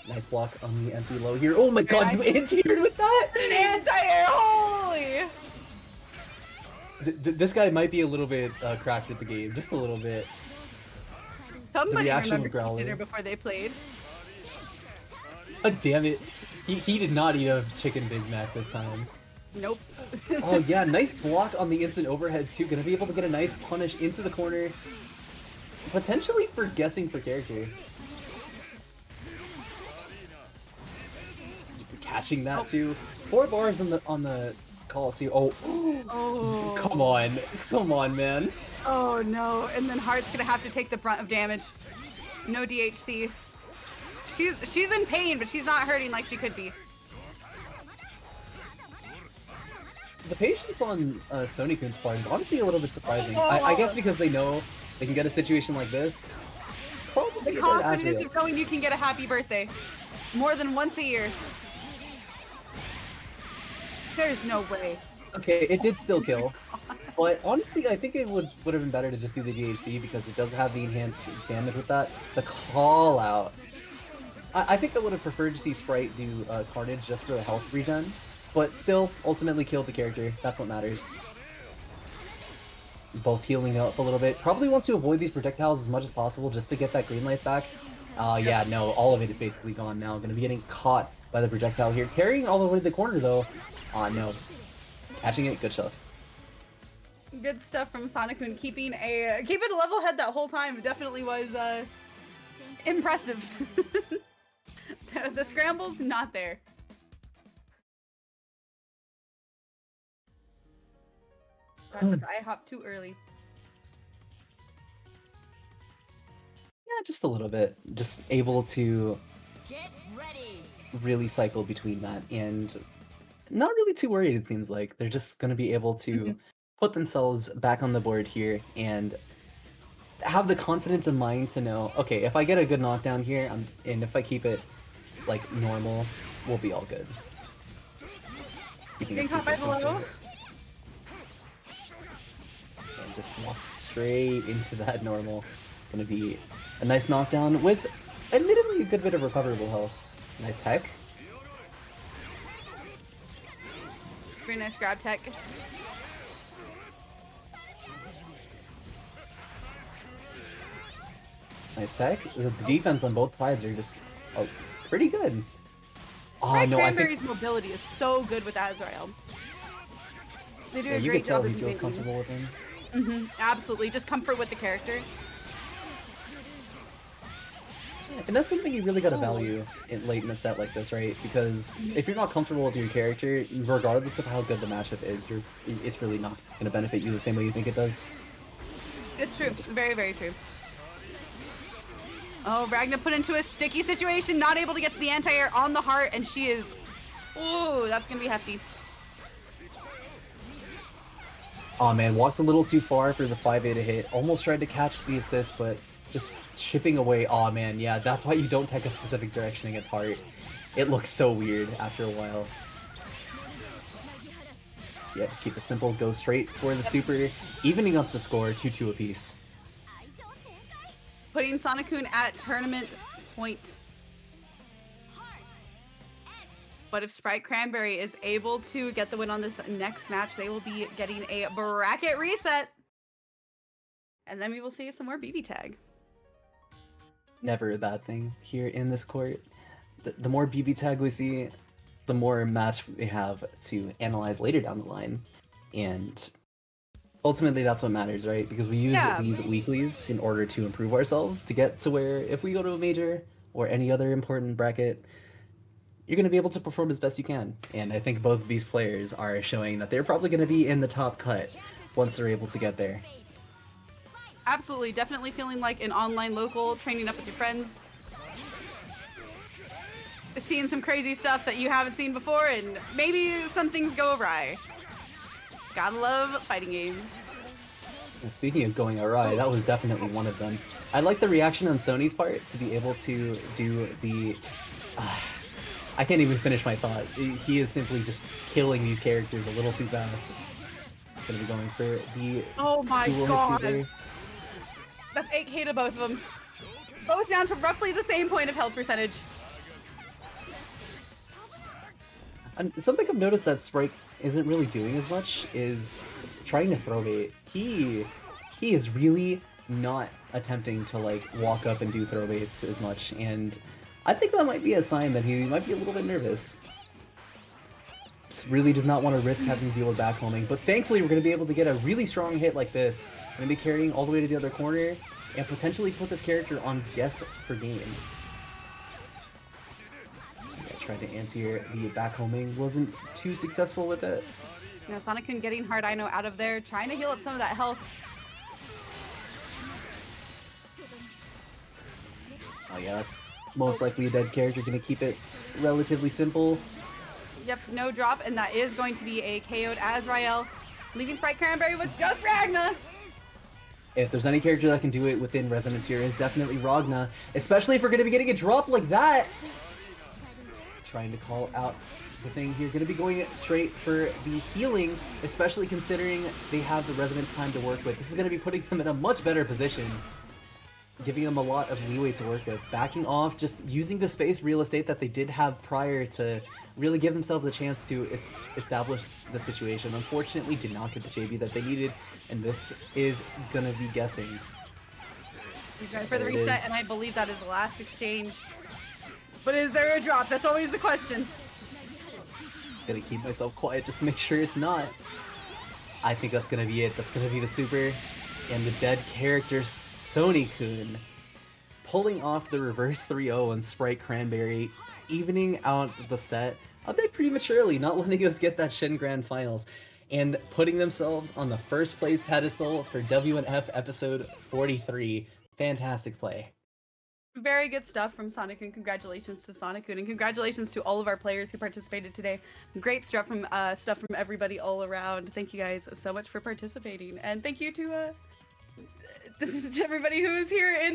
Nice block on the empty low here. Oh my god, you nice. anti-aired with that? An anti-air, holy! This guy might be a little bit cracked at the game, just a little bit. Somebody reaction remembered of to eat Growler. dinner before they played. God damn it. He did not eat a chicken Big Mac this time. Nope. Oh yeah, nice block on the instant overhead too. Gonna be able to get a nice punish into the corner. Potentially for guessing for character. Catching that too. 4 bars on the call too. Oh, Oh. come on, man. Oh no, and then Heart's gonna have to take the brunt of damage. No DHC. She's in pain, but she's not hurting like she could be. The patience on Sony-kun's part is honestly a little bit surprising. I guess because they know they can get a situation like this. Probably The get confidence Azrael. of knowing you can get a happy birthday more than once a year. There's no way. Okay, it did still kill. But honestly, I think it would have been better to just do the DHC because it does have the enhanced damage with that. The call out. I think I would have preferred to see Sprite do Carnage just for the health regen. But still, ultimately killed the character. That's what matters. Both healing up a little bit. Probably wants to avoid these projectiles as much as possible just to get that green light back. Yeah, no, all of it is basically gone now. Gonna be getting caught by the projectile here. Carrying all the way to the corner though. No. Catching it, good stuff. Good stuff from Sonic-kun, keeping a level head that whole time. Definitely was impressive. The scramble's not there. I hopped too early. Yeah, just a little bit. Just able to Get ready. really cycle between that and not really too worried, it seems like. They're just going to be able to put themselves back on the board here and have the confidence in mind to know, okay, if I get a good knockdown here, and if I keep it like normal, we'll be all good. Getting caught by below. And just walk straight into that normal. Gonna be a nice knockdown with admittedly a good bit of recoverable health. Nice tech. Very nice grab tech. Nice tech. The defense on both sides are just pretty good. Sprite No, Cranberry's mobility is so good with Azrael. They do a you great can tell job he of feels evading. comfortable with him. Absolutely, just comfort with the character. And that's something you really gotta value late in a set like this, right? Because if you're not comfortable with your character, regardless of how good the matchup is, it's really not gonna benefit you the same way you think it does. It's true. Very, very true. Oh, Ragna put into a sticky situation, not able to get the anti-air on the heart, and she is... Ooh, that's gonna be hefty. Aw man, walked a little too far for the 5A to hit. Almost tried to catch the assist, but just chipping away. Aw man, yeah, that's why you don't take a specific direction against heart. It looks so weird after a while. Yeah, just keep it simple, go straight for the super, evening up the score, 2-2 apiece. Putting Sonic-kun at tournament point. But if Sprite Cranberry is able to get the win on this next match, they will be getting a bracket reset. And then we will see some more BB tag. Never a bad thing here in this court. The more BB tag we see, the more match we have to analyze later down the line. And ultimately that's what matters, right? Because we use these weeklies in order to improve ourselves to get to where if we go to a major or any other important bracket, you're going to be able to perform as best you can. And I think both of these players are showing that they're probably going to be in the top cut once they're able to get there. Absolutely, definitely feeling like an online local, training up with your friends. Seeing some crazy stuff that you haven't seen before, and maybe some things go awry. Gotta love fighting games. And speaking of going awry, that was definitely one of them. I like the reaction on Sony's part to be able to do the... I can't even finish my thought. He is simply just killing these characters a little too fast. Gonna be going for the oh my dual god. hit there. That's 8k to both of them. Both down to roughly the same point of health percentage. And something I've noticed that Sprite isn't really doing as much is trying to throw bait. He is really not attempting to like walk up and do throw baits as much, and I think that might be a sign that he might be a little bit nervous. Just really does not want to risk having to deal with backhoming, but thankfully we're going to be able to get a really strong hit like this. We're going to be carrying all the way to the other corner and potentially put this character on guess for game. Yeah, tried to anti the backhoming, wasn't too successful with it. You know, Sonic-kun getting hard Ino out of there, trying to heal up some of that health. Oh yeah, that's most likely a dead character, going to keep it relatively simple. Yep, no drop, and that is going to be a KO'd Azrael, leaving Sprite Cranberry with just Ragna. If there's any character that can do it within Resonance here, it's definitely Ragna, especially if we're going to be getting a drop like that. Trying to call out the thing here, going to be going straight for the healing, especially considering they have the Resonance time to work with. This is going to be putting them in a much better position, giving them a lot of leeway to work with. Backing off, just using the space real estate that they did have prior to really give themselves a chance to establish the situation. Unfortunately, did not get the JB that they needed, and this is gonna be guessing. He's going for the reset, and I believe that is the last exchange. But is there a drop? That's always the question. Gonna keep myself quiet just to make sure it's not. I think that's gonna be it. That's gonna be the super. And the dead character, Sony-kun, pulling off the reverse 3-0 on Sprite Cranberry, evening out the set a bit prematurely, not letting us get that Shin Grand Finals, and putting themselves on the first place pedestal for WNF episode 43. Fantastic play. Very good stuff from Sonic, and congratulations to Sonic, and congratulations to all of our players who participated today. Great stuff from everybody all around. Thank you guys so much for participating, and thank you to everybody who is here in